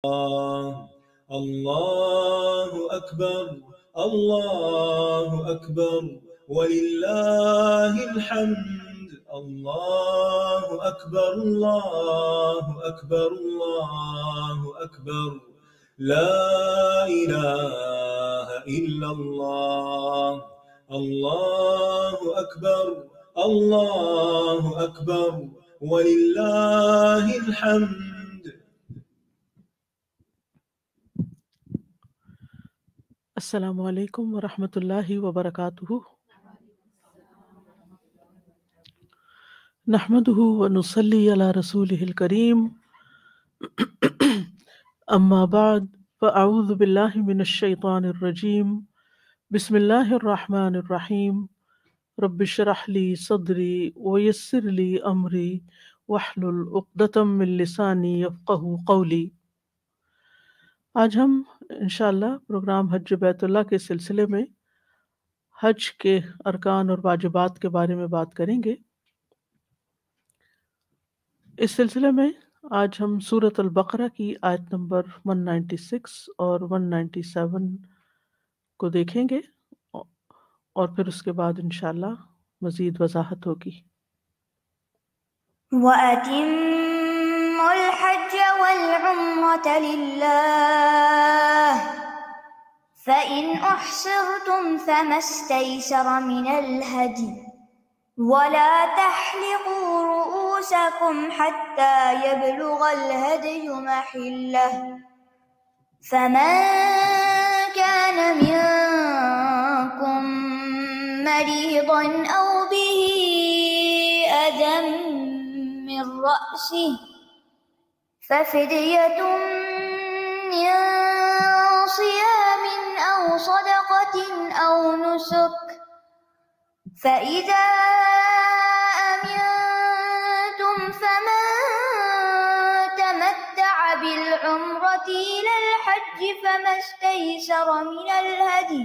الله أكبر الله أكبر ولله الحمد الله أكبر الله أكبر الله أكبر لا إله إلا الله الله أكبر الله أكبر ولله الحمد. السلام علیکم ورحمۃ اللہ وبرکاتہ. نحمده ونصلي على رسوله الكريم. اما بعد فاعوذ باللہ من الشیطان الرجیم. بسم اللہ الرحمن الرحیم. رب اشرح لي صدری ويسر لي امری واحلل عقدۃ من لسانی یفقہوا قولی. آج ہم انشاءاللہ پروگرام حج بیت اللہ کے سلسلے میں حج کے ارکان اور واجبات کے بارے میں بات کریں گے. اس سلسلے میں آج ہم سورۃ البقرہ کی آیت نمبر 196 اور 197 کو دیکھیں گے اور پھر اس کے بعد انشاءاللہ مزید وضاحت ہوگی. وَأَتِمُّوا الْحَجَّ وَالْعُمْرَةَ لِلَّهِ فَإِنْ أُحْصِرْتُمْ فَمَا اسْتَيْسَرَ مِنَ الْهَدْيِ وَلَا تَحْلِقُوا رُؤُوسَكُمْ حَتَّى يَبْلُغَ الْهَدْيُ مَحِلَّهُ فَمَنْ كَانَ مِنْكُمْ مَرِيضًا أَوْ بِهِ أَذًى من رأسه ففدية من صيام أو صدقة أو نسك فإذا أمنتم فمن تمتع بالعمرة إلى الحج فما استيسر من الهدي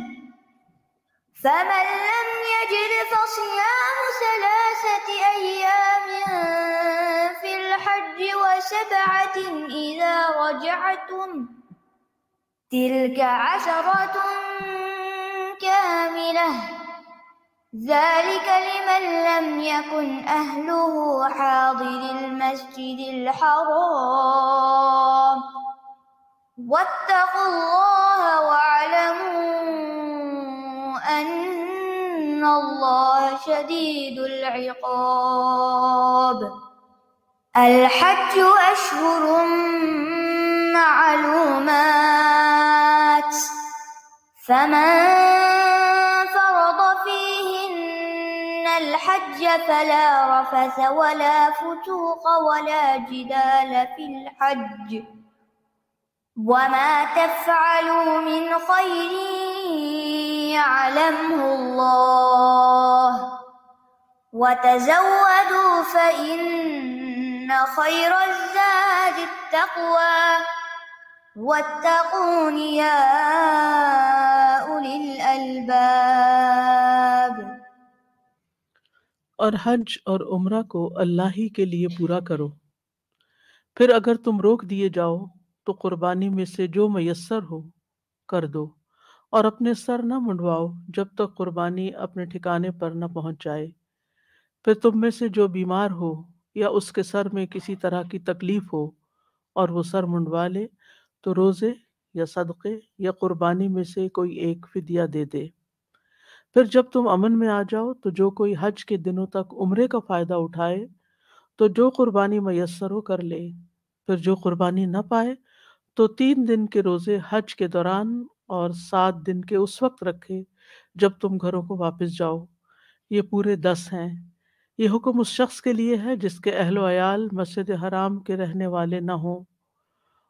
فمن لم يجد فصيام 3 أيام في الحج و7 إذا رجعتم تلك 10 كاملة ذلك لمن لم يكن أهله حاضر المسجد الحرام واتقوا الله واعلموا أن الله شديد العقاب. الحج أشهر معلومات فمن فرض فيهن الحج فلا رفث ولا فسوق ولا جدال في الحج وما تفعلوا من خير يعلمه الله وتزودوا فإن خير الزاد التقوى واتقون يا أولي الألباب. اور حج اور عمرہ کو اللہ ہی کے لیے پورا کرو. پھر اگر تم روک دیے جاؤ تو قربانی میں سے جو میسر ہو کر دو اور اپنے سر نہ منڈواؤ جب تک قربانی اپنے ٹھکانے پر نہ پہنچ جائے. پھر تم میں سے جو بیمار ہو یا اس کے سر میں کسی طرح کی تکلیف ہو اور وہ سر منڈوا لے تو روزے یا صدقے یا قربانی میں سے کوئی ایک فدیہ دے دے. پھر جب تم امن میں آ جاؤ تو جو کوئی حج کے دنوں تک عمرے کا فائدہ اٹھائے تو جو قربانی میسر ہو کر لے. پھر جو قربانی نہ پائے تو 3 دن کے روزے حج کے دوران اور 7 دن کے اس وقت رکھے جب تم گھروں کو واپس جاؤ. یہ پورے 10 ہیں. یہ حکم اس شخص کے لیے ہے جس کے اہل و عیال مسجد حرام کے رہنے والے نہ ہوں.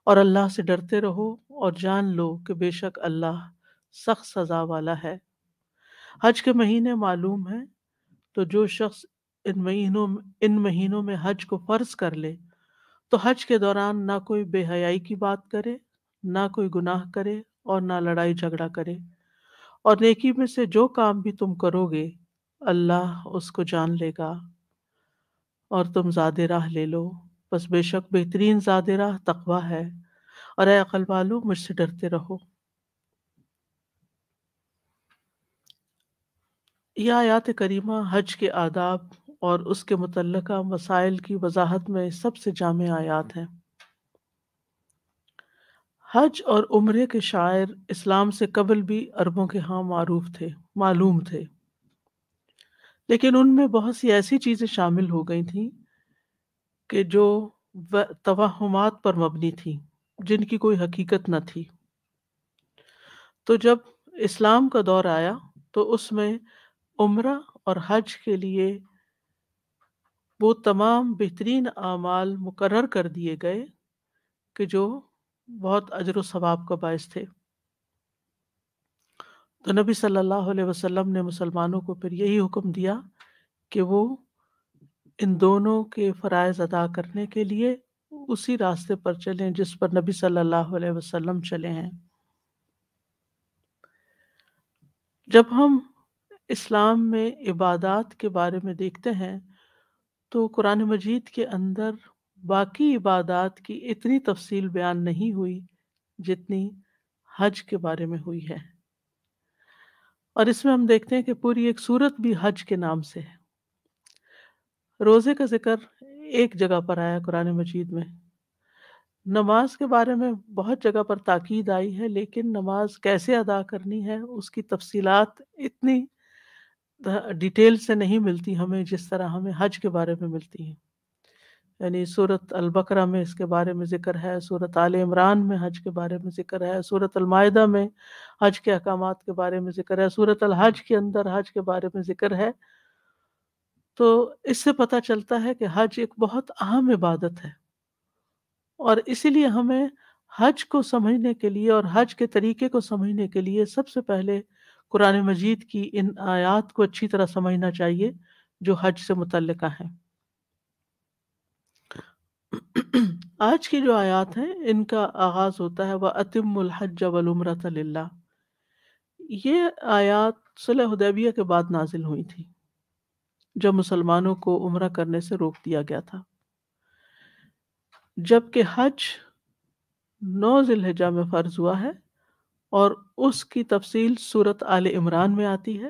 اور اللہ سے ڈرتے رہو اور جان لو کہ بے شک اللہ سخت سزا والا ہے. حج کے مہینے معلوم ہیں تو جو شخص ان مہینوں میں حج کو فرض کر لے تو حج کے دوران نہ کوئی بے حیائی کی بات کرے، نہ کوئی گناہ کرے اور نہ لڑائی جھگڑا کرے. اور نیکی میں سے جو کام بھی تم کرو گے اللہ اس کو جان لے گا. اور تم زاد راہ لے لو، بس بے شک بہترین زاد راہ تقویٰ ہے. اور اے عقل والو مجھ سے ڈرتے رہو۔ یہ آیات کریمہ حج کے آداب اور اس کے متعلقہ مسائل کی وضاحت میں سب سے جامع آیات ہیں۔ حج اور عمرے کے شاعر اسلام سے قبل بھی عربوں کے ہاں معلوم تھے، لیکن ان میں بہت سی ایسی چیزیں شامل ہو گئی تھیں کہ جو توہمات پر مبنی تھیں، جن کی کوئی حقیقت نہ تھی۔ تو جب اسلام کا دور آیا تو اس میں عمرہ اور حج کے لیے وہ تمام بہترین اعمال مقرر کر دیے گئے کہ جو بہت اجر و ثواب کا باعث تھے۔ تو نبی صلی اللہ علیہ وسلم نے مسلمانوں کو پھر یہی حکم دیا کہ وہ ان دونوں کے فرائض ادا کرنے کے لیے اسی راستے پر چلیں جس پر نبی صلی اللہ علیہ وسلم چلے ہیں۔ جب ہم اسلام میں عبادات کے بارے میں دیکھتے ہیں تو قرآن مجید کے اندر باقی عبادات کی اتنی تفصیل بیان نہیں ہوئی جتنی حج کے بارے میں ہوئی ہے، اور اس میں ہم دیکھتے ہیں کہ پوری ایک سورت بھی حج کے نام سے ہے۔ روزے کا ذکر ایک جگہ پر آیا قرآن مجید میں، نماز کے بارے میں بہت جگہ پر تاکید آئی ہے، لیکن نماز کیسے ادا کرنی ہے اس کی تفصیلات اتنی ڈیٹیل سے نہیں ملتی ہمیں جس طرح ہمیں حج کے بارے میں ملتی ہیں۔ یعنی سورۃ البقرہ میں اس کے بارے میں ذکر ہے، سورۃ آل عمران میں حج کے بارے میں ذکر ہے، سورۃ المائدہ میں حج کے احکامات کے بارے میں ذکر ہے، سورۃ الحج کے اندر حج کے بارے میں ذکر ہے۔ تو اس سے پتہ چلتا ہے کہ حج ایک بہت اہم عبادت ہے، اور اسی لیے ہمیں حج کو سمجھنے کے لیے اور حج کے طریقے کو سمجھنے کے لیے سب سے پہلے قرآن مجید کی ان آیات کو اچھی طرح سمجھنا چاہیے جو حج سے متعلقہ ہیں۔ آج کی جو آیات ہیں ان کا آغاز ہوتا ہے وَأَتِمُّ الْحَجَّ وَالْعُمْرَةَ لِلَّهِ۔ یہ آیات صلح حدیبیہ کے بعد نازل ہوئی تھی جب مسلمانوں کو عمرہ کرنے سے روک دیا گیا تھا، جبکہ حج 9 ذی الحجہ میں فرض ہوا ہے، اور اس کی تفصیل سورۃ آل عمران میں آتی ہے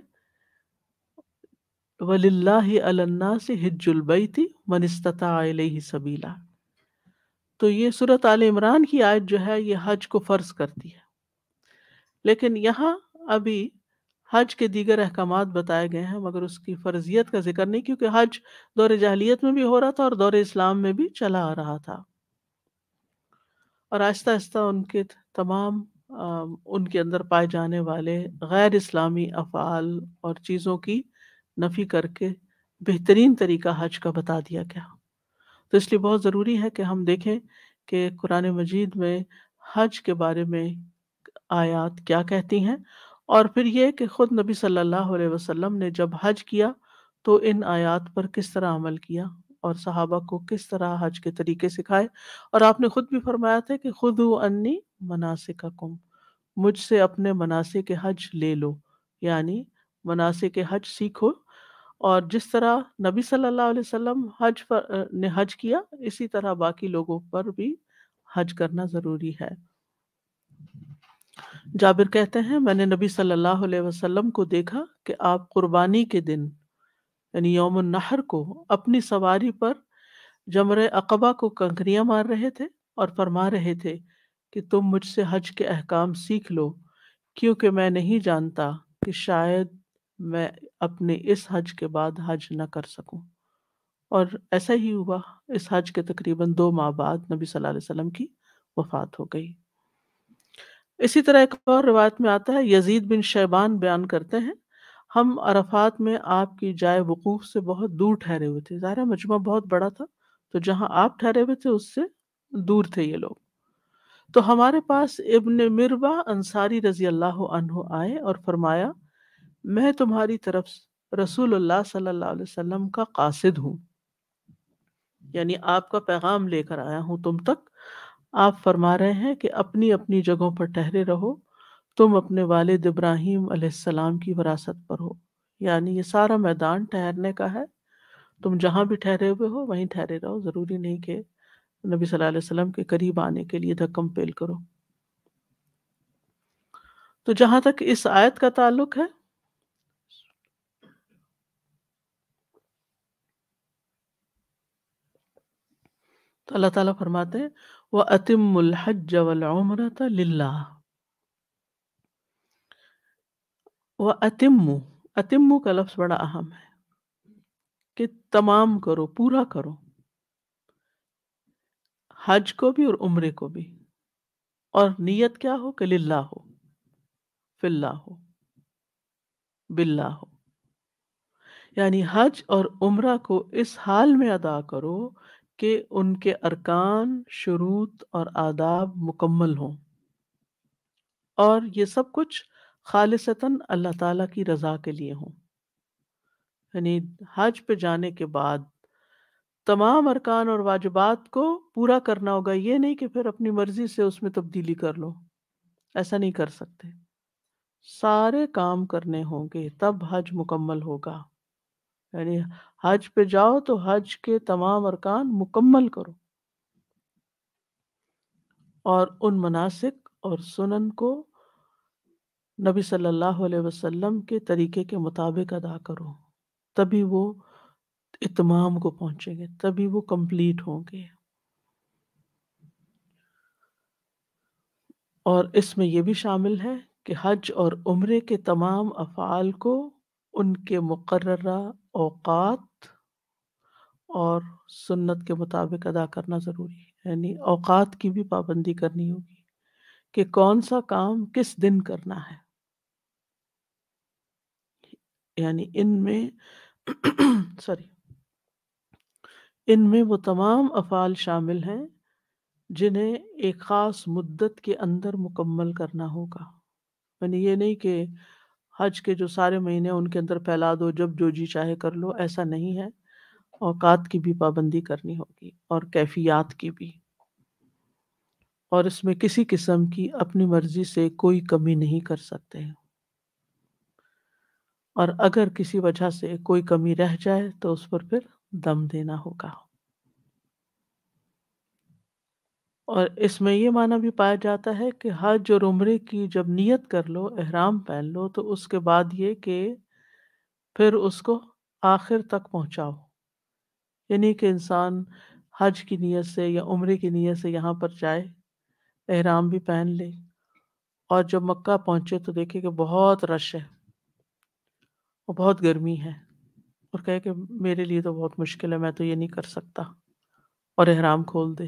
وَلِلَّهِ عَلَى النَّاسِ حِجُّ الْبَيْتِ مَنِ اسْتَطَاعَ إِلَيْهِ سَبِيلًا۔ تو یہ سورۃ آل عمران کی آیت جو ہے یہ حج کو فرض کرتی ہے، لیکن یہاں ابھی حج کے دیگر احکامات بتائے گئے ہیں مگر اس کی فرضیت کا ذکر نہیں، کیونکہ حج دور جاہلیت میں بھی ہو رہا تھا اور دور اسلام میں بھی چلا آ رہا تھا، اور آہستہ آہستہ ان کے تمام ان کے اندر پائے جانے والے غیر اسلامی افعال اور چیزوں کی نفی کر کے بہترین طریقہ حج کا بتا دیا گیا۔ تو اس لیے بہت ضروری ہے کہ ہم دیکھیں کہ قرآن مجید میں حج کے بارے میں آیات کیا کہتی ہیں، اور پھر یہ کہ خود نبی صلی اللہ علیہ وسلم نے جب حج کیا تو ان آیات پر کس طرح عمل کیا اور صحابہ کو کس طرح حج کے طریقے سکھائے، اور آپ نے خود بھی فرمایا تھا کہ خُذُوا عَنِّی مَنَاسِکَکُم، مجھ سے اپنے مناسک حج لے لو، یعنی مناسک حج سیکھو، اور جس طرح نبی صلی اللہ علیہ وسلم نے حج کیا اسی طرح باقی لوگوں پر بھی حج کرنا ضروری ہے۔ جابر کہتے ہیں میں نے نبی صلی اللہ علیہ وسلم کو دیکھا کہ آپ قربانی کے دن یعنی یوم النحر کو اپنی سواری پر جمرہ عقبہ کو کنکریاں مار رہے تھے اور فرما رہے تھے کہ تم مجھ سے حج کے احکام سیکھ لو، کیونکہ میں نہیں جانتا کہ شاید میں اپنے اس حج کے بعد حج نہ کر سکوں۔ اور ایسا ہی ہوا، اس حج کے تقریباً 2 ماہ بعد نبی صلی اللہ علیہ وسلم کی وفات ہو گئی۔ اسی طرح ایک اور روایت میں آتا ہے، یزید بن شیبان بیان کرتے ہیں ہم عرفات میں آپ کی جائے وقوف سے بہت دور ٹھہرے ہوئے تھے، ظاہر ہے مجمع بہت بڑا تھا، تو جہاں آپ ٹھہرے ہوئے تھے اس سے دور تھے یہ لوگ، تو ہمارے پاس ابن مربہ انصاری رضی اللہ عنہ آئے اور فرمایا میں تمہاری طرف رسول اللہ صلی اللہ علیہ وسلم کا قاصد ہوں، یعنی آپ کا پیغام لے کر آیا ہوں تم تک۔ آپ فرما رہے ہیں کہ اپنی اپنی جگہوں پر ٹھہرے رہو، تم اپنے والد ابراہیم علیہ السلام کی وراثت پر ہو، یعنی یہ سارا میدان ٹھہرنے کا ہے، تم جہاں بھی ٹھہرے ہوئے ہو وہیں ٹھہرے رہو، ضروری نہیں کہ نبی صلی اللہ علیہ وسلم کے قریب آنے کے لیے دھکم پیل کرو۔ تو جہاں تک اس آیت کا تعلق ہے، تو اللہ تعالیٰ فرماتے ہیں وَأَتِمُّ الْحَجَّ وَالْعُمْرَةَ لِلَّهِ۔ وَأَتِمُّ، أتِمُّ کا لفظ بڑا اہم ہے کہ تمام کرو، پورا کرو، حج کو بھی اور عمرے کو بھی، اور نیت کیا ہو کہ للہ ہو، فی اللہ ہو، باللہ ہو، یعنی حج اور عمرہ کو اس حال میں ادا کرو کہ ان کے ارکان، شروط اور آداب مکمل ہوں، اور یہ سب کچھ خالصتاً اللہ تعالیٰ کی رضا کے لیے ہوں۔ یعنی حج پہ جانے کے بعد تمام ارکان اور واجبات کو پورا کرنا ہوگا، یہ نہیں کہ پھر اپنی مرضی سے اس میں تبدیلی کر لو، ایسا نہیں کر سکتے، سارے کام کرنے ہوں گے تب حج مکمل ہوگا۔ یعنی حج پہ جاؤ تو حج کے تمام ارکان مکمل کرو، اور ان مناسک اور سنن کو نبی صلی اللہ علیہ وسلم کے طریقے کے مطابق ادا کرو، تبھی وہ اتمام کو پہنچیں گے، تبھی وہ کمپلیٹ ہوں گے۔ اور اس میں یہ بھی شامل ہے کہ حج اور عمرے کے تمام افعال کو ان کے مقررہ اوقات اور سنت کے مطابق ادا کرنا ضروری ہے، یعنی اوقات کی بھی پابندی کرنی ہوگی کہ کون سا کام کس دن کرنا ہے، یعنی ان میں ان میں وہ تمام افعال شامل ہیں جنہیں ایک خاص مدت کے اندر مکمل کرنا ہوگا۔ یعنی یہ نہیں کہ حج کے جو سارے مہینے ان کے اندر پھیلا دو، جب جو جی چاہے کر لو، ایسا نہیں ہے۔ اوقات کی بھی پابندی کرنی ہوگی اور کیفیات کی بھی، اور اس میں کسی قسم کی اپنی مرضی سے کوئی کمی نہیں کر سکتے، اور اگر کسی وجہ سے کوئی کمی رہ جائے تو اس پر پھر دم دینا ہوگا۔ اور اس میں یہ معنی بھی پایا جاتا ہے کہ حج اور عمرے کی جب نیت کر لو، احرام پہن لو، تو اس کے بعد یہ کہ پھر اس کو آخر تک پہنچاؤ، یعنی کہ انسان حج کی نیت سے یا عمرے کی نیت سے یہاں پر جائے، احرام بھی پہن لے، اور جب مکہ پہنچے تو دیکھے کہ بہت رش ہے اور بہت گرمی ہے، اور کہے کہ میرے لیے تو بہت مشکل ہے، میں تو یہ نہیں کر سکتا، اور احرام کھول دے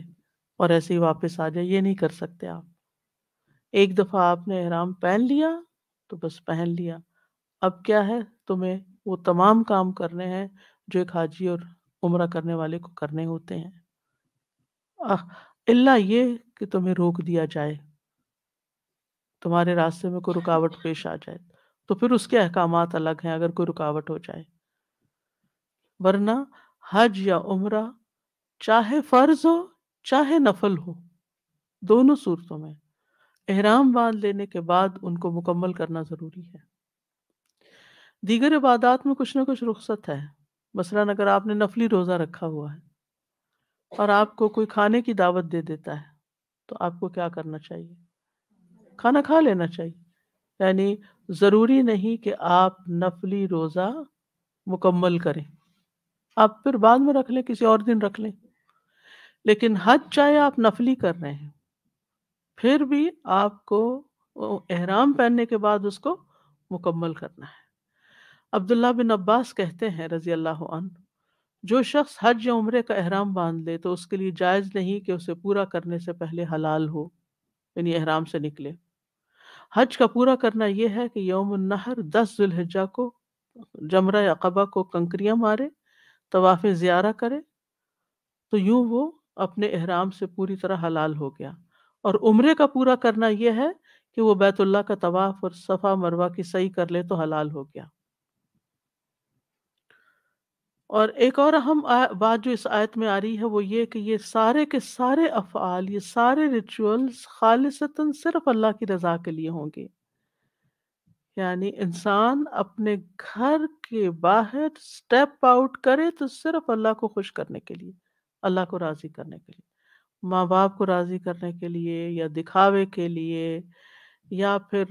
اور ایسے ہی واپس آ جائے۔ یہ نہیں کر سکتے آپ۔ ایک دفعہ آپ نے احرام پہن لیا تو بس پہن لیا، اب کیا ہے، تمہیں وہ تمام کام کرنے ہیں جو ایک حاجی اور عمرہ کرنے والے کو کرنے ہوتے ہیں، الا یہ کہ تمہیں روک دیا جائے، تمہارے راستے میں کوئی رکاوٹ پیش آ جائے تو پھر اس کے احکامات الگ ہیں اگر کوئی رکاوٹ ہو جائے، ورنہ حج یا عمرہ چاہے فرض ہو چاہے نفل ہو، دونوں صورتوں میں احرام باندھ لینے کے بعد ان کو مکمل کرنا ضروری ہے۔ دیگر عبادات میں کچھ نہ کچھ رخصت ہے، مثلاً اگر آپ نے نفلی روزہ رکھا ہوا ہے اور آپ کو کوئی کھانے کی دعوت دے دیتا ہے تو آپ کو کیا کرنا چاہیے؟ کھانا کھا لینا چاہیے، یعنی ضروری نہیں کہ آپ نفلی روزہ مکمل کریں، آپ پھر بعد میں رکھ لیں، کسی اور دن رکھ لیں، لیکن حج چاہے آپ نفلی کر رہے ہیں پھر بھی آپ کو احرام پہننے کے بعد اس کو مکمل کرنا ہے۔ عبداللہ بن عباس کہتے ہیں رضی اللہ عنہ، جو شخص حج یا عمرے کا احرام باندھ لے تو اس کے لیے جائز نہیں کہ اسے پورا کرنے سے پہلے حلال ہو، یعنی احرام سے نکلے۔ حج کا پورا کرنا یہ ہے کہ یوم النحر 10 ذی الحجہ کو جمرہ عقبہ کو کنکریاں مارے، طواف زیارہ کرے، تو یوں وہ اپنے احرام سے پوری طرح حلال ہو گیا۔ اور عمرے کا پورا کرنا یہ ہے کہ وہ بیت اللہ کا طواف اور صفا مروہ کی سعی کر لے تو حلال ہو گیا۔ اور ایک اور اہم بات جو اس آیت میں آ رہی ہے وہ یہ کہ یہ سارے کے سارے افعال، یہ سارے ریچولز خالصتاً صرف اللہ کی رضا کے لیے ہوں گے، یعنی انسان اپنے گھر کے باہر سٹیپ آؤٹ کرے تو صرف اللہ کو خوش کرنے کے لیے، اللہ کو راضی کرنے کے لیے، ماں باپ کو راضی کرنے کے لیے یا دکھاوے کے لیے یا پھر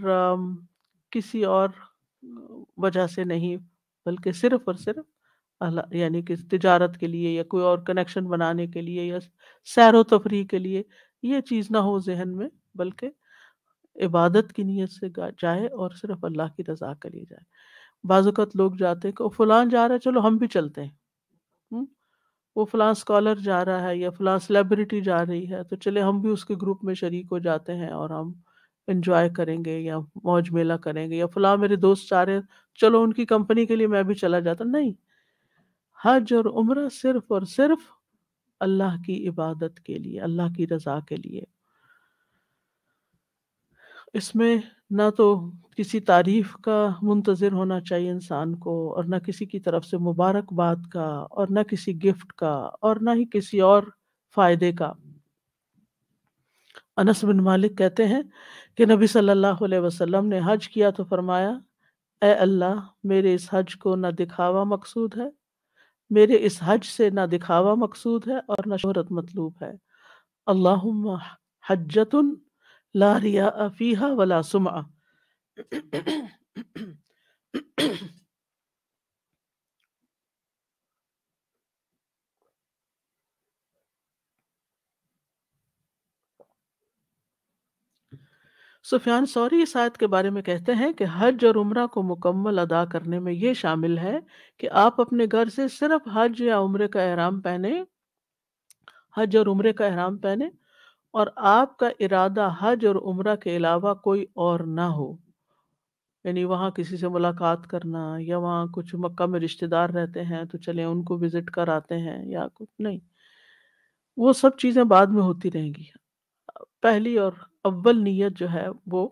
کسی اور وجہ سے نہیں، بلکہ صرف اور صرف اللہ، یعنی کہ تجارت کے لیے یا کوئی اور کنیکشن بنانے کے لیے یا سیر و تفریح کے لیے، یہ چیز نہ ہو ذہن میں، بلکہ عبادت کی نیت سے جائے اور صرف اللہ کی رضا کے لیے جائے۔ بعض اوقات لوگ جاتے ہیں کہ فلان جا رہا ہے، چلو ہم بھی چلتے ہیں، ہم، وہ فلاں اسکالر جا رہا ہے یا فلاں سیلیبریٹی جا رہی ہے تو چلے ہم بھی اس کے گروپ میں شریک ہو جاتے ہیں اور ہم انجوائے کریں گے یا موج میلہ کریں گے، یا فلاں میرے دوست چاہ رہے ہیں چلو ان کی کمپنی کے لیے میں بھی چلا جاتا۔ نہیں، حج اور عمرہ صرف اور صرف اللہ کی عبادت کے لیے، اللہ کی رضا کے لیے۔ اس میں نہ تو کسی تعریف کا منتظر ہونا چاہیے انسان کو، اور نہ کسی کی طرف سے مبارکباد کا، اور نہ کسی گفٹ کا، اور نہ ہی کسی اور فائدے کا۔ انس بن مالک کہتے ہیں کہ نبی صلی اللہ علیہ وسلم نے حج کیا تو فرمایا، اے اللہ، میرے اس حج کو نہ دکھاوا مقصود ہے، میرے اس حج سے نہ دکھاوا مقصود ہے اور نہ شہرت مطلوب ہے، اللہم حجۃ لا ریاء فیہا ولا سمعہ۔ سفیان ثوری اس آیت کے بارے میں کہتے ہیں کہ حج اور عمرہ کو مکمل ادا کرنے میں یہ شامل ہے کہ آپ اپنے گھر سے صرف حج یا عمرے کا احرام پہنے، حج اور عمرے کا احرام پہنے، اور آپ کا ارادہ حج اور عمرہ کے علاوہ کوئی اور نہ ہو، یعنی وہاں کسی سے ملاقات کرنا، یا وہاں کچھ مکہ میں رشتہ دار رہتے ہیں تو چلیں ان کو وزٹ کر آتے ہیں، یا کچھ نہیں، وہ سب چیزیں بعد میں ہوتی رہیں گی۔ پہلی اور اول نیت جو ہے وہ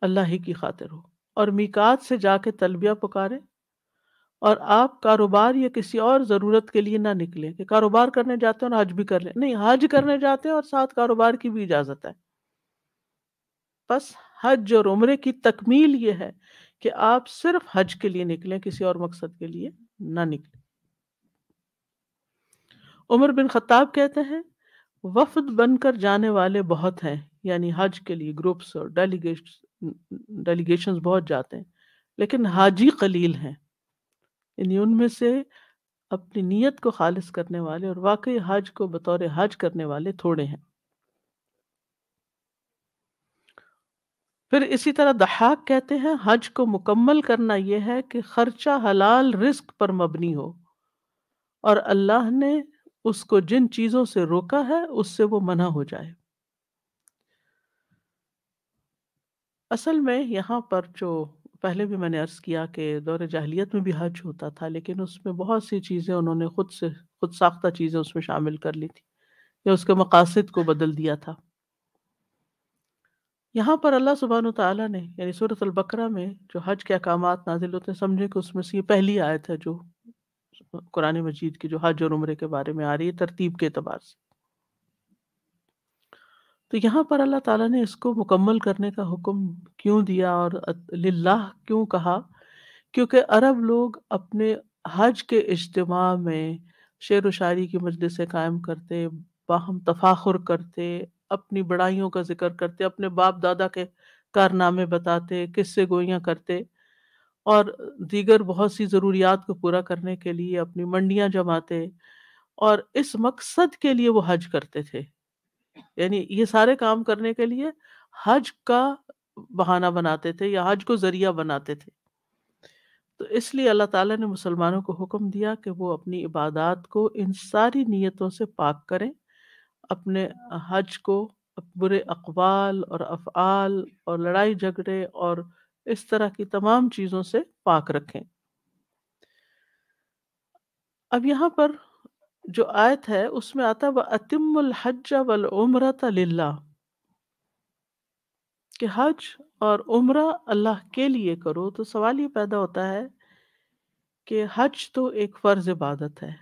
اللہ ہی کی خاطر ہو، اور میقات سے جا کے تلبیہ پکارے، اور آپ کاروبار یا کسی اور ضرورت کے لیے نہ نکلیں کہ کاروبار کرنے جاتے ہیں اور حج بھی کر لیں، نہیں، حج کرنے جاتے ہیں اور ساتھ کاروبار کی بھی اجازت ہے۔ بس حج اور عمرے کی تکمیل یہ ہے کہ آپ صرف حج کے لیے نکلیں، کسی اور مقصد کے لیے نہ نکلیں۔ عمر بن خطاب کہتے ہیں، وفد بن کر جانے والے بہت ہیں، یعنی حج کے لیے گروپس اور ڈیلیگیشنز بہت جاتے ہیں، لیکن حاجی قلیل ہیں، یعنی ان میں سے اپنی نیت کو خالص کرنے والے اور واقعی حج کو بطور حج کرنے والے تھوڑے ہیں۔ پھر اسی طرح ضحاک کہتے ہیں، حج کو مکمل کرنا یہ ہے کہ خرچہ حلال رزق پر مبنی ہو، اور اللہ نے اس کو جن چیزوں سے روکا ہے اس سے وہ منع ہو جائے۔ اصل میں یہاں پر جو پہلے بھی میں نے عرض کیا کہ دور جاہلیت میں بھی حج ہوتا تھا، لیکن اس میں بہت سی چیزیں انہوں نے خود ساختہ چیزیں اس میں شامل کر لی تھی، یا اس کے مقاصد کو بدل دیا تھا۔ یہاں پر اللہ سبحانہ وتعالیٰ نے، یعنی سورۃ البقرہ میں جو حج کے احکامات نازل ہوتے ہیں، سمجھے کہ اس میں سے یہ پہلی آیت ہے جو قرآن مجید کی جو حج اور عمرے کے بارے میں آ رہی ہے ترتیب کے اعتبار سے۔ تو یہاں پر اللہ تعالیٰ نے اس کو مکمل کرنے کا حکم کیوں دیا اور للہ کیوں کہا؟ کیونکہ عرب لوگ اپنے حج کے اجتماع میں شعر و شاعری کی مجلسیں قائم کرتے، باہم تفاخر کرتے، اپنی بڑائیوں کا ذکر کرتے، اپنے باپ دادا کے کارنامے بتاتے، قصے گوئیاں کرتے، اور دیگر بہت سی ضروریات کو پورا کرنے کے لیے اپنی منڈیاں جماتے، اور اس مقصد کے لیے وہ حج کرتے تھے، یعنی یہ سارے کام کرنے کے لیے حج کا بہانہ بناتے تھے یا حج کو ذریعہ بناتے تھے۔ تو اس لیے اللہ تعالیٰ نے مسلمانوں کو حکم دیا کہ وہ اپنی عبادات کو ان ساری نیتوں سے پاک کریں، اپنے حج کو برے اقوال اور افعال اور لڑائی جھگڑے اور اس طرح کی تمام چیزوں سے پاک رکھیں۔ اب یہاں پر جو آیت ہے اس میں آتا ہے وَأَتِمُّ الْحَجَّ وَالْعُمْرَةَ لِلَّهِ، کہ حج اور عمرہ اللہ کے لیے کرو۔ تو سوال یہ پیدا ہوتا ہے کہ حج تو ایک فرض عبادت ہے،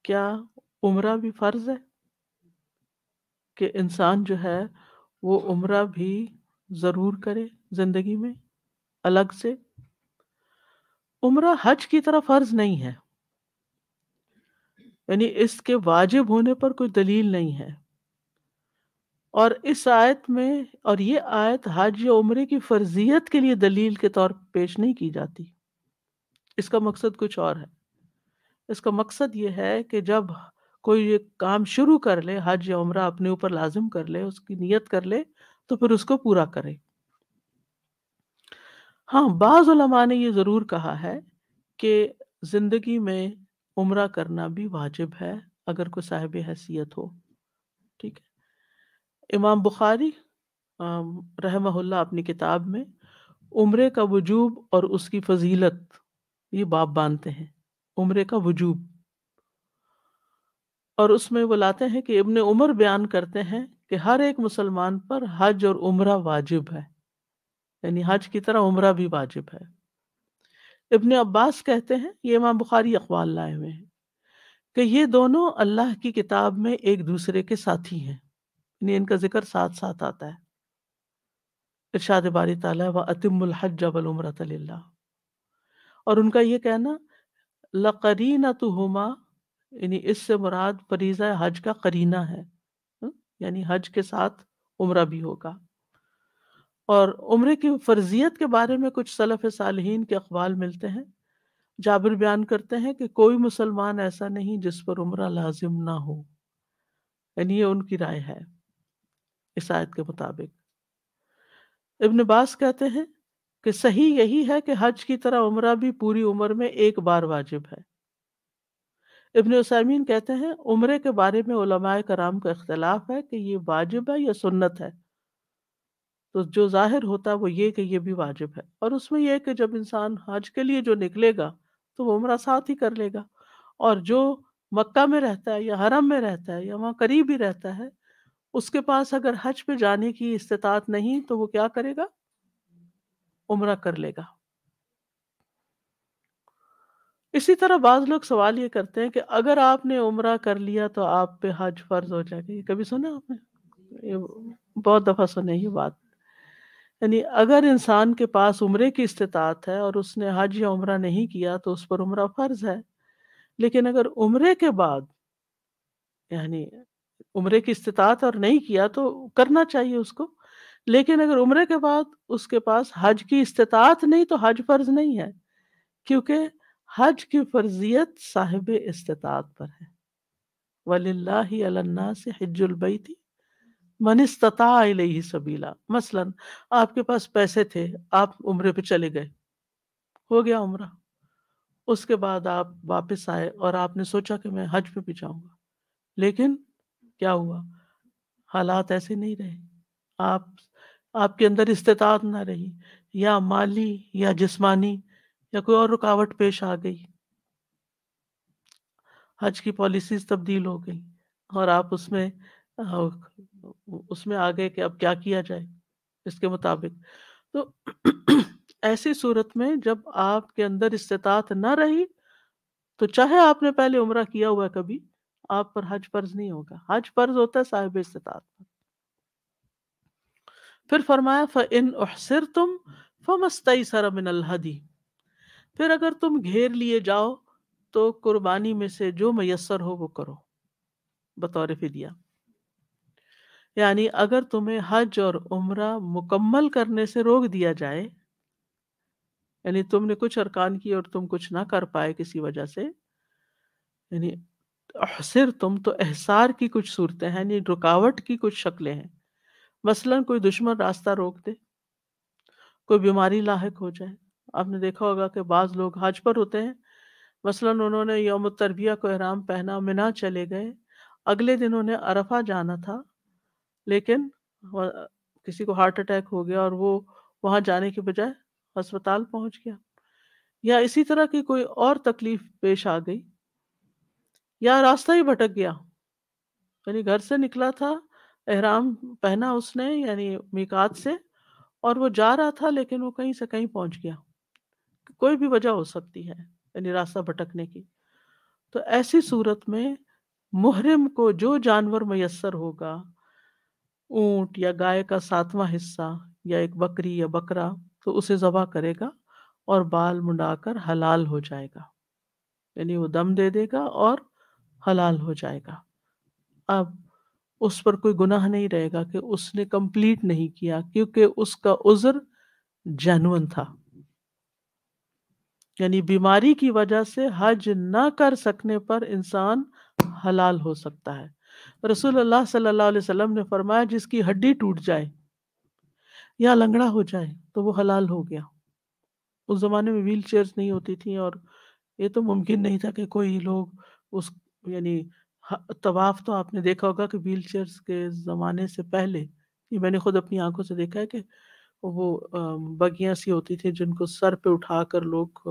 کیا عمرہ بھی فرض ہے؟ کہ انسان جو ہے وہ عمرہ بھی ضرور کرے زندگی میں الگ سے؟ عمرہ حج کی طرح فرض نہیں ہے، یعنی اس کے واجب ہونے پر کوئی دلیل نہیں ہے. اور اس آیت میں، اور یہ آیت حج یا عمرے کی فرضیت کے لیے دلیل کے طور پر پیش نہیں کی جاتی. اس کا مقصد کچھ اور ہے. اس کا مقصد یہ ہے کہ جب کوئی یہ کام شروع کر لے، حج یا عمرہ اپنے اوپر لازم کر لے، اس کی نیت کر لے، تو پھر اس کو پورا کرے. ہاں، بعض علماء نے یہ ضرور کہا ہے کہ زندگی میں عمرہ کرنا بھی واجب ہے اگر کوئی صاحب حیثیت ہو. ٹھیک ہے. امام بخاری رحمہ اللہ اپنی کتاب میں عمرے کا وجوب اور اس کی فضیلت یہ باب باندھتے ہیں. عمرے کا وجوب، اور اس میں وہ لاتے ہیں کہ ابن عمر بیان کرتے ہیں کہ ہر ایک مسلمان پر حج اور عمرہ واجب ہے، یعنی حج کی طرح عمرہ بھی واجب ہے. ابن عباس کہتے ہیں، یہ امام بخاری اقوال لائے ہوئے ہیں، کہ یہ دونوں اللہ کی کتاب میں ایک دوسرے کے ساتھی ہیں، یعنی ان کا ذکر ساتھ ساتھ آتا ہے. ارشاد باری تعالیٰ وَأَتِمُّ الْحَجَّ وَالْعُمْرَةَ لِلَّهِ، اور ان کا یہ کہنا لَقَرِينَتُهُمَا، یعنی اس سے مراد فریضہ حج کا قرینہ ہے، یعنی حج کے ساتھ عمرہ بھی ہوگا. اور عمرے کی فرضیت کے بارے میں کچھ سلف صالحین کے اقوال ملتے ہیں. جابر بیان کرتے ہیں کہ کوئی مسلمان ایسا نہیں جس پر عمرہ لازم نہ ہو، یعنی یہ ان کی رائے ہے اس آیت کے مطابق. ابن باز کہتے ہیں کہ صحیح یہی ہے کہ حج کی طرح عمرہ بھی پوری عمر میں ایک بار واجب ہے. ابن عثیمین کہتے ہیں عمرے کے بارے میں علماء کرام کا اختلاف ہے کہ یہ واجب ہے یا سنت ہے. تو جو ظاہر ہوتا ہے وہ یہ کہ یہ بھی واجب ہے، اور اس میں یہ کہ جب انسان حج کے لیے جو نکلے گا تو وہ عمرہ ساتھ ہی کر لے گا، اور جو مکہ میں رہتا ہے یا حرم میں رہتا ہے یا وہاں قریب ہی رہتا ہے، اس کے پاس اگر حج پہ جانے کی استطاعت نہیں تو وہ کیا کرے گا؟ عمرہ کر لے گا. اسی طرح بعض لوگ سوال یہ کرتے ہیں کہ اگر آپ نے عمرہ کر لیا تو آپ پہ حج فرض ہو جائے گا. یہ کبھی سنا آپ نے؟ یہ بہت دفعہ سنے یہ بات. یعنی اگر انسان کے پاس عمرے کی استطاعت ہے اور اس نے حج یا عمرہ نہیں کیا تو اس پر عمرہ فرض ہے. لیکن اگر عمرے کے بعد، یعنی عمرے کی استطاعت اور نہیں کیا تو کرنا چاہیے اس کو، لیکن اگر عمرے کے بعد اس کے پاس حج کی استطاعت نہیں تو حج فرض نہیں ہے، کیونکہ حج کی فرضیت صاحب استطاعت پر ہے. وَلِلَّهِ عَلَى النَّاسِ حِجُّ الْبَيْتِ مَنِ اسْتَطَاعَ إِلَيْهِ سَبِيلًا. مثلاً آپ کے پاس پیسے تھے، آپ عمرے پہ چلے گئے، ہو گیا عمرہ، اس کے بعد آپ واپس آئے اور آپ نے سوچا کہ میں حج پہ بھی جاؤں گا، لیکن کیا ہوا؟ حالات ایسے نہیں رہے، آپ کے اندر استطاعت نہ رہی، یا مالی یا جسمانی یا کوئی اور رکاوٹ پیش آ گئی، حج کی پالیسیز تبدیل ہو گئی اور آپ اس میں آ گئے کہ اب کیا کیا جائے اس کے مطابق. تو ایسی صورت میں جب آپ کے اندر استطاعت نہ رہی تو چاہے آپ نے پہلے عمرہ کیا ہوا ہے کبھی، آپ پر حج فرض نہیں ہوگا. حج فرض ہوتا ہے صاحب استطاعت پر. پھر فرمایا فَإِنْ أُحْصِرْتُمْ فَمَا اسْتَيْسَرَ مِنَ الْهَدْيِ، پھر اگر تم گھیر لیے جاؤ تو قربانی میں سے جو میسر ہو وہ کرو بطور فدیہ. یعنی اگر تمہیں حج اور عمرہ مکمل کرنے سے روک دیا جائے، یعنی تم نے کچھ ارکان کی اور تم کچھ نہ کر پائے کسی وجہ سے، یعنی احصر تم تو احصار کی کچھ صورتیں ہیں، یعنی رکاوٹ کی کچھ شکلیں ہیں. مثلا کوئی دشمن راستہ روک دے، کوئی بیماری لاحق ہو جائے. آپ نے دیکھا ہوگا کہ بعض لوگ حج پر ہوتے ہیں، مثلا انہوں نے یوم الترویہ کو احرام پہنا، منا چلے گئے، اگلے دن انہیں عرفہ جانا تھا، لیکن کسی کو ہارٹ اٹیک ہو گیا اور وہ وہاں جانے کے بجائے ہسپتال پہنچ گیا، یا اسی طرح کی کوئی اور تکلیف پیش آ گئی، یا راستہ ہی بھٹک گیا. یعنی گھر سے نکلا تھا، احرام پہنا اس نے یعنی میقات سے، اور وہ جا رہا تھا لیکن وہ کہیں سے کہیں پہنچ گیا. کوئی بھی وجہ ہو سکتی ہے یعنی راستہ بھٹکنے کی. تو ایسی صورت میں محرم کو جو جانور میسر ہوگا، اونٹ یا گائے کا 7واں حصہ یا ایک بکری یا بکرا، تو اسے ذبح کرے گا اور بال منڈا کر حلال ہو جائے گا، یعنی وہ دم دے دے گا اور حلال ہو جائے گا. اب اس پر کوئی گناہ نہیں رہے گا کہ اس نے کمپلیٹ نہیں کیا، کیونکہ اس کا عذر جینون تھا. یعنی بیماری کی وجہ سے حج نہ کر سکنے پر انسان حلال ہو سکتا ہے. رسول اللہ صلی اللہ علیہ وسلم نے فرمایا جس کی ہڈی ٹوٹ جائے یا لنگڑا ہو جائے تو وہ حلال ہو گیا. اس زمانے میں ویل چیئرز نہیں ہوتی تھیں، اور یہ تو ممکن نہیں تھا کہ کوئی لوگ اس یعنی طواف تو آپ نے دیکھا ہوگا کہ ویل چیئرز کے زمانے سے پہلے، یہ میں نے خود اپنی آنکھوں سے دیکھا ہے کہ وہ بگیاں سی ہوتی تھی جن کو سر پہ اٹھا کر لوگ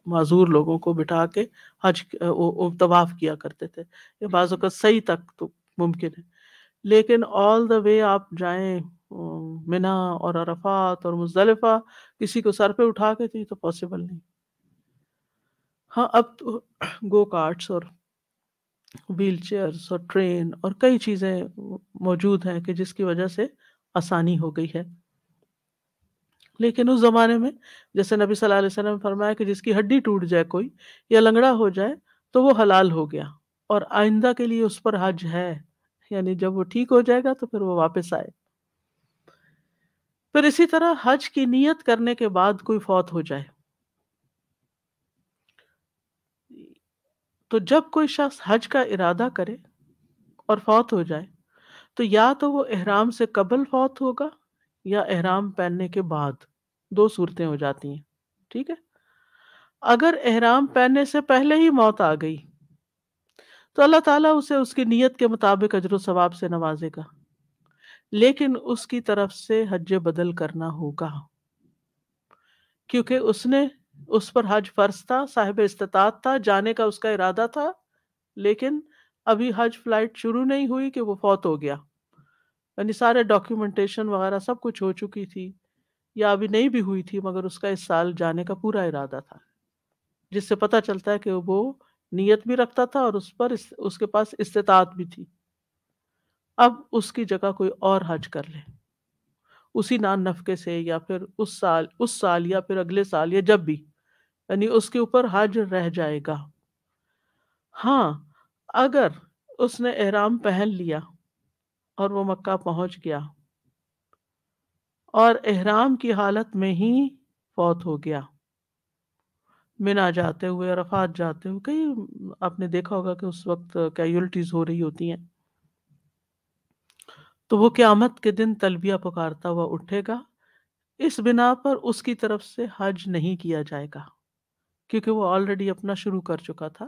معذور لوگوں کو بٹھا کے حج طواف کیا کرتے تھے. یہ بعض اوقات صحیح تک تو ممکن ہے، لیکن آل دا وے آپ جائیں منا اور عرفات اور مزدلفہ کسی کو سر پہ اٹھا کے تھی تو پاسبل نہیں. ہاں اب تو گو کارٹس اور ویل چیئرز اور ٹرین اور کئی چیزیں موجود ہیں کہ جس کی وجہ سے آسانی ہو گئی ہے. لیکن اس زمانے میں جیسے نبی صلی اللہ علیہ وسلم نے فرمایا کہ جس کی ہڈی ٹوٹ جائے کوئی یا لنگڑا ہو جائے تو وہ حلال ہو گیا، اور آئندہ کے لیے اس پر حج ہے. یعنی جب وہ ٹھیک ہو جائے گا تو پھر وہ واپس آئے. پھر اسی طرح حج کی نیت کرنے کے بعد کوئی فوت ہو جائے تو جب کوئی شخص حج کا ارادہ کرے اور فوت ہو جائے تو یا تو وہ احرام سے قبل فوت ہوگا یا احرام پہننے کے بعد. دو صورتیں ہو جاتی ہیں. ٹھیک ہے، اگر احرام پہننے سے پہلے ہی موت آ گئی تو اللہ تعالیٰ اسے اس کی نیت کے مطابق اجر و ثواب سے نوازے گا، لیکن اس کی طرف سے حج بدل کرنا ہوگا، کیونکہ اس پر حج فرض تھا، صاحب استطاعت تھا، جانے کا اس کا ارادہ تھا، لیکن ابھی حج فلائٹ شروع نہیں ہوئی کہ وہ فوت ہو گیا. یعنی سارے ڈاکیومنٹیشن وغیرہ سب کچھ ہو چکی تھی یا ابھی نہیں بھی ہوئی تھی، مگر اس کا اس سال جانے کا پورا ارادہ تھا، جس سے پتہ چلتا ہے کہ وہ نیت بھی رکھتا تھا اور اس کے پاس استطاعت بھی تھی. اب اس کی جگہ کوئی اور حج کر لے اسی نان نفقے سے، یا پھر اس سال یا پھر اگلے سال یا جب بھی، یعنی اس کے اوپر حج رہ جائے گا. ہاں اگر اس نے احرام پہن لیا اور وہ مکہ پہنچ گیا اور احرام کی حالت میں ہی فوت ہو گیا، منا جاتے ہوئے، عرفات جاتے ہوئے، کئی آپ نے دیکھا ہوگا کہ اس وقت کیجولٹیز ہو رہی ہوتی ہیں، تو وہ قیامت کے دن تلبیہ پکارتا ہوا اٹھے گا. اس بنا پر اس کی طرف سے حج نہیں کیا جائے گا، کیونکہ وہ آلریڈی اپنا شروع کر چکا تھا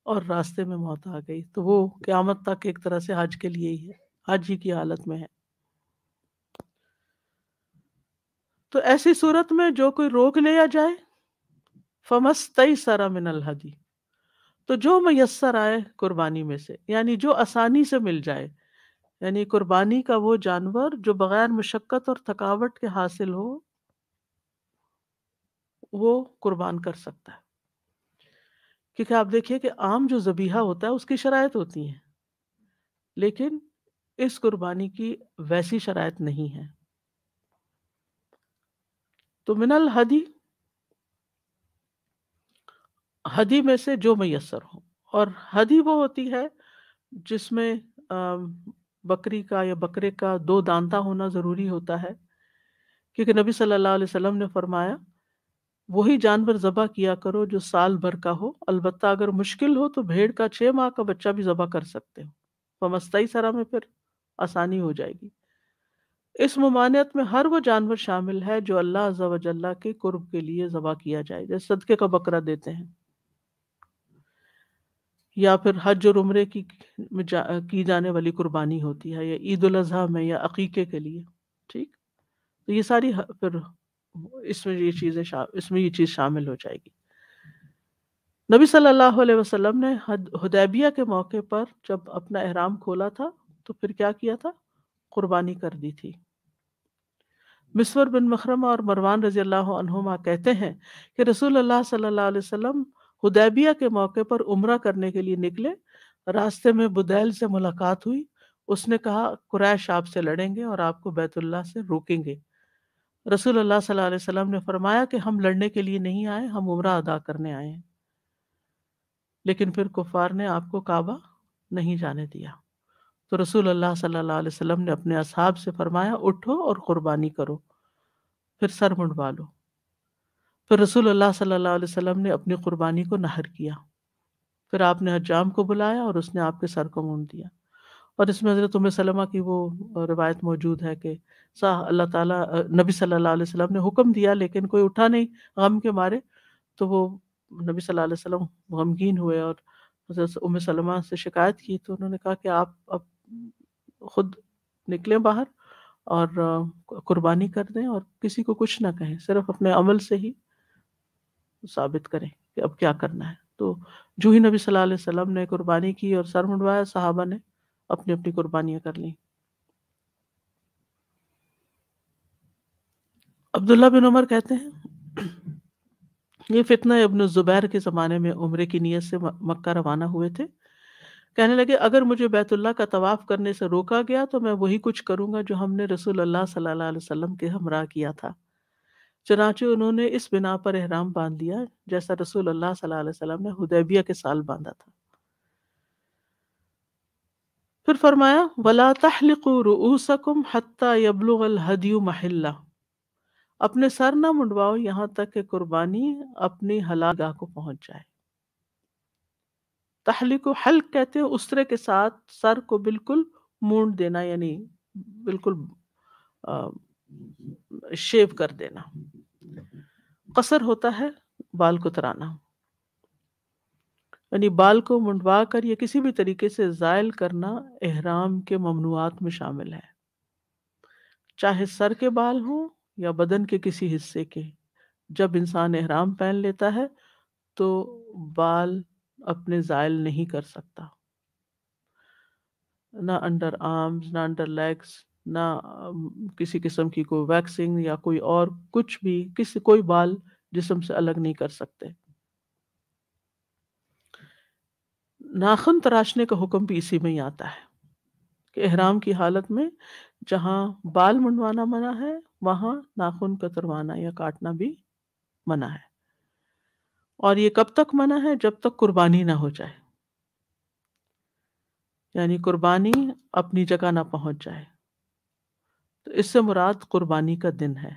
اور راستے میں موت آ گئی، تو وہ قیامت تک ایک طرح سے حج کے لیے ہی ہے، حج ہی کی حالت میں ہے. تو ایسی صورت میں جو کوئی روک لیا جائے فَمَسْتَيْسَرَ مِنَ الْهَدِيِ، تو جو میسر آئے قربانی میں سے، یعنی جو آسانی سے مل جائے، یعنی قربانی کا وہ جانور جو بغیر مشقت اور تھکاوٹ کے حاصل ہو وہ قربان کر سکتا ہے. کیونکہ آپ دیکھیے کہ عام جو ذبیحہ ہوتا ہے اس کی شرائط ہوتی ہیں، لیکن اس قربانی کی ویسی شرائط نہیں ہے. تو من الہدی، ہدی میں سے جو میسر ہو، اور ہدی وہ ہوتی ہے جس میں بکری کا یا بکرے کا 2 دانتا ہونا ضروری ہوتا ہے، کیونکہ نبی صلی اللہ علیہ وسلم نے فرمایا وہی جانور ذبح کیا کرو جو سال بھر کا ہو، البتہ اگر مشکل ہو تو بھیڑ کا 6 ماہ کا بچہ بھی ذبح کر سکتے ہو. فمستئی سرا میں پھر آسانی ہو جائے گی. اس ممانعت میں ہر وہ جانور شامل ہے جو اللہ عز و جل کے قرب کے لیے ذبح کیا جائے، جیسے صدقے کا بکرا دیتے ہیں، یا پھر حج اور عمرے کی جانے والی قربانی ہوتی ہے، یا عید الاضحیٰ میں یا عقیقے کے لیے. ٹھیک، تو یہ ساری پھر اس میں یہ چیز شامل ہو جائے گی. نبی صلی اللہ علیہ وسلم نے حدیبیہ کے موقع پر جب اپنا احرام کھولا تھا تو پھر کیا کیا تھا؟ قربانی کر دی تھی. مسور بن مخرمہ اور مروان رضی اللہ عنہما کہتے ہیں کہ رسول اللہ صلی اللہ علیہ وسلم حدیبیہ کے موقع پر عمرہ کرنے کے لیے نکلے، راستے میں بدیل سے ملاقات ہوئی. اس نے کہا قریش آپ سے لڑیں گے اور آپ کو بیت اللہ سے روکیں گے. رسول اللہ صلی اللہ علیہ وسلم نے فرمایا کہ ہم لڑنے کے لیے نہیں آئے، ہم عمرہ ادا کرنے آئے ہیں. لیکن پھر کفار نے آپ کو کعبہ نہیں جانے دیا. تو رسول اللہ صلی اللہ علیہ وسلم نے اپنے اصحاب سے فرمایا اٹھو اور قربانی کرو، پھر سر منڈوا لو. پھر رسول اللہ صلی اللہ علیہ وسلم نے اپنی قربانی کو نحر کیا. پھر آپ نے حجام کو بلایا اور اس نے آپ کے سر کو مونڈ دیا. اور اس میں حضرت ام سلمہ کی وہ روایت موجود ہے کہ اللہ تعالیٰ نبی صلی اللہ علیہ وسلم نے حکم دیا لیکن کوئی اٹھا نہیں غم کے مارے، تو وہ نبی صلی اللہ علیہ وسلم غمگین ہوئے اور حضرت ام سلمہ سے شکایت کی. تو انہوں نے کہا کہ آپ اب خود نکلیں باہر اور قربانی کر دیں اور کسی کو کچھ نہ کہیں، صرف اپنے عمل سے ہی ثابت کریں کہ اب کیا کرنا ہے. تو جو ہی نبی صلی اللہ علیہ وسلم نے قربانی کی اور سر منڈوایا، صحابہ نے اپنی اپنی قربانیاں کر لیں. عبداللہ بن عمر کہتے ہیں یہ فتنہ ابن الزبیر کے زمانے میں عمرے کی نیت سے مکہ روانہ ہوئے تھے. کہنے لگے اگر مجھے بیت اللہ کا طواف کرنے سے روکا گیا تو میں وہی کچھ کروں گا جو ہم نے رسول اللہ صلی اللہ علیہ وسلم کے ہمراہ کیا تھا. چنانچہ انہوں نے اس بنا پر احرام باندھ لیا جیسا رسول اللہ صلی اللہ علیہ وسلم نے حدیبیہ کے سال باندھا تھا. پھر فرمایا وَلَا تَحْلِقُوا رُؤُوسَكُمْ حَتَّى يَبْلُغَ الْهَدْيُ مَحِلَّهُ، اپنے سر نہ منڈواؤ یہاں تک کہ قربانی اپنی حلال گاہ کو پہنچ جائے. تحلیق و حلق کہتے ہیں اس طرح کے ساتھ سر کو بالکل مونڈ دینا، یعنی بالکل شیو کر دینا. قصر ہوتا ہے بال کو ترانا، یعنی بال کو منڈوا کر یا کسی بھی طریقے سے زائل کرنا احرام کے ممنوعات میں شامل ہے، چاہے سر کے بال ہوں یا بدن کے کسی حصے کے. جب انسان احرام پہن لیتا ہے تو بال اپنے زائل نہیں کر سکتا، نہ انڈر آرمز، نہ انڈر لیگز، نہ کسی قسم کی کوئی ویکسنگ یا کوئی اور کچھ بھی، کوئی بال جسم سے الگ نہیں کر سکتے. ناخن تراشنے کا حکم بھی اسی میں ہی آتا ہے کہ احرام کی حالت میں جہاں بال منڈوانا منع ہے وہاں ناخن کتروانا یا کاٹنا بھی منع ہے. اور یہ کب تک منع ہے؟ جب تک قربانی نہ ہو جائے، یعنی قربانی اپنی جگہ نہ پہنچ جائے. تو اس سے مراد قربانی کا دن ہے،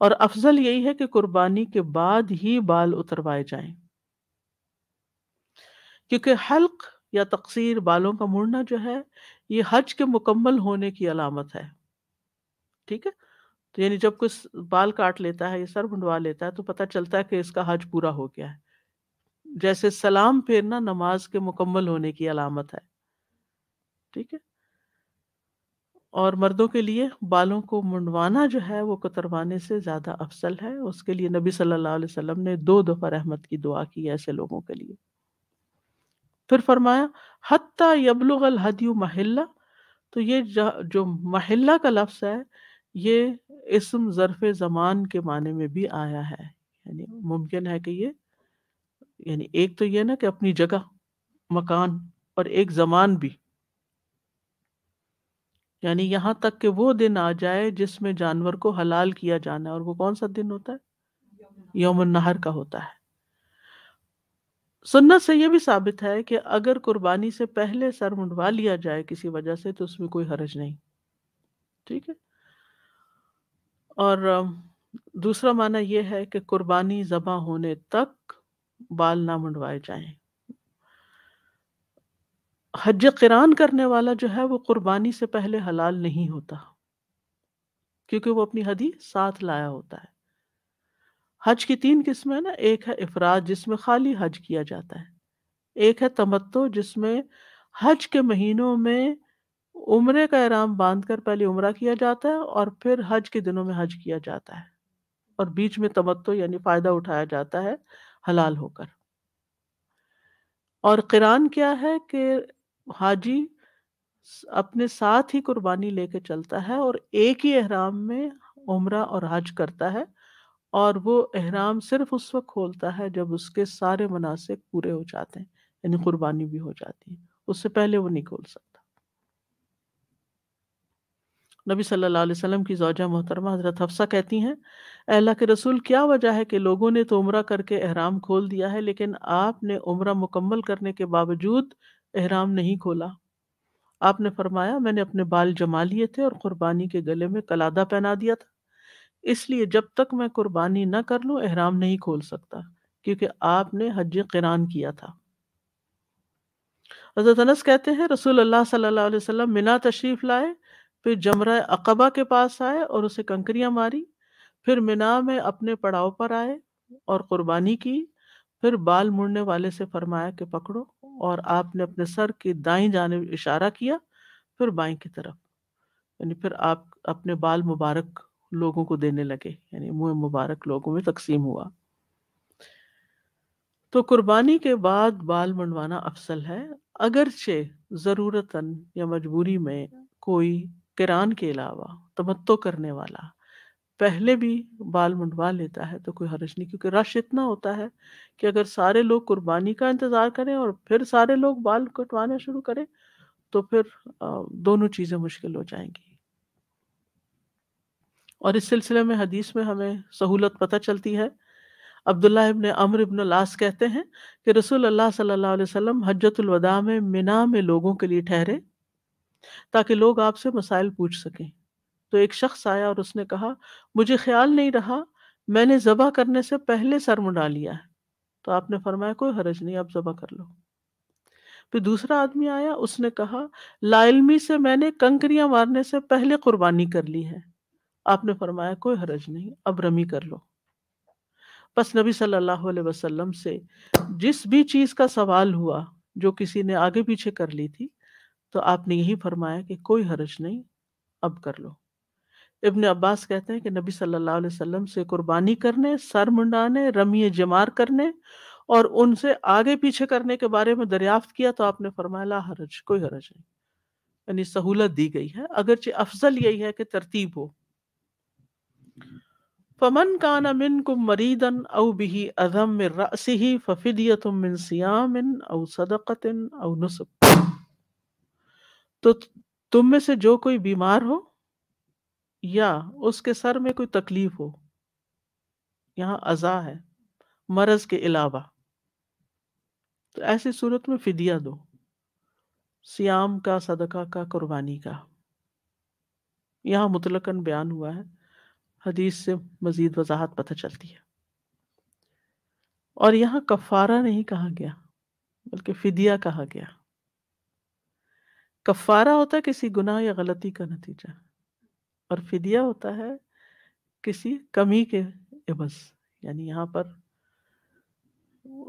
اور افضل یہی ہے کہ قربانی کے بعد ہی بال اتروائے جائیں، کیونکہ حلق یا تقصیر، بالوں کا مڑنا جو ہے یہ حج کے مکمل ہونے کی علامت ہے. ٹھیک ہے، تو یعنی جب کوئی بال کاٹ لیتا ہے یا سر منڈوا لیتا ہے تو پتہ چلتا ہے کہ اس کا حج پورا ہو گیا ہے. جیسے سلام پھیرنا نماز کے مکمل ہونے کی علامت ہے. ٹھیک ہے، اور مردوں کے لیے بالوں کو منڈوانا جو ہے وہ کتروانے سے زیادہ افضل ہے. اس کے لیے نبی صلی اللہ علیہ وسلم نے 2 دفعہ رحمت کی دعا کی ایسے لوگوں کے لیے. پھر فرمایا حتیٰ یبلغ الہدی محلہ، تو یہ جو محلہ کا لفظ ہے یہ اسم ظرف زمان کے معنی میں بھی آیا ہے. یعنی ممکن ہے کہ یہ، یعنی ایک تو یہ نا کہ اپنی جگہ، مکان، اور ایک زمان بھی، یعنی یہاں تک کہ وہ دن آ جائے جس میں جانور کو حلال کیا جانا ہے. اور وہ کون سا دن ہوتا ہے؟ یوم النحر کا ہوتا ہے. سنت سے یہ بھی ثابت ہے کہ اگر قربانی سے پہلے سر منڈوا لیا جائے کسی وجہ سے تو اس میں کوئی حرج نہیں. ٹھیک ہے، اور دوسرا معنی یہ ہے کہ قربانی ذبح ہونے تک بال نہ منڈوائے جائیں. حج قران کرنے والا جو ہے وہ قربانی سے پہلے حلال نہیں ہوتا، کیونکہ وہ اپنی ہدی ساتھ لایا ہوتا ہے. حج کی 3 قسمیں ہیں نا، ایک ہے افراد جس میں خالی حج کیا جاتا ہے، ایک ہے تمتع جس میں حج کے مہینوں میں عمرے کا احرام باندھ کر پہلے عمرہ کیا جاتا ہے اور پھر حج کے دنوں میں حج کیا جاتا ہے، اور بیچ میں تمتع یعنی فائدہ اٹھایا جاتا ہے حلال ہو کر. اور قران کیا ہے کہ حاجی اپنے ساتھ ہی قربانی لے کے چلتا ہے اور ایک ہی احرام میں عمرہ اور حج کرتا ہے، اور وہ احرام صرف اس وقت کھولتا ہے جب اس کے سارے مناسک پورے ہو جاتے ہیں، یعنی قربانی بھی ہو جاتی ہے. اس سے پہلے وہ نہیں کھول سکتا. نبی صلی اللہ علیہ وسلم کی زوجہ محترمہ حضرت حفصہ کہتی ہیں، اے اللہ کے رسول، کیا وجہ ہے کہ لوگوں نے تو عمرہ کر کے احرام کھول دیا ہے لیکن آپ نے عمرہ مکمل کرنے کے باوجود احرام نہیں کھولا؟ آپ نے فرمایا، میں نے اپنے بال جما لیے تھے اور قربانی کے گلے میں قلادہ پہنا دیا تھا، اس لیے جب تک میں قربانی نہ کر لوں احرام نہیں کھول سکتا، کیونکہ آپ نے حج قران کیا تھا۔ حضرت انس کہتے ہیں رسول اللہ صلی اللہ علیہ وسلم منا تشریف لائے، پھر جمرہ عقبہ کے پاس آئے اور اسے کنکریاں ماری، پھر منا میں اپنے پڑاؤ پر آئے اور قربانی کی، پھر بال مڑنے والے سے فرمایا کہ پکڑو، اور آپ نے اپنے سر کی دائیں جانب اشارہ کیا، پھر بائیں کی طرف، یعنی پھر آپ اپنے بال مبارک لوگوں کو دینے لگے، یعنی منہ مبارک لوگوں میں تقسیم ہوا۔ تو قربانی کے بعد بال منڈوانا افضل ہے، اگرچہ ضرورتاً یا مجبوری میں کوئی قران کے علاوہ تمتع کرنے والا پہلے بھی بال منڈوا لیتا ہے تو کوئی حرج نہیں، کیونکہ رش اتنا ہوتا ہے کہ اگر سارے لوگ قربانی کا انتظار کریں اور پھر سارے لوگ بال کٹوانا شروع کریں تو پھر دونوں چیزیں مشکل ہو جائیں گی۔ اور اس سلسلے میں حدیث میں ہمیں سہولت پتہ چلتی ہے۔ عبداللہ ابن عمرو ابن العاص کہتے ہیں کہ رسول اللہ صلی اللہ علیہ وسلم حجۃ الوداع میں منا میں لوگوں کے لیے ٹھہرے تاکہ لوگ آپ سے مسائل پوچھ سکیں۔ تو ایک شخص آیا اور اس نے کہا، مجھے خیال نہیں رہا، میں نے ذبح کرنے سے پہلے سر منڈا لیا ہے۔ تو آپ نے فرمایا کوئی حرج نہیں، اب ذبح کر لو۔ پھر دوسرا آدمی آیا، اس نے کہا، لا علمی سے میں نے کنکریاں مارنے سے پہلے قربانی کر لی ہے۔ آپ نے فرمایا کوئی حرج نہیں، اب رمی کر لو۔ بس نبی صلی اللہ علیہ وسلم سے جس بھی چیز کا سوال ہوا جو کسی نے آگے پیچھے کر لی تھی تو آپ نے یہی فرمایا کہ کوئی حرج نہیں، اب کر لو۔ ابن عباس کہتے ہیں کہ نبی صلی اللہ علیہ وسلم سے قربانی کرنے، سر منڈانے، رمی جمار کرنے اور ان سے آگے پیچھے کرنے کے بارے میں دریافت کیا تو آپ نے فرمایا لا حرج، کوئی حرج نہیں، یعنی سہولت دی گئی ہے، اگرچہ افضل یہی ہے کہ ترتیب ہو۔ فمن کان منکم مریضا او به اذى من رأسه ففدیۃ من صیام او صدقۃ او نسک۔ تو تم میں سے جو کوئی بیمار ہو یا اس کے سر میں کوئی تکلیف ہو، یہاں اذا ہے مرض کے علاوہ، تو ایسی صورت میں فدیہ دو، صیام کا، صدقہ کا، قربانی کا۔ یہاں مطلقاً بیان ہوا ہے، حدیث سے مزید وضاحت پتہ چلتی ہے۔ اور یہاں کفارہ نہیں کہا گیا بلکہ فدیہ کہا گیا۔ کفارہ ہوتا ہے کسی گناہ یا غلطی کا نتیجہ، اور فدیہ ہوتا ہے کسی کمی کے عوض، یعنی یہاں پر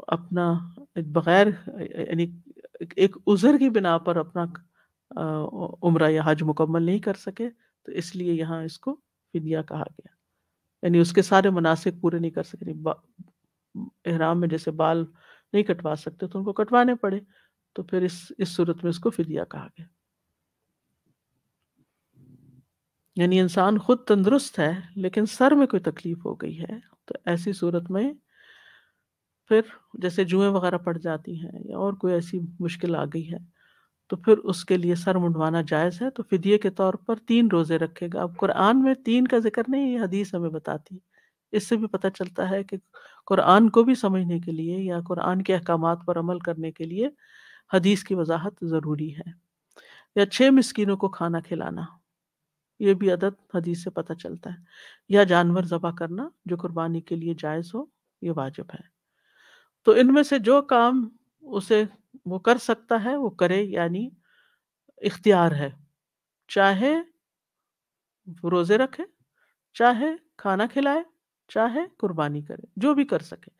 اپنا بغیر، یعنی ایک عذر کی بنا پر اپنا عمرہ یا حج مکمل نہیں کر سکے تو اس لیے یہاں اس کو فدیہ کہا گیا، یعنی اس کے سارے مناسک پورے نہیں کر سکے، احرام میں جیسے بال نہیں کٹوا سکتے تو ان کو کٹوانے پڑے، تو پھر اس صورت میں اس کو فدیہ کہا گیا۔ یعنی انسان خود تندرست ہے لیکن سر میں کوئی تکلیف ہو گئی ہے تو ایسی صورت میں پھر جیسے جوئیں وغیرہ پڑ جاتی ہیں یا اور کوئی ایسی مشکل آ گئی ہے تو پھر اس کے لیے سر منڈوانا جائز ہے، تو فدیے کے طور پر 3 روزے رکھے گا۔ اب قرآن میں 3 کا ذکر نہیں، یہ حدیث ہمیں بتاتی ہے۔ اس سے بھی پتہ چلتا ہے کہ قرآن کو بھی سمجھنے کے لیے یا قرآن کے احکامات پر عمل کرنے کے لیے حدیث کی وضاحت ضروری ہے۔ یا 6 مسکینوں کو کھانا کھلانا، یہ بھی عدد حدیث سے پتہ چلتا ہے۔ یا جانور ذبح کرنا جو قربانی کے لیے جائز ہو، یہ واجب ہے۔ تو ان میں سے جو کام اسے وہ کر سکتا ہے وہ کرے، یعنی اختیار ہے، چاہے روزے رکھے، چاہے کھانا کھلائے، چاہے قربانی کرے، جو بھی کر سکے۔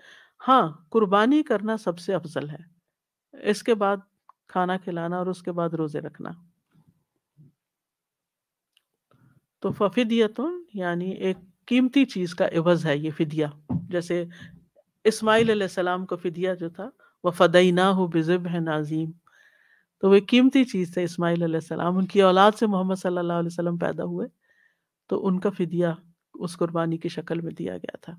ہاں، قربانی کرنا سب سے افضل ہے، اس کے بعد کھانا کھلانا اور اس کے بعد روزے رکھنا۔ تو ففدیتن یعنی ایک قیمتی چیز کا عوض ہے یہ فدیہ، جیسے اسماعیل علیہ السلام کو فدیہ جو تھا وَفَدَيْنَاهُ بِذِبْحٍ عَظِيمٍ، تو وہ ایک قیمتی چیز تھے اسماعیل علیہ السلام، ان کی اولاد سے محمد صلی اللہ علیہ وسلم پیدا ہوئے تو ان کا فدیہ اس قربانی کی شکل میں دیا گیا تھا۔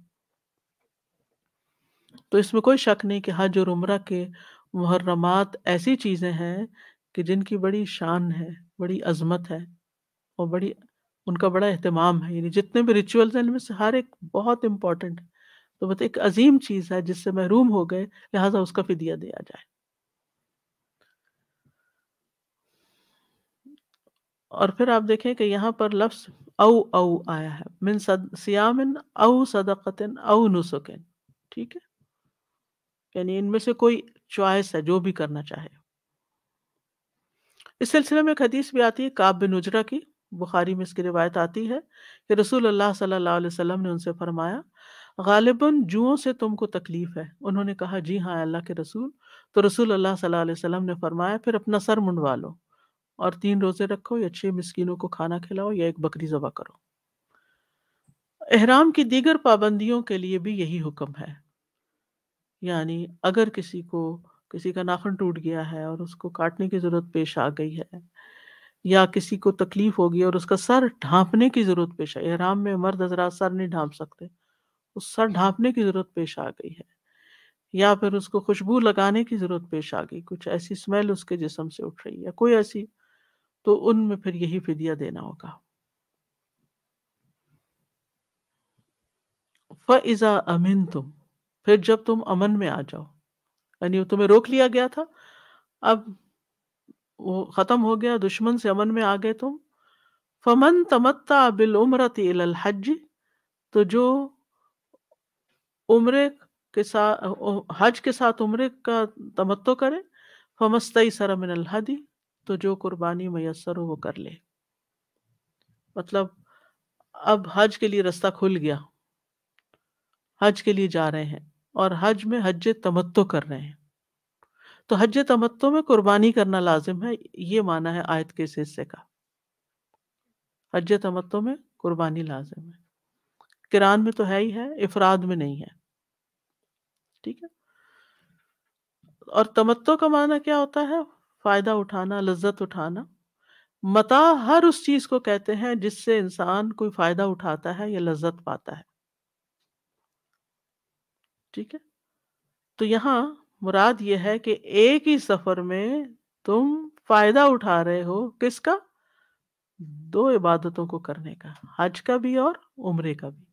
تو اس میں کوئی شک نہیں کہ حج اور عمرہ کے محرمات ایسی چیزیں ہیں کہ جن کی بڑی شان ہے، بڑی عظمت ہے اور بڑی ان کا بڑا اہتمام ہے، یعنی جتنے بھی ریچولز ہیں ان میں سے ہر ایک بہت امپورٹنٹ ہے، تو بس ایک عظیم چیز ہے جس سے محروم ہو گئے، لہٰذا اس کا فدیہ دیا جائے۔ اور پھر آپ دیکھیں کہ یہاں پر لفظ او آیا ہے، من سیام او صدقت او نسک، ٹھیک ہے، یعنی ان میں سے کوئی چوائس ہے جو بھی کرنا چاہے۔ اس سلسلے میں ایک حدیث بھی آتی ہے کعب بن عجرہ کی، بخاری میں اس کی روایت آتی ہے کہ رسول اللہ صلی اللہ علیہ وسلم نے ان سے فرمایا غالباً جوؤں سے تم کو تکلیف ہے؟ انہوں نے کہا جی ہاں اللہ کے رسول۔ تو رسول اللہ صلی اللہ علیہ وسلم نے فرمایا پھر اپنا سر منڈوا لو اور 3 روزے رکھو یا 6 مسکینوں کو کھانا کھلاؤ یا ایک بکری ذبح کرو۔ احرام کی دیگر پابندیوں کے لیے بھی یہی حکم ہے، یعنی اگر کسی کا ناخن ٹوٹ گیا ہے اور اس کو کاٹنے کی ضرورت پیش آ گئی ہے، یا کسی کو تکلیف ہوگی اور اس کا سر ڈھانپنے کی ضرورت پیش آئی، احرام میں مرد حضرات سر نہیں ڈھانپ سکتے، اس سر ڈھانپنے کی ضرورت پیش آ گئی ہے، یا پھر اس کو خوشبو لگانے کی ضرورت پیش آ گئی، کچھ ایسی اسمیل اس کے جسم سے اٹھ رہی ہے کوئی ایسی، تو ان میں پھر یہی فدیہ دینا ہوگا۔ فَإِذَا أَمِنْتُمْ، پھر جب تم امن میں آ جاؤ، یعنی تمہیں روک لیا گیا تھا، اب وہ ختم ہو گیا، دشمن سے امن میں آ گئے تم، فَمَن تَمَتَّعَ بِالْعُمْرَةِ إِلَى الْحَجِّ، تو جو عمرے کے ساتھ حج کے ساتھ عمرے کا تمتع کرے، فَمَسْتَيْسَرَ مِنَ الْهَدْيِ، تو جو قربانی میسر ہو وہ کر لے۔ مطلب اب حج کے لیے رستہ کھل گیا، حج کے لیے جا رہے ہیں اور حج میں حج تمتع کر رہے ہیں، تو حج تمتع میں قربانی کرنا لازم ہے، یہ معنی ہے آیت کے اس حصے کا، حج تمتع میں قربانی لازم ہے، قران میں تو ہے ہی ہے، افراد میں نہیں ہے، ٹھیک ہے۔ اور تمتع کا معنی کیا ہوتا ہے؟ فائدہ اٹھانا، لذت اٹھانا۔ متاع ہر اس چیز کو کہتے ہیں جس سے انسان کوئی فائدہ اٹھاتا ہے یا لذت پاتا ہے، ٹھیک ہے۔ تو یہاں مراد یہ ہے کہ ایک ہی سفر میں تم فائدہ اٹھا رہے ہو، کس کا؟ 2 عبادتوں کو کرنے کا، حج کا بھی اور عمرے کا بھی۔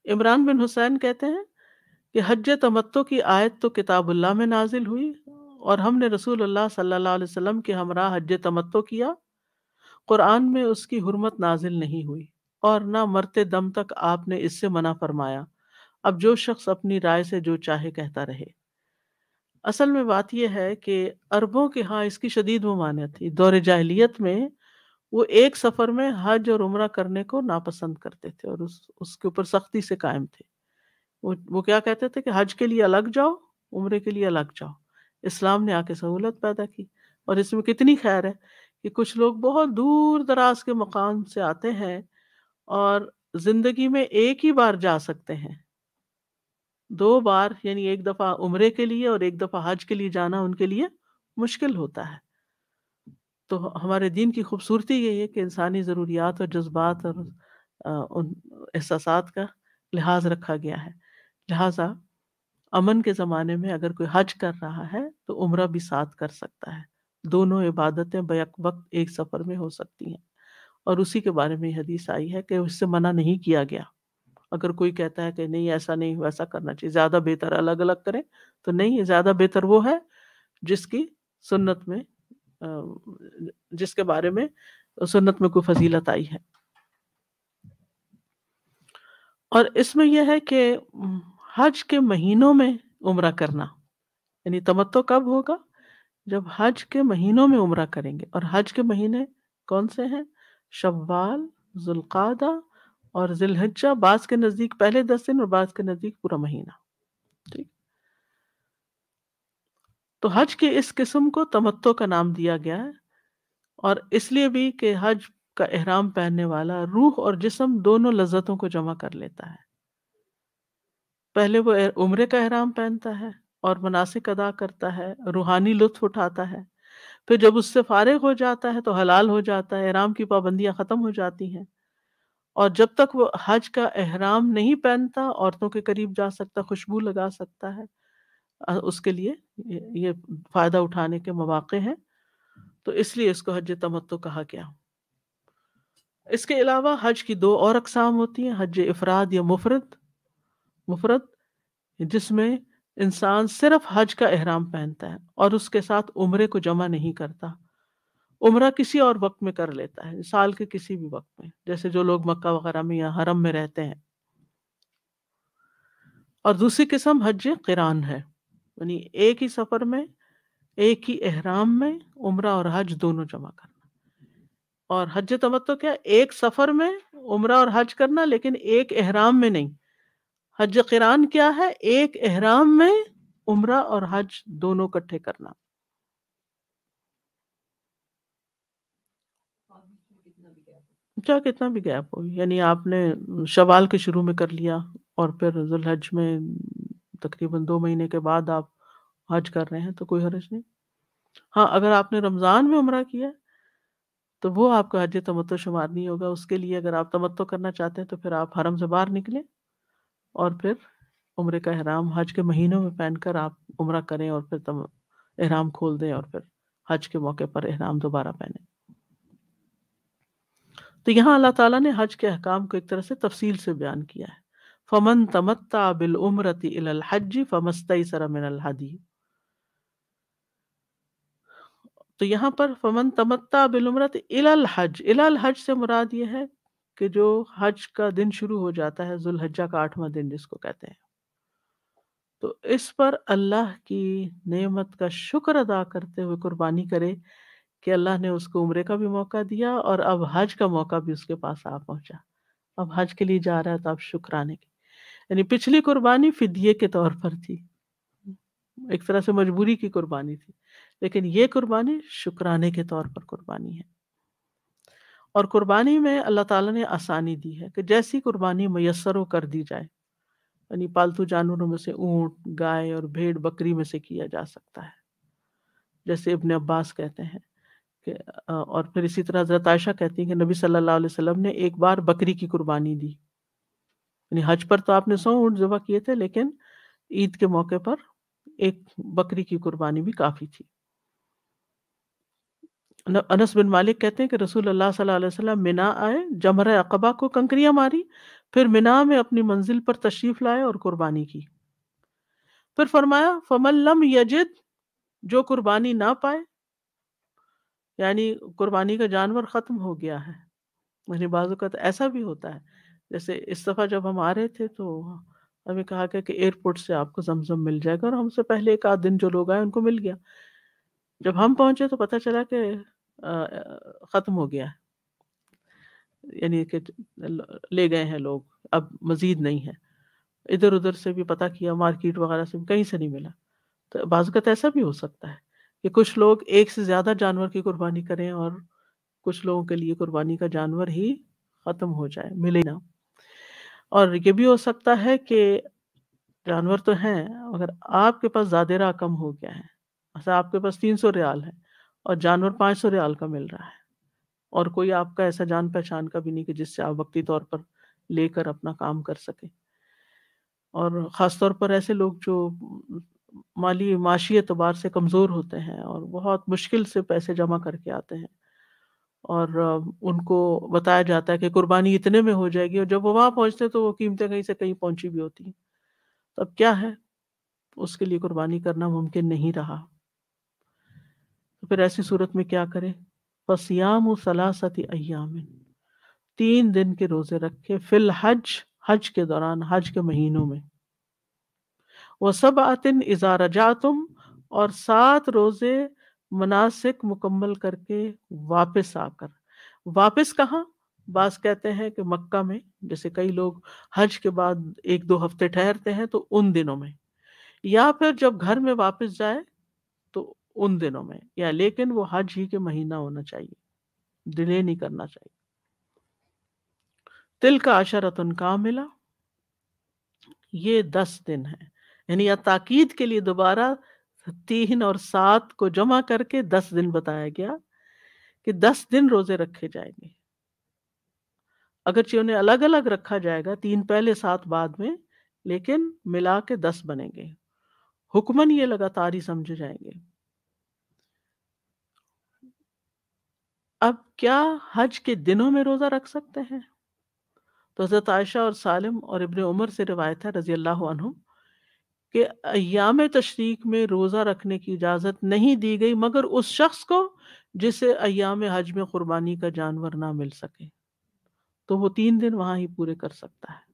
عمران بن حسین کہتے ہیں کہ حج تمتع کی آیت تو کتاب اللہ میں نازل ہوئی اور ہم نے رسول اللہ صلی اللہ علیہ وسلم کے ہمراہ حج تمتع کیا، قرآن میں اس کی حرمت نازل نہیں ہوئی اور نہ مرتے دم تک آپ نے اس سے منع فرمایا، اب جو شخص اپنی رائے سے جو چاہے کہتا رہے۔ اصل میں بات یہ ہے کہ عربوں کے ہاں اس کی شدید ممانعت تھی، دور جاہلیت میں وہ ایک سفر میں حج اور عمرہ کرنے کو ناپسند کرتے تھے اور اس کے اوپر سختی سے قائم تھے۔ وہ کیا کہتے تھے کہ حج کے لیے الگ جاؤ، عمرے کے لیے الگ جاؤ۔ اسلام نے آ کے سہولت پیدا کی، اور اس میں کتنی خیر ہے کہ کچھ لوگ بہت دور دراز کے مقام سے آتے ہیں اور زندگی میں ایک ہی بار جا سکتے ہیں، 2 بار یعنی ایک دفعہ عمرے کے لیے اور ایک دفعہ حج کے لیے جانا ان کے لیے مشکل ہوتا ہے۔ تو ہمارے دین کی خوبصورتی یہی ہے کہ انسانی ضروریات اور جذبات اور ان احساسات کا لحاظ رکھا گیا ہے، لہٰذا امن کے زمانے میں اگر کوئی حج کر رہا ہے تو عمرہ بھی ساتھ کر سکتا ہے، دونوں عبادتیں بیک وقت ایک سفر میں ہو سکتی ہیں، اور اسی کے بارے میں حدیث آئی ہے کہ اس سے منع نہیں کیا گیا۔ اگر کوئی کہتا ہے کہ نہیں ایسا نہیں ویسا کرنا چاہیے، زیادہ بہتر الگ الگ کریں، تو نہیں، زیادہ بہتر وہ ہے جس کی سنت میں جس کے بارے میں سنت میں کوئی فضیلت آئی ہے۔ اور اس میں یہ ہے کہ حج کے مہینوں میں عمرہ کرنا، یعنی تمتع کب ہوگا؟ جب حج کے مہینوں میں عمرہ کریں گے، اور حج کے مہینے کون سے ہیں؟ شوال، ذوالقعدہ اور ذی الحجہ، بعض کے نزدیک پہلے 10 دن اور بعض کے نزدیک پورا مہینہ، ٹھیک۔ تو حج کی اس قسم کو تمتع کا نام دیا گیا ہے، اور اس لیے بھی کہ حج کا احرام پہننے والا روح اور جسم دونوں لذتوں کو جمع کر لیتا ہے۔ پہلے وہ عمرے کا احرام پہنتا ہے اور مناسک ادا کرتا ہے، روحانی لطف اٹھاتا ہے، پھر جب اس سے فارغ ہو جاتا ہے تو حلال ہو جاتا ہے، احرام کی پابندیاں ختم ہو جاتی ہیں، اور جب تک وہ حج کا احرام نہیں پہنتا عورتوں کے قریب جا سکتا، خوشبو لگا سکتا ہے، اس کے لیے یہ فائدہ اٹھانے کے مواقع ہیں، تو اس لیے اس کو حج تمتع کہا گیا۔ اس کے علاوہ حج کی دو اور اقسام ہوتی ہیں، حج افراد یا مفرد جس میں انسان صرف حج کا احرام پہنتا ہے اور اس کے ساتھ عمرے کو جمع نہیں کرتا، عمرہ کسی اور وقت میں کر لیتا ہے، سال کے کسی بھی وقت میں، جیسے جو لوگ مکہ وغیرہ میں یا حرم میں رہتے ہیں۔ اور دوسری قسم حج قران ہے، یعنی ایک ہی سفر میں ایک ہی احرام میں عمرہ اور حج دونوں جمع کرنا۔ اور حج تمتع کیا؟ ایک سفر میں عمرہ اور حج کرنا لیکن ایک احرام میں نہیں۔ حج قران کیا ہے؟ ایک احرام میں عمرہ اور حج دونوں اکٹھے کرنا۔ کیا کتنا بھی گیپ ہو، یعنی آپ نے شوال کے شروع میں کر لیا اور پھر ذو الحج میں تقریباً 2 مہینے کے بعد آپ حج کر رہے ہیں تو کوئی حرج نہیں۔ ہاں اگر آپ نے رمضان میں عمرہ کیا تو وہ آپ کا حج تمتع شمار نہیں ہوگا۔ اس کے لیے اگر آپ تمتع کرنا چاہتے ہیں تو پھر آپ حرم سے باہر نکلیں اور پھر عمرے کا احرام حج کے مہینوں میں پہن کر آپ عمرہ کریں اور پھر احرام کھول دیں اور پھر حج کے موقع پر احرام دوبارہ پہنیں۔ تو یہاں اللہ تعالیٰ نے حج کے احکام کو ایک طرح سے تفصیل سے بیان کیا ہے۔ فمن تمتع بالعمرۃ الی الحج فما استیسر من الہدی۔ تو یہاں پر فمن تمتع بالعمرۃ الی الحج، الی الحج سے مراد یہ ہے کہ جو حج کا دن شروع ہو جاتا ہے ذو الحجہ کا 8واں دن جس کو کہتے ہیں، تو اس پر اللہ کی نعمت کا شکر ادا کرتے ہوئے قربانی کرے کہ اللہ نے اس کو عمرے کا بھی موقع دیا اور اب حج کا موقع بھی اس کے پاس آ پہنچا، اب حج کے لیے جا رہا ہے تو اب شکرانے کی، یعنی پچھلی قربانی فدیے کے طور پر تھی، ایک طرح سے مجبوری کی قربانی تھی، لیکن یہ قربانی شکرانے کے طور پر قربانی ہے۔ اور قربانی میں اللہ تعالیٰ نے آسانی دی ہے کہ جیسی قربانی میسر ہو کر دی جائے، یعنی پالتو جانوروں میں سے اونٹ، گائے اور بھیڑ بکری میں سے کیا جا سکتا ہے، جیسے ابن عباس کہتے ہیں کہ اور پھر اسی طرح حضرت عائشہ کہتی ہیں کہ نبی صلی اللہ علیہ وسلم نے ایک بار بکری کی قربانی دی، یعنی حج پر تو آپ نے 100 اونٹ ذبح کیے تھے لیکن عید کے موقع پر ایک بکری کی قربانی بھی کافی تھی۔ انس بن مالک کہتے ہیں کہ رسول اللہ صلی اللہ علیہ وسلم منا آئے، جمرہ عقبہ کو کنکریاں ماری، پھر منا میں اپنی منزل پر تشریف لائے اور قربانی کی، پھر فرمایا فمن لم یجد، جو قربانی نہ پائے، یعنی قربانی کا جانور ختم ہو گیا ہے، یعنی بعض اوقات ایسا بھی ہوتا ہے، جیسے اس دفعہ جب ہم آ رہے تھے تو ہمیں کہا گیا کہ ایئرپورٹ سے آپ کو زمزم مل جائے گا، اور ہم سے پہلے ایک آدھ دن جو لوگ آئے ان کو مل گیا، جب ہم پہنچے تو پتہ چلا کہ ختم ہو گیا ہے، یعنی کہ لے گئے ہیں لوگ، اب مزید نہیں ہے۔ ادھر ادھر سے بھی پتہ کیا، مارکیٹ وغیرہ سے بھی کہیں سے نہیں ملا، تو بعض اوقات ایسا بھی ہو سکتا ہے کہ کچھ لوگ ایک سے زیادہ جانور کی قربانی کریں اور کچھ لوگوں کے لیے قربانی کا جانور ہی ختم ہو جائے، ملے نہ۔ اور یہ بھی ہو سکتا ہے کہ جانور تو ہیں مگر آپ کے پاس زیادہ کم ہو گیا ہے، ایسا آپ کے پاس 300 ریال ہے اور جانور 500 ریال کا مل رہا ہے، اور کوئی آپ کا ایسا جان پہچان کا بھی نہیں کہ جس سے آپ وقتی طور پر لے کر اپنا کام کر سکیں، اور خاص طور پر ایسے لوگ جو معاشی اعتبار سے کمزور ہوتے ہیں اور بہت مشکل سے پیسے جمع کر کے آتے ہیں، اور ان کو بتایا جاتا ہے کہ قربانی اتنے میں ہو جائے گی، اور جب وہ وہاں پہنچتے تو وہ قیمتیں کہیں سے کہیں پہنچی بھی ہوتی ہیں، تو اب کیا ہے، اس کے لیے قربانی کرنا ممکن نہیں رہا، تو پھر ایسی صورت میں کیا کرے؟ فَصِيَامُ ثَلَاثَةِ أَيَّامٍ، 3 دن کے روزے رکھے، فی الحج، حج کے دوران، حج کے مہینوں میں، وَسَبْعَةٍ إِذَا رَجَعْتُمْ، اور 7 روزے مناسک مکمل کر کے واپس آ کر، واپس کہاں؟ بعض کہتے ہیں کہ مکہ میں، جیسے کئی لوگ حج کے بعد 1-2 ہفتے ٹھہرتے ہیں تو ان دنوں میں، یا پھر جب گھر میں واپس جائے تو ان دنوں میں، یا لیکن وہ حج ہی کے مہینہ ہونا چاہیے، ڈیلے نہیں کرنا چاہیے۔ تِلْکَ عَشَرَةٌ کاملہ، یہ 10 دن ہیں، یعنی یا تاکید کے لیے دوبارہ 3 اور 7 کو جمع کر کے 10 دن بتایا گیا کہ 10 دن روزے رکھے جائیں گے، اگرچہ انہیں الگ الگ رکھا جائے گا، 3 پہلے 7 بعد میں، لیکن ملا کے 10 بنیں گے، حکماً یہ لگاتار ہی سمجھے جائیں گے۔ اب کیا حج کے دنوں میں روزہ رکھ سکتے ہیں؟ تو حضرت عائشہ اور سالم اور ابن عمر سے روایت ہے رضی اللہ عنہم کہ ایام تشریق میں روزہ رکھنے کی اجازت نہیں دی گئی مگر اس شخص کو جسے ایام حج میں قربانی کا جانور نہ مل سکے، تو وہ 3 دن وہاں ہی پورے کر سکتا ہے۔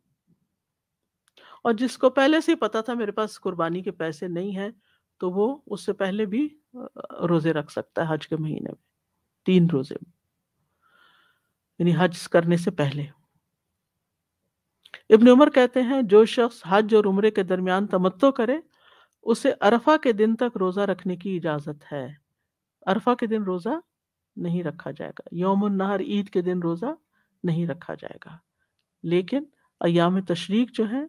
اور جس کو پہلے سے ہی پتا تھا میرے پاس قربانی کے پیسے نہیں ہیں تو وہ اس سے پہلے بھی روزے رکھ سکتا ہے حج کے مہینے میں، 3 روزے، یعنی حج کرنے سے پہلے۔ ابن عمر کہتے ہیں جو شخص حج اور عمرے کے درمیان تمتع کرے اسے عرفہ کے دن تک روزہ رکھنے کی اجازت ہے۔ عرفہ کے دن روزہ نہیں رکھا جائے گا، یوم النحر عید کے دن روزہ نہیں رکھا جائے گا، لیکن ایام تشریق جو ہیں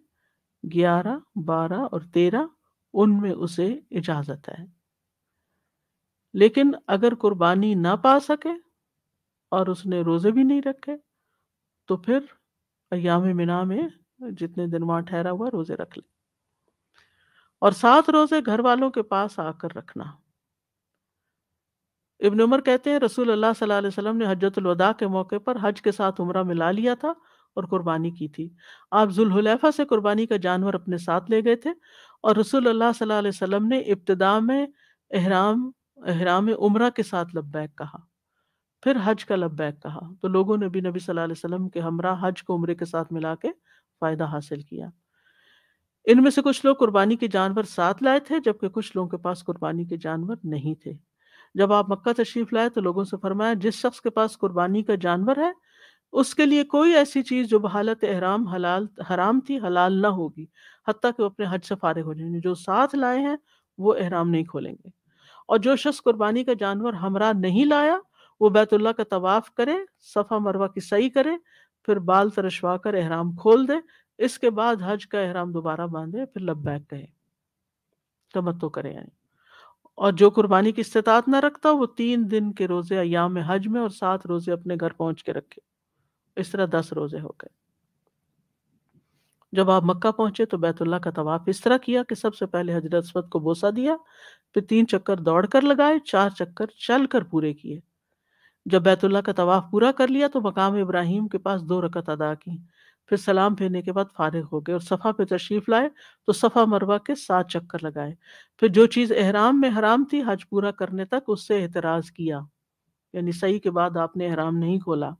11، 12 اور 13 ان میں اسے اجازت ہے۔ لیکن اگر قربانی نہ پا سکے اور اس نے روزے بھی نہیں رکھے تو پھر ایام منا میں جتنے دن وہاں ٹھہرا ہوا روزے رکھ لے، اور 7 روزے گھر والوں کے پاس آ کر رکھنا۔ ابن عمر کہتے ہیں رسول اللہ صلی اللہ علیہ وسلم نے حجۃ الوداع کے موقع پر حج کے ساتھ عمرہ ملا لیا تھا اور قربانی کی تھی۔ آپ ذوالحلیفہ سے قربانی کا جانور اپنے ساتھ لے گئے تھے اور رسول اللہ صلی اللہ علیہ وسلم نے ابتداء میں احرام عمرہ کے ساتھ لبیک کہا، پھر حج کا لبیک کہا، تو لوگوں نے بھی نبی صلی اللہ علیہ وسلم کے ہمراہ حج کو عمرے کے ساتھ ملا کے فائدہ حاصل کیا۔ ان میں سے کچھ لوگ قربانی کے جانور ساتھ لائے تھے جبکہ کچھ لوگوں کے پاس قربانی کے جانور نہیں تھے۔ جب آپ مکہ تشریف لائے تو لوگوں سے فرمایا جس شخص کے پاس قربانی کا جانور ہے اس کے لیے کوئی ایسی چیز جو بحالت احرام حرام تھی حلال نہ ہوگی حتیٰ کہ وہ اپنے حج سے فارغ ہو جائیں۔ جو ساتھ لائے ہیں وہ احرام نہیں کھولیں گے، اور جو شخص قربانی کا جانور ہمراہ نہیں لایا وہ بیت اللہ کا طواف کرے، صفا مروہ کی سعی کرے، پھر بال ترشوا کر احرام کھول دے، اس کے بعد حج کا احرام دوبارہ باندھے، پھر لبیک کہے، تمتع کرے یعنی۔ اور جو قربانی کی استطاعت نہ رکھتا وہ 3 دن کے روزے ایام حج میں اور 7 روزے اپنے گھر پہنچ کے رکھے، اس طرح 10 روزے ہو گئے۔ جب آپ مکہ پہنچے تو بیت اللہ کا طواف اس طرح کیا کہ سب سے پہلے حجر اسود کو بوسہ دیا، پھر 3 چکر دوڑ کر لگائے، 4 چکر چل کر پورے کیے۔ جب بیت اللہ کا طواف پورا کر لیا تو مقام ابراہیم کے پاس 2 رکعت ادا کی، پھر سلام پھیرنے کے بعد فارغ ہو گئے اور صفا پہ تشریف لائے تو صفا مروہ کے 7 چکر لگائے، پھر جو چیز احرام میں حرام تھی حج پورا کرنے تک اس سے احتراز کیا، یعنی سعی کے بعد آپ نے احرام نہیں کھولا،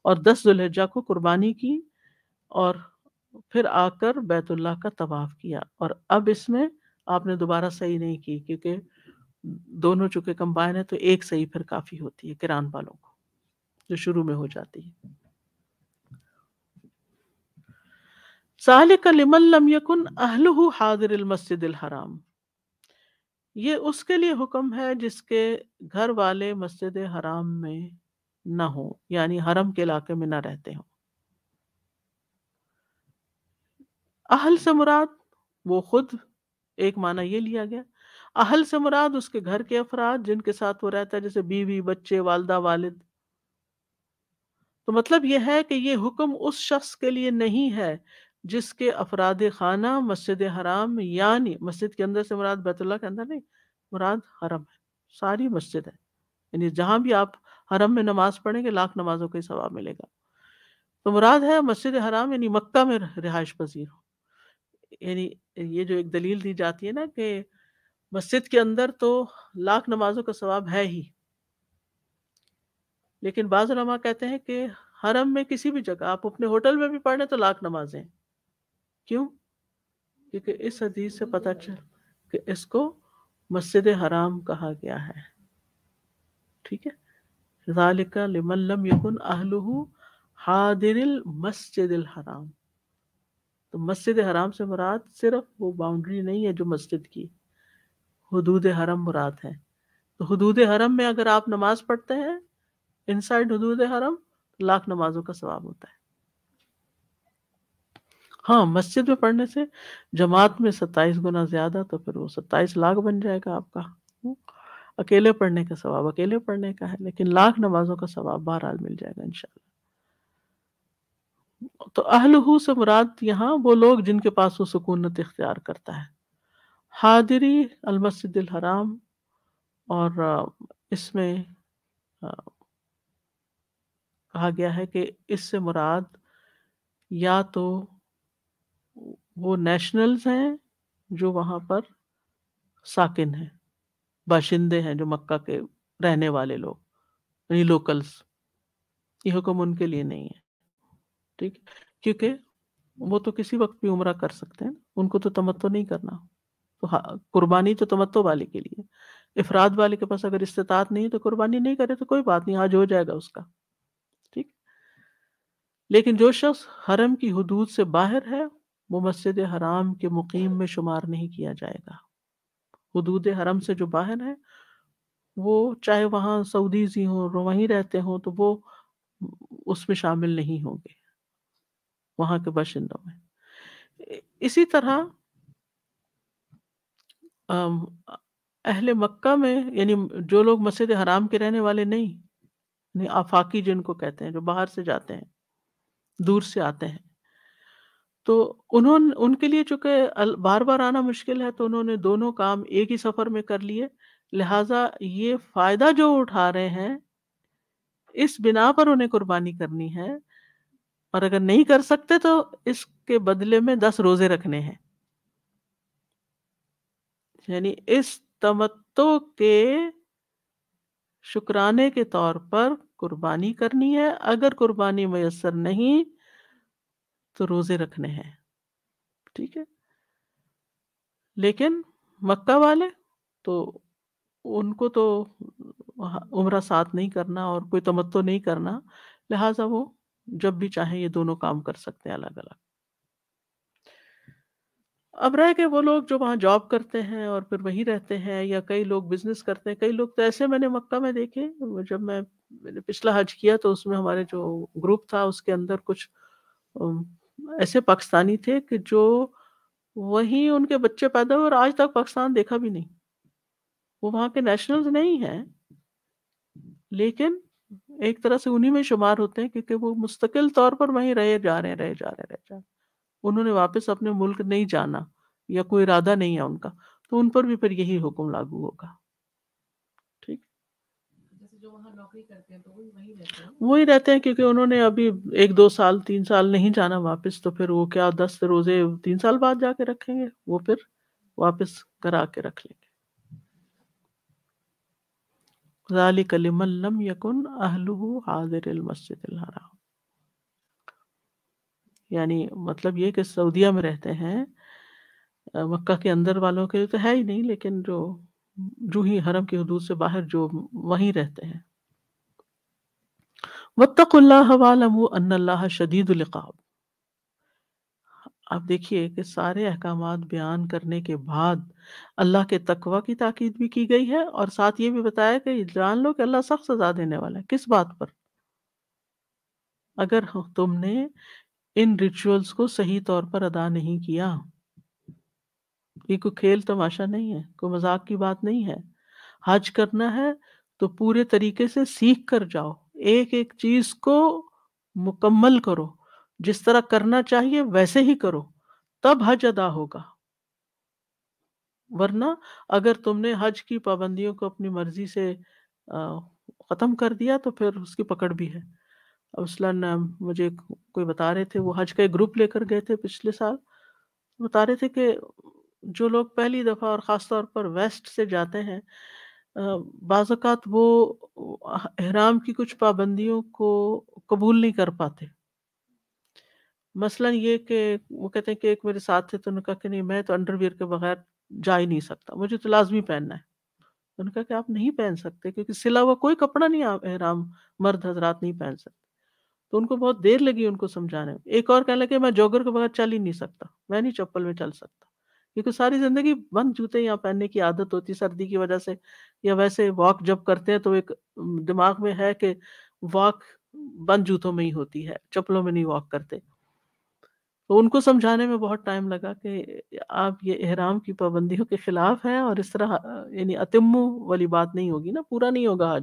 اور 10 ذوالحجہ کو قربانی کی اور پھر آ کر بیت اللہ کا طواف کیا۔ اور اب اس میں آپ نے دوبارہ سعی نہیں کی کیونکہ دونوں چونکہ کمبائن ہے تو ایک سعی پھر کافی ہوتی ہے قران والوں کو جو شروع میں ہو جاتی ہے۔ ذالک لمن لم یکن اہلہ حاضر المسجد الحرام، یہ اس کے لیے حکم ہے جس کے گھر والے مسجد حرام میں نہ ہوں، یعنی حرم کے علاقے میں نہ رہتے ہوں۔ اہل سے مراد وہ خود، ایک معنی یہ لیا گیا، اہل سے مراد اس کے گھر کے افراد جن کے ساتھ وہ رہتا ہے، جیسے بیوی، بچے، والدہ، والد۔ تو مطلب یہ ہے کہ یہ حکم اس شخص کے لیے نہیں ہے جس کے افراد خانہ مسجد حرام، یعنی مسجد کے اندر سے مراد بیت اللہ کے اندر نہیں، مراد حرم ہے، ساری مسجد ہے، یعنی جہاں بھی آپ حرم میں نماز پڑھیں گے 1,00,000 نمازوں کا ہی ثواب ملے گا۔ تو مراد ہے مسجد حرام یعنی مکہ میں رہائش پذیر ہو۔ یعنی یہ جو ایک دلیل دی جاتی ہے نا کہ مسجد کے اندر تو 1,00,000 نمازوں کا ثواب ہے ہی، لیکن بعض علماء کہتے ہیں کہ حرم میں کسی بھی جگہ آپ اپنے ہوٹل میں بھی پڑھیں تو 1,00,000 نمازیں۔ کیوں؟ کیونکہ اس حدیث سے پتہ چل کہ اس کو مسجد حرام کہا گیا ہے، ٹھیک ہے۔ ذالک لمن لم یکن اہلہ حاضر المسجد الحرام، تو مسجد حرام سے مراد صرف وہ باؤنڈری نہیں ہے جو مسجد کی، حدود حرم مراد ہے۔ تو حدود حرم میں اگر آپ نماز پڑھتے ہیں انسائڈ حدود حرم 1,00,000 نمازوں کا ثواب ہوتا ہے۔ ہاں مسجد میں پڑھنے سے جماعت میں 27 گنا زیادہ، تو پھر وہ 27 لاکھ بن جائے گا آپ کا۔ اکیلے پڑھنے کا ثواب اکیلے پڑھنے کا ہے، لیکن 1,00,000 نمازوں کا ثواب بہرحال مل جائے گا انشاءاللہ۔ تو اہلہ سے مراد یہاں وہ لوگ جن کے پاس وہ سکونت اختیار کرتا ہے۔ حاضری المسجد الحرام، اور اس میں کہا گیا ہے کہ اس سے مراد یا تو وہ نیشنلز ہیں جو وہاں پر ساکن ہیں، باشندے ہیں، جو مکہ کے رہنے والے لوگ، یعنی لوکلز، یہ حکم ان کے لیے نہیں ہے، ٹھیک، کیونکہ وہ تو کسی وقت بھی عمرہ کر سکتے ہیں، ان کو تو تمتع نہیں کرنا، تو قربانی تو تمتع والے کے لیے، افراد والے کے پاس اگر استطاعت نہیں تو قربانی نہیں کرے تو کوئی بات نہیں، حج ہو جائے گا اس کا، ٹھیک۔ لیکن جو شخص حرم کی حدود سے باہر ہے وہ مسجد حرام کے مقیم میں شمار نہیں کیا جائے گا۔ حدود حرم سے جو باہر ہے وہ چاہے وہاں سعودیز ہی ہوں، وہیں رہتے ہوں، تو وہ اس میں شامل نہیں ہوں گے، وہاں کے باشندوں میں۔ اسی طرح اہل مکہ میں، یعنی جو لوگ مسجد حرام کے رہنے والے نہیں، یعنی آفاقی جن کو کہتے ہیں، جو باہر سے جاتے ہیں، دور سے آتے ہیں، تو ان کے لیے چونکہ بار بار آنا مشکل ہے، تو انہوں نے دونوں کام ایک ہی سفر میں کر لیے، لہٰذا یہ فائدہ جو اٹھا رہے ہیں اس بنا پر انہیں قربانی کرنی ہے، اور اگر نہیں کر سکتے تو اس کے بدلے میں 10 روزے رکھنے ہیں، یعنی اس تمتع کے شکرانے کے طور پر قربانی کرنی ہے، اگر قربانی میسر نہیں تو روزے رکھنے ہیں، ٹھیک ہے۔ لیکن مکہ والے تو ان کو تو عمرہ ساتھ نہیں کرنا اور کوئی تمتع نہیں کرنا، لہٰذا وہ جب بھی چاہیں یہ دونوں کام کر سکتے ہیں الگ الگ۔ اب رہ کے وہ لوگ جو وہاں جاب کرتے ہیں اور پھر وہیں رہتے ہیں، یا کئی لوگ بزنس کرتے ہیں، کئی لوگ تو ایسے میں نے مکہ میں دیکھے، جب میں نے پچھلا حج کیا تو اس میں ہمارے جو گروپ تھا اس کے اندر کچھ ایسے پاکستانی تھے کہ جو وہیں ان کے بچے پیدا ہوئے اور آج تک پاکستان دیکھا بھی نہیں، وہ وہاں کے نیشنلز نہیں ہیں لیکن ایک طرح سے انہی میں شمار ہوتے ہیں، کیونکہ وہ مستقل طور پر وہیں رہے جا رہے ہیں، انہوں نے واپس اپنے ملک نہیں جانا یا کوئی ارادہ نہیں ہے ان کا، تو ان پر بھی پھر یہی حکم لاگو ہوگا، ٹھیک۔ جیسے جو وہاں نوکری کرتے ہیں تو وہی رہتے ہیں، کیونکہ انہوں نے ابھی 1-2 سال 3 سال نہیں جانا واپس، تو پھر وہ کیا 10 روزے 3 سال بعد جا کے رکھیں گے، وہ پھر واپس کرا کے رکھ لیں گے۔ ذَلِكَ لِمَن لَّمْ يَكُنْ أَهْلُهُ حَاضِرِ الْمَسْجِدِ الْحَرَامِ، یعنی مطلب یہ کہ سعودیہ میں رہتے ہیں، مکہ کے اندر والوں کے لیے تو ہے ہی نہیں، لیکن جو ہی حرم کی حدود سے باہر جو وہیں رہتے ہیں۔ وَاتَّقُوا اللَّهَ وَاعْلَمُوا أَنَّ اللَّهَ شَدِيدُ الْعِقَابِ۔ اب دیکھیے کہ سارے احکامات بیان کرنے کے بعد اللہ کے تقوی کی تاکید بھی کی گئی ہے، اور ساتھ یہ بھی بتایا کہ جان لو کہ اللہ سخت سزا دینے والا ہے۔ کس بات پر؟ اگر تم نے ان ریچولز کو صحیح طور پر ادا نہیں کیا۔ یہ کوئی کھیل تماشا نہیں ہے، کوئی مذاق کی بات نہیں ہے۔ حج کرنا ہے تو پورے طریقے سے سیکھ کر جاؤ، ایک ایک چیز کو مکمل کرو، جس طرح کرنا چاہیے ویسے ہی کرو، تب حج ادا ہوگا۔ ورنہ اگر تم نے حج کی پابندیوں کو اپنی مرضی سے ختم کر دیا تو پھر اس کی پکڑ بھی ہے۔ مثلاً مجھے کوئی بتا رہے تھے، وہ حج کا ایک گروپ لے کر گئے تھے پچھلے سال، بتا رہے تھے کہ جو لوگ پہلی دفعہ اور خاص طور پر ویسٹ سے جاتے ہیں، بعض اوقات وہ احرام کی کچھ پابندیوں کو قبول نہیں کر پاتے۔ مثلاً یہ کہ وہ کہتے ہیں کہ ایک میرے ساتھ تھے تو انہوں نے کہا کہ نہیں، میں تو انڈر ویئر کے بغیر جا ہی نہیں سکتا، مجھے تو لازمی پہننا ہے۔ انہوں نے کہا کہ آپ نہیں پہن سکتے، کیونکہ سلا ہوا کوئی کپڑا نہیں احرام مرد حضرات نہیں پہن سکتے۔ تو ان کو بہت دیر لگی ان کو سمجھانے میں۔ ایک اور کہنے لگے میں جوگر کے بغیر چل ہی نہیں سکتا، میں نہیں چپل میں چل سکتا، کیونکہ ساری زندگی بند جوتے یہاں پہننے کی عادت ہوتی سردی کی وجہ سے، یا ویسے واک جب کرتے ہیں تو ایک دماغ میں ہے کہ واک بند جوتوں میں ہی ہوتی ہے، چپلوں میں نہیں واک کرتے۔ تو ان کو سمجھانے میں بہت ٹائم لگا کہ آپ یہ احرام کی پابندیوں کے خلاف ہیں، اور اس طرح یعنی اتمو والی بات نہیں ہوگی نا، پورا نہیں ہوگا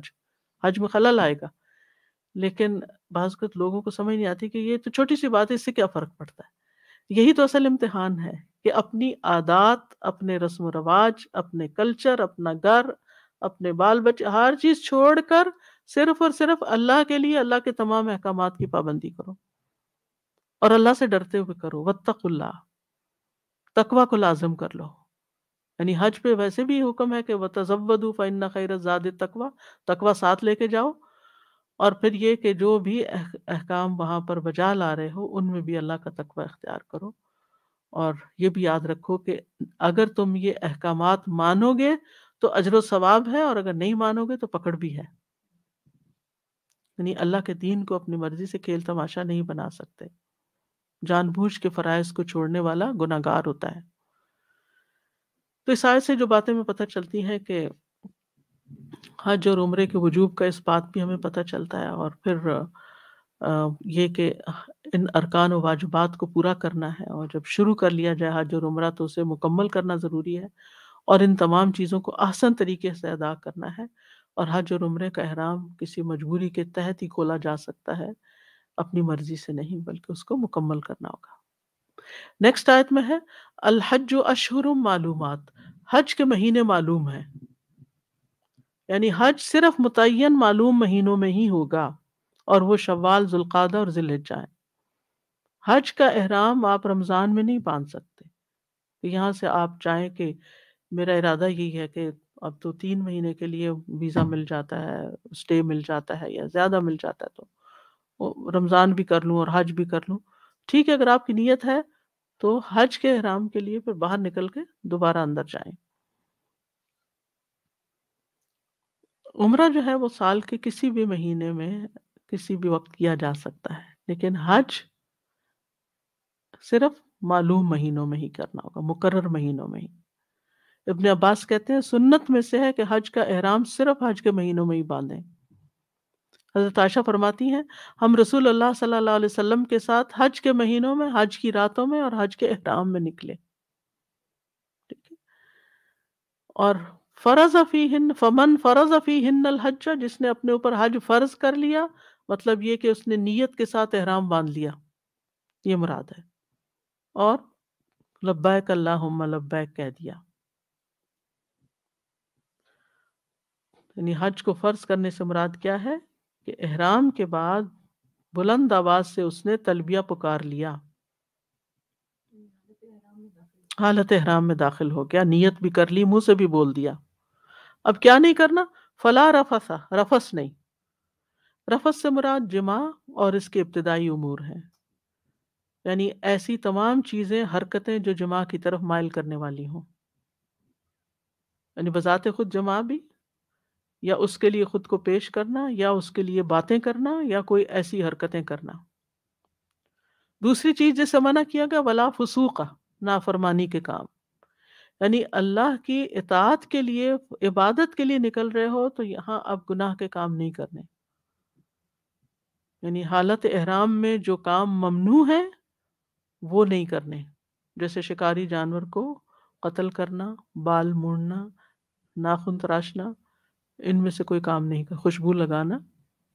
حج میں خلل آئے گا۔ لیکن بعض اوقات لوگوں کو سمجھ نہیں آتی کہ یہ تو چھوٹی سی بات ہے، اس سے کیا فرق پڑتا ہے۔ یہی تو اصل امتحان ہے کہ اپنی عادات، اپنے رسم و رواج، اپنے کلچر، اپنا گھر، اپنے بال بچے، ہر چیز چھوڑ کر صرف اور صرف اللہ کے لیے اللہ کے تمام احکامات کی پابندی کرو اور اللہ سے ڈرتے ہوئے کرو. واتقوا اللہ، تقوی کو لازم کر لو. یعنی حج پہ ویسے بھی حکم ہے کہ وَتَزَوَّدُوا فَإِنَّ خَيْرَ الزَّادِ التَّقْوَىٰ، تقوی ساتھ لے کے جاؤ. اور پھر یہ کہ جو بھی احکام وہاں پر بجا لا رہے ہو ان میں بھی اللہ کا تقوی اختیار کرو. اور یہ بھی یاد رکھو کہ اگر تم یہ احکامات مانو گے تو اجر و ثواب ہے، اور اگر نہیں مانو گے تو پکڑ بھی ہے. یعنی اللہ کے دین کو اپنی مرضی سے کھیل تماشا نہیں بنا سکتے. جان بوجھ کے فرائض کو چھوڑنے والا گناہ گار ہوتا ہے. تو اس آیت سے جو باتیں ہمیں پتہ چلتی ہیں کہ حج اور عمرے کے وجوب کا اس بات بھی ہمیں پتہ چلتا ہے. اور پھر یہ کہ ان ارکان و واجبات کو پورا کرنا ہے، اور جب شروع کر لیا جائے حج اور عمرہ تو اسے مکمل کرنا ضروری ہے، اور ان تمام چیزوں کو احسن طریقے سے ادا کرنا ہے. اور حج اور عمرے کا احرام کسی مجبوری کے تحت ہی کھولا جا سکتا ہے، اپنی مرضی سے نہیں، بلکہ اس کو مکمل کرنا ہوگا. نیکسٹ آیت میں ہے الحج اشہر معلومات، حج کے مہینے معلوم ہیں. یعنی حج صرف متعین معلوم مہینوں میں ہی ہوگا، اور وہ شوال، ذوالقعدہ اور ذی الحجہ ہیں. حج کا احرام آپ رمضان میں نہیں باندھ سکتے. یہاں سے آپ چاہیں کہ میرا ارادہ یہی ہے کہ اب تو 3 مہینے کے لیے ویزا مل جاتا ہے، اسٹے مل جاتا ہے، یا زیادہ مل جاتا ہے، تو وہ رمضان بھی کر لوں اور حج بھی کر لوں. ٹھیک ہے، اگر آپ کی نیت ہے تو حج کے احرام کے لیے پھر باہر نکل کے دوبارہ اندر جائیں. عمرہ جو ہے وہ سال کے کسی بھی مہینے میں کسی بھی وقت کیا جا سکتا ہے، لیکن حج صرف معلوم مہینوں میں ہی کرنا ہوگا، مقرر مہینوں میں ہی. ابن عباس کہتے ہیں سنت میں سے ہے کہ حج کا احرام صرف حج کے مہینوں میں ہی باندھیں. حضرت عائشہ فرماتی ہیں ہم رسول اللہ صلی اللہ علیہ وسلم کے ساتھ حج کے مہینوں میں، حج کی راتوں میں اور حج کے احرام میں نکلے. ٹھیک ہے. اور فرض فیہن فمن فرض فیہن الحج، جس نے اپنے اوپر حج فرض کر لیا، مطلب یہ کہ اس نے نیت کے ساتھ احرام باندھ لیا، یہ مراد ہے، اور لبیک اللہم لبیک کہہ دیا. یعنی حج کو فرض کرنے سے مراد کیا ہے کہ احرام کے بعد بلند آواز سے اس نے تلبیہ پکار لیا، حالت احرام میں داخل ہو گیا، نیت بھی کر لی، منہ سے بھی بول دیا. اب کیا نہیں کرنا؟ فلا رفث، رفث نہیں. رفث سے مراد جماع اور اس کے ابتدائی امور ہیں، یعنی ایسی تمام چیزیں، حرکتیں جو جماع کی طرف مائل کرنے والی ہوں. یعنی بذات خود جماع بھی، یا اس کے لیے خود کو پیش کرنا، یا اس کے لیے باتیں کرنا، یا کوئی ایسی حرکتیں کرنا. دوسری چیز جسے منع کیا گیا ولا فسوق، نافرمانی کے کام. یعنی اللہ کی اطاعت کے لیے، عبادت کے لیے نکل رہے ہو تو یہاں اب گناہ کے کام نہیں کرنے. یعنی حالت احرام میں جو کام ممنوع ہے وہ نہیں کرنے، جیسے شکاری جانور کو قتل کرنا، بال موڑنا، ناخن تراشنا، ان میں سے کوئی کام نہیں کر، خوشبو لگانا،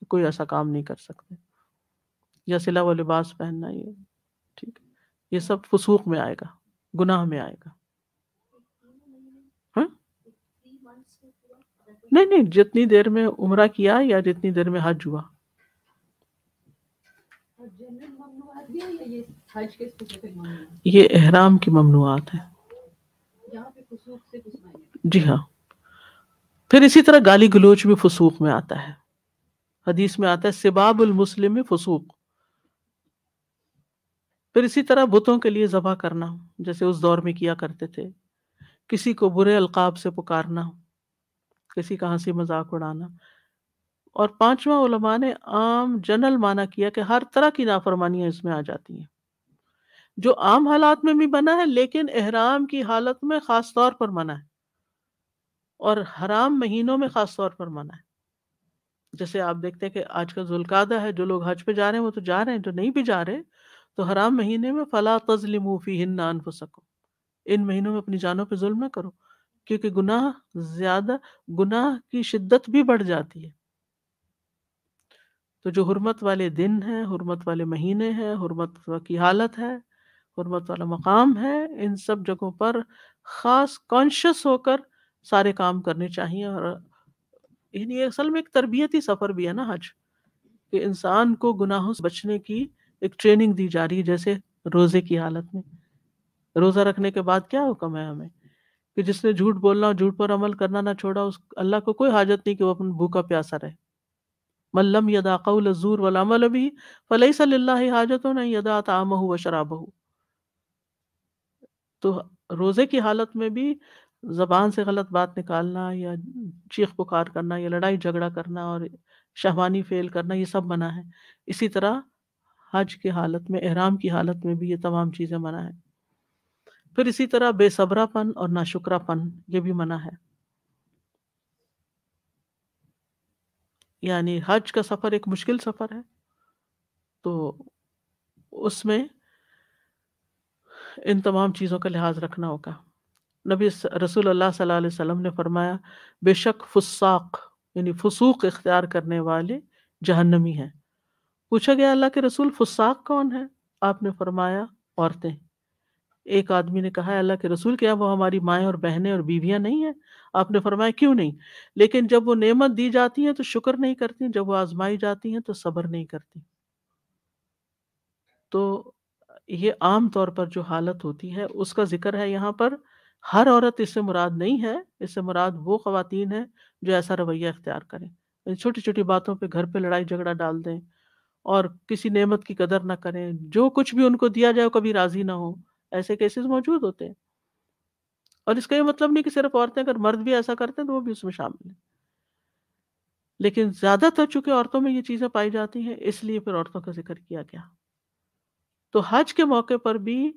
کوئی ایسا کام نہیں کر سکتے، یا صلہ و لباس پہننا. یہ ٹھیک ہے، یہ سب فسوق میں آئے گا، گناہ میں آئے گا. ہاں نہیں، جتنی دیر میں عمرہ کیا یا جتنی دیر میں حج ہوا. یہ احرام کی ممنوعات ہیں. جی ہاں. پھر اسی طرح گالی گلوچ بھی فسوق میں آتا ہے. حدیث میں آتا ہے سباب المسلم فسوق. پھر اسی طرح بتوں کے لیے ذبح کرنا، جیسے اس دور میں کیا کرتے تھے. کسی کو برے القاب سے پکارنا، کسی کا ہنسی مذاق اڑانا. اور پانچواں علماء نے عام جنرل معنی کیا کہ ہر طرح کی نافرمانیاں اس میں آ جاتی ہیں، جو عام حالات میں بھی منع ہے لیکن احرام کی حالت میں خاص طور پر منع ہے، اور حرام مہینوں میں خاص طور پر منع ہے. جیسے آپ دیکھتے ہیں کہ آج کا ذوالقعدہ ہے، جو لوگ حج پہ جا رہے ہیں وہ تو جا رہے ہیں، جو نہیں بھی جا رہے تو حرام مہینے میں فلا تظلموا فیہن انفسکم، ان مہینوں میں اپنی جانوں پہ ظلم نہ کرو، کیونکہ گناہ کی شدت بھی بڑھ جاتی ہے. تو جو حرمت والے دن ہیں، حرمت والے مہینے ہیں، حرمت کی حالت ہے، حرمت والا مقام ہے، ان سب جگہوں پر خاص کانشیس ہو کر سارے کام کرنے چاہیے. اور یعنی اصل میں ایک تربیتی سفر بھی ہے نا حج، کہ انسان کو گناہوں سے بچنے کی ایک ٹریننگ دی جا رہی ہے. جیسے روزے کی حالت میں، روزہ رکھنے کے بعد کیا حکم ہے ہمیں کہ جس نے جھوٹ بولنا اور جھوٹ پر عمل کرنا نہ چھوڑا، اس اللہ کو کوئی حاجت نہیں کہ وہ اپنا بھوکا پیاسا رہے. من لم یدع قول الزور والعمل به فلیس للہ حاجت ان یدع طعامہ وشرابہ. تو روزے کی حالت میں بھی زبان سے غلط بات نکالنا یا چیخ پکار کرنا یا لڑائی جھگڑا کرنا اور شہوانی فعل کرنا، یہ سب منع ہے. اسی طرح حج کی حالت میں، احرام کی حالت میں بھی یہ تمام چیزیں منع ہیں. پھر اسی طرح بے صبرا پن اور ناشکرا پن، یہ بھی منع ہے. یعنی حج کا سفر ایک مشکل سفر ہے، تو اس میں ان تمام چیزوں کا لحاظ رکھنا ہوگا. رسول اللہ صلی اللہ علیہ وسلم نے فرمایا بے شک فساق یعنی فسوق اختیار کرنے والے جہنمی ہیں. پوچھا گیا اللہ کے رسول فساق کون ہے؟ آپ نے فرمایا عورتیں. ایک آدمی نے کہا اللہ کے رسول کیا وہ ہماری مائیں اور بہنیں اور بیویاں نہیں ہیں؟ آپ نے فرمایا کیوں نہیں، لیکن جب وہ نعمت دی جاتی ہیں تو شکر نہیں کرتی، جب وہ آزمائی جاتی ہیں تو صبر نہیں کرتی. تو یہ عام طور پر جو حالت ہوتی ہے اس کا ذکر ہے یہاں پر. ہر عورت اس سے مراد نہیں ہے، اس سے مراد وہ خواتین ہیں جو ایسا رویہ اختیار کریں، چھوٹی چھوٹی باتوں پہ گھر پہ لڑائی جھگڑا ڈال دیں اور کسی نعمت کی قدر نہ کریں، جو کچھ بھی ان کو دیا جائے وہ کبھی راضی نہ ہو. ایسے کیسز موجود ہوتے ہیں. اور اس کا یہ مطلب نہیں کہ صرف عورتیں، اگر مرد بھی ایسا کرتے ہیں تو وہ بھی اس میں شامل ہیں، لیکن زیادہ تر چونکہ عورتوں میں یہ چیزیں پائی جاتی ہیں اس لیے پھر عورتوں کا ذکر کیا گیا. تو حج کے موقع پر بھی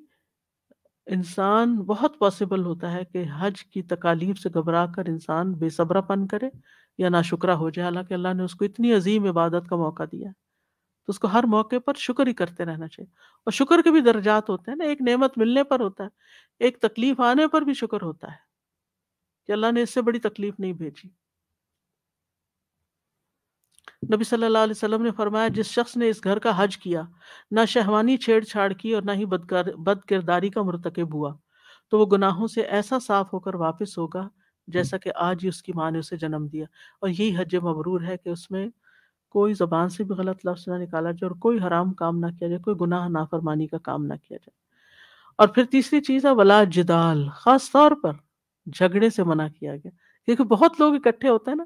انسان بہت پاسبل ہوتا ہے کہ حج کی تکالیف سے گھبرا کر انسان بے صبرا پن کرے یا ناشکرا ہو جائے، حالانکہ اللہ نے اس کو اتنی عظیم عبادت کا موقع دیا ہے. تو اس کو ہر موقع پر شکر ہی کرتے رہنا چاہیے. اور شکر کے بھی درجات ہوتے ہیں نا، ایک نعمت ملنے پر ہوتا ہے، ایک تکلیف آنے پر بھی شکر ہوتا ہے کہ اللہ نے اس سے بڑی تکلیف نہیں بھیجی. نبی صلی اللہ علیہ وسلم نے فرمایا جس شخص نے اس گھر کا حج کیا، نہ شہوانی چھیڑ چھاڑ کی اور نہ ہی بد کرداری کا مرتکب ہوا، تو وہ گناہوں سے ایسا صاف ہو کر واپس ہوگا جیسا کہ آج ہی اس کی ماں نے اسے جنم دیا. اور یہی حج مبرور ہے کہ اس میں کوئی زبان سے بھی غلط لفظ نہ نکالا جائے اور کوئی حرام کام نہ کیا جائے، کوئی گناہ نافرمانی کا کام نہ کیا جائے. اور پھر تیسری چیز ہے ولا جدال، خاص طور پر جھگڑے سے منع کیا گیا، کیونکہ بہت لوگ اکٹھے ہوتے ہیں نا،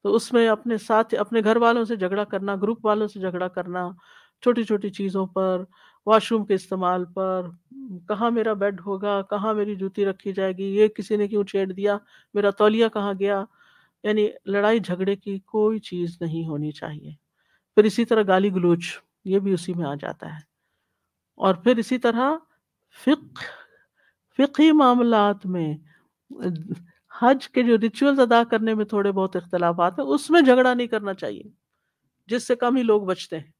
تو اس میں اپنے ساتھ اپنے گھر والوں سے جھگڑا کرنا، گروپ والوں سے جھگڑا کرنا، چھوٹی چھوٹی چیزوں پر، واش روم کے استعمال پر، کہاں میرا بیڈ ہوگا، کہاں میری جوتی رکھی جائے گی، یہ کسی نے کیوں چھیڑ دیا، میرا تولیہ کہاں گیا. یعنی لڑائی جھگڑے کی کوئی چیز نہیں ہونی چاہیے. پھر اسی طرح گالی گلوچ، یہ بھی اسی میں آ جاتا ہے. اور پھر اسی طرح فقہی معاملات میں حج کے جو ریچولز ادا کرنے میں تھوڑے بہت اختلافات ہیں، اس میں جھگڑا نہیں کرنا چاہیے، جس سے کم ہی لوگ بچتے ہیں.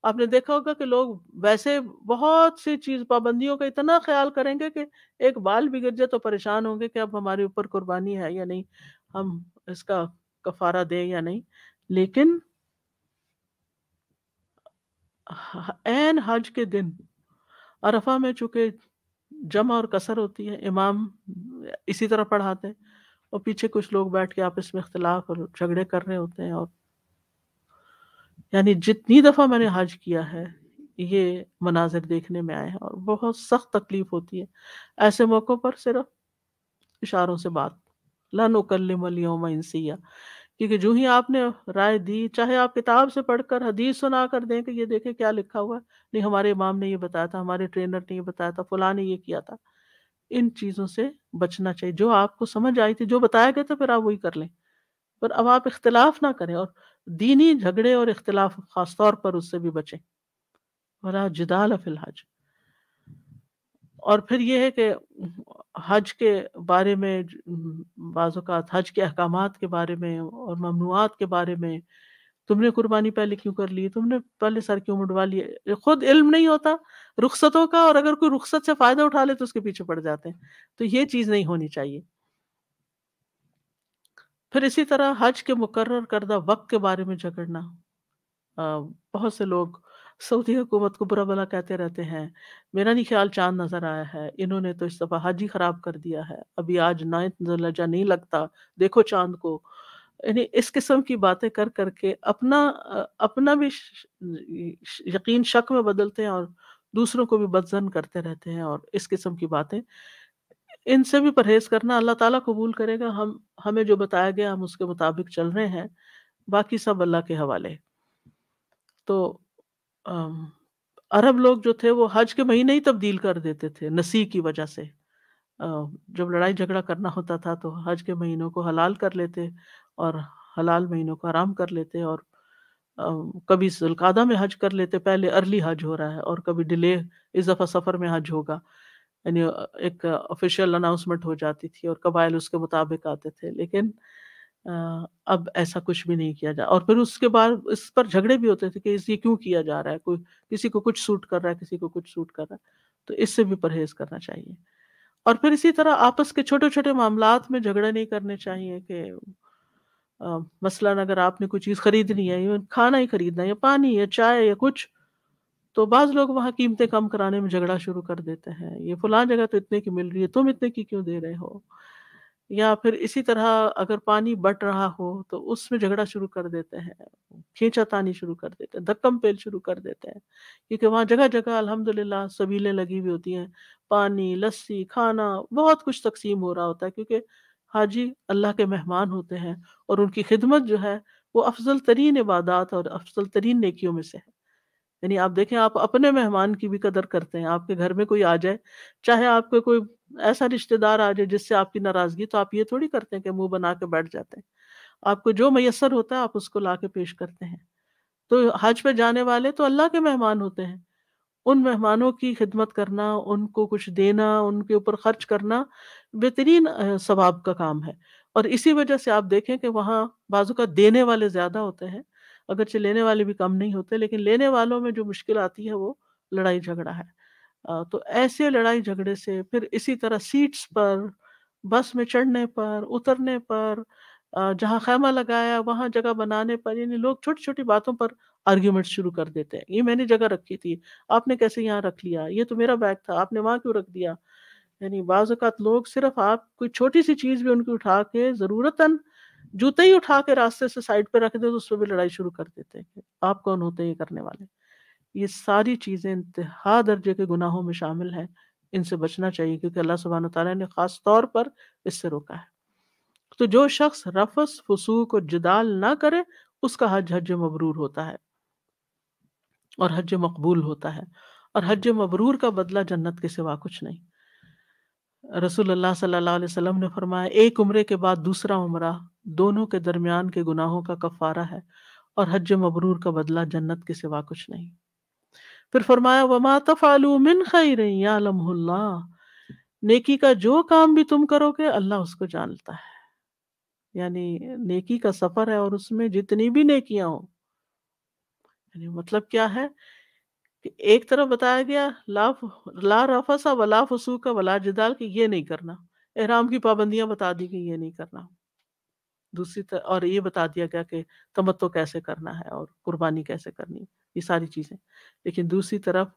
آپ نے دیکھا ہوگا کہ لوگ ویسے بہت سی چیز پابندیوں کا اتنا خیال کریں گے کہ ایک بال بھی گر جائے تو پریشان ہوں گے کہ اب ہمارے اوپر قربانی ہے یا نہیں، ہم اس کا کفارہ دیں یا نہیں. لیکن عین حج کے دن عرفہ میں چونکہ جمع اور کثر ہوتی ہے، امام اسی طرح پڑھاتے ہیں اور پیچھے کچھ لوگ بیٹھ کے آپس میں اختلاف اور جھگڑے کر رہے ہوتے ہیں. اور یعنی جتنی دفعہ میں نے حج کیا ہے یہ مناظر دیکھنے میں آئے ہیں اور بہت سخت تکلیف ہوتی ہے. ایسے موقعوں پر صرف اشاروں سے بات، لا نکلم الیوم انسیا، کیونکہ جو ہی آپ نے رائے دی، چاہے آپ کتاب سے پڑھ کر حدیث سنا کر دیں کہ یہ دیکھیں کیا لکھا ہوا ہے، نہیں ہمارے امام نے یہ بتایا تھا، ہمارے ٹرینر نے یہ بتایا تھا، فلاں نے یہ کیا تھا، ان چیزوں سے بچنا چاہیے. جو آپ کو سمجھ آئی تھی، جو بتایا گیا تھا، پھر آپ وہی کر لیں، پر اب آپ اختلاف نہ کریں اور دینی جھگڑے اور اختلاف خاص طور پر اس سے بھی بچیں. ولا جدال فی الحج. اور پھر یہ ہے کہ حج کے بارے میں بعض اوقات حج کے احکامات کے بارے میں اور ممنوعات کے بارے میں، تم نے قربانی پہلے کیوں کر لی، تم نے پہلے سر کیوں مڈوا لیے، خود علم نہیں ہوتا رخصتوں کا، اور اگر کوئی رخصت سے فائدہ اٹھا لے تو اس کے پیچھے پڑ جاتے ہیں. تو یہ چیز نہیں ہونی چاہیے. پھر اسی طرح حج کے مقرر کردہ وقت کے بارے میں جھگڑنا. بہت سے لوگ سعودی حکومت کو برا بلا کہتے رہتے ہیں، میرا نہیں خیال چاند نظر آیا ہے، انہوں نے تو اس دفعہ حج ہی خراب کر دیا ہے، ابھی آج 9 ذی الحجہ نہیں لگتا، دیکھو چاند کو. یعنی اس قسم کی باتیں کر کر کے اپنا بھی یقین شک میں بدلتے ہیں اور دوسروں کو بھی بدظن کرتے رہتے ہیں. اور اس قسم کی باتیں، ان سے بھی پرہیز کرنا اللہ تعالیٰ قبول کرے گا. ہمیں جو بتایا گیا ہم اس کے مطابق چل رہے ہیں، باقی سب اللہ کے حوالے. تو عرب لوگ جو تھے وہ حج کے مہینے ہی تبدیل کر دیتے تھے نسی کی وجہ سے. جب لڑائی جھگڑا کرنا ہوتا تھا تو حج کے مہینوں کو حلال کر لیتے اور حلال مہینوں کو حرام کر لیتے، اور کبھی ذوالقعدہ میں حج کر لیتے، پہلے ارلی حج ہو رہا ہے، اور کبھی ڈیلے، اس دفعہ سفر میں حج ہوگا. یعنی ایک آفیشیل اناؤنسمنٹ ہو جاتی تھی اور قبائل اس کے مطابق آتے تھے. لیکن اب ایسا کچھ بھی نہیں کیا جا. اور پھر اس کے بعد اس پر جھگڑے بھی ہوتے تھے کہ یہ کیوں کیا جا رہا ہے، کوئی کسی کو کچھ سوٹ کر رہا ہے، کسی کو کچھ سوٹ کر رہا ہے. تو اس سے بھی پرہیز کرنا چاہیے. اور پھر اسی طرح آپس کے چھوٹے چھوٹے معاملات میں جھگڑے نہیں کرنے چاہیے. کہ مثلاً اگر آپ نے کوئی چیز خریدنی ہے، یا کھانا ہی خریدنا ہے، یا پانی یا چائے یا کچھ، تو بعض لوگ وہاں قیمتیں کم کرانے میں جھگڑا شروع کر دیتے ہیں. یہ فلاں جگہ تو اتنے کی مل رہی ہے، تم اتنے کی کیوں دے رہے ہو؟ یا پھر اسی طرح اگر پانی بٹ رہا ہو تو اس میں جھگڑا شروع کر دیتے ہیں، کھینچا تانی شروع کر دیتے ہیں، دھکم پیل شروع کر دیتے ہیں. کیونکہ وہاں جگہ جگہ الحمدللہ سبیلیں لگی ہوئی ہوتی ہیں، پانی، لسی، کھانا، بہت کچھ تقسیم ہو رہا ہوتا ہے. کیونکہ حاجی اللہ کے مہمان ہوتے ہیں، اور ان کی خدمت جو ہے وہ افضل ترین عبادات اور افضل ترین نیکیوں میں سے ہے. یعنی آپ دیکھیں، آپ اپنے مہمان کی بھی قدر کرتے ہیں. آپ کے گھر میں کوئی آ جائے، چاہے آپ کو کوئی ایسا رشتہ دار آ جائے جس سے آپ کی ناراضگی، تو آپ یہ تھوڑی کرتے ہیں کہ منہ بنا کے بیٹھ جاتے ہیں. آپ کو جو میسر ہوتا ہے آپ اس کو لا کے پیش کرتے ہیں. تو حج پہ جانے والے تو اللہ کے مہمان ہوتے ہیں. ان مہمانوں کی خدمت کرنا، ان کو کچھ دینا، ان کے اوپر خرچ کرنا بہترین ثواب کا کام ہے. اور اسی وجہ سے آپ دیکھیں کہ وہاں بعض اوقات دینے والے زیادہ ہوتے ہیں، اگرچہ لینے والے بھی کم نہیں ہوتے، لیکن لینے والوں میں جو مشکل آتی ہے وہ لڑائی جھگڑا ہے. تو ایسے لڑائی جھگڑے سے پھر اسی طرح سیٹس پر، بس میں چڑھنے پر، اترنے پر، جہاں خیمہ لگایا وہاں جگہ بنانے پر، یعنی لوگ چھوٹی چھوٹی باتوں پر آرگیومنٹ شروع کر دیتے ہیں. یہ میں نے جگہ رکھی تھی، آپ نے کیسے یہاں رکھ لیا؟ یہ تو میرا بیگ تھا، آپ نے وہاں کیوں رکھ دیا؟ یعنی بعض اوقات لوگ صرف آپ کوئی چھوٹی سی چیز بھی ان کی اٹھا کے ضرورتاً جوتے ہی اٹھا کے راستے سے سائڈ پہ رکھ دے تو اس پہ بھی لڑائی شروع کر دیتے ہیں کہ آپ کون ہوتے ہیں یہ کرنے والے. یہ ساری چیزیں انتہا درجے کے گناہوں میں شامل ہیں. ان سے بچنا چاہیے، کیونکہ اللہ سبحانہ تعالیٰ نے خاص طور پر اس سے روکا ہے. تو جو شخص رفث، فسوق اور جدال نہ کرے، اس کا حج حج مبرور ہوتا ہے اور حج مقبول ہوتا ہے. اور حج مبرور کا بدلہ جنت کے سوا کچھ نہیں. رسول اللہ صلی اللہ علیہ وسلم نے فرمایا، ایک عمرے کے بعد دوسرا عمرہ دونوں کے درمیان کے گناہوں کا کفارہ ہے، اور حج مبرور کا بدلہ جنت کے سوا کچھ نہیں. پھر فرمایا، وَمَا تَفْعَلُوا مِنْ خَيْرٍ يَعْلَمْهُ اللَّهُ، نیکی کا جو کام بھی تم کرو گے اللہ اس کو جانتا ہے. یعنی نیکی کا سفر ہے، اور اس میں جتنی بھی نیکیاں ہوں، یعنی مطلب کیا ہے کہ ایک طرف بتایا گیا لا رفث ولا فسوق ولا جدال، کہ یہ نہیں کرنا. احرام کی پابندیاں بتا دی کہ یہ نہیں کرنا. دوسری طرف اور یہ بتا دیا گیا کہ تمتع کیسے کرنا ہے اور قربانی کیسے کرنی ہے، یہ ساری چیزیں. لیکن دوسری طرف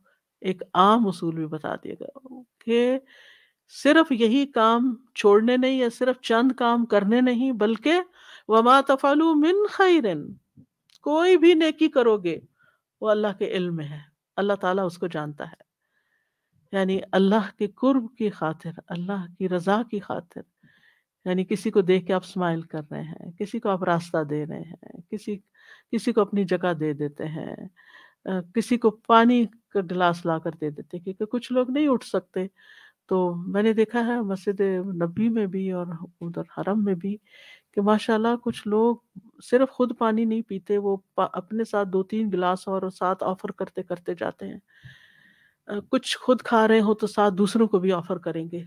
ایک عام اصول بھی بتا دیا گیا کہ صرف یہی کام چھوڑنے نہیں، یا صرف چند کام کرنے نہیں، بلکہ وما تفعلوا من خیر، کوئی بھی نیکی کرو گے وہ اللہ کے علم میں ہے، اللہ تعالیٰ اس کو جانتا ہے. یعنی اللہ کے قرب کی خاطر، اللہ کی رضا کی خاطر، یعنی کسی کو دیکھ کے آپ اسمائل کر رہے ہیں، کسی کو آپ راستہ دے رہے ہیں، کسی کو اپنی جگہ دے دیتے ہیں، کسی کو پانی کا گلاس لا کر دے دیتے، کیونکہ کچھ لوگ نہیں اٹھ سکتے. تو میں نے دیکھا ہے مسجد نبی میں بھی اور ادھر حرم میں بھی کہ ماشاءاللہ کچھ لوگ صرف خود پانی نہیں پیتے، وہ اپنے ساتھ 2-3 گلاس اور ساتھ آفر کرتے کرتے جاتے ہیں. کچھ خود کھا رہے ہو تو ساتھ دوسروں کو بھی آفر کریں گے،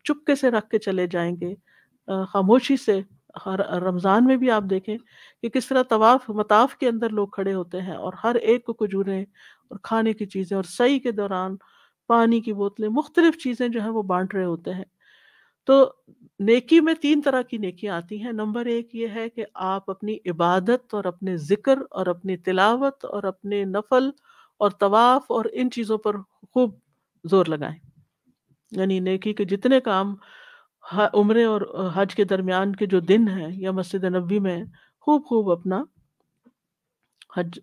چپکے سے رکھ کے چلے جائیں گے، خاموشی سے. رمضان میں بھی آپ دیکھیں کہ کس طرح مطاف کے اندر لوگ کھڑے ہوتے ہیں اور ہر ایک کو کھجوریں اور کھانے کی چیزیں، اور سعی کے دوران پانی کی بوتلیں، مختلف چیزیں جو ہیں وہ بانٹ رہے ہوتے ہیں. تو نیکی میں 3 طرح کی نیکیاں آتی ہیں. نمبر 1 یہ ہے کہ آپ اپنی عبادت اور اپنے ذکر اور اپنی تلاوت اور اپنے نفل اور طواف اور ان چیزوں پر خوب زور لگائیں. یعنی نیکی کے جتنے کام عمرے اور حج کے درمیان کے جو دن ہیں یا مسجد نبوی میں خوب خوب اپنا حج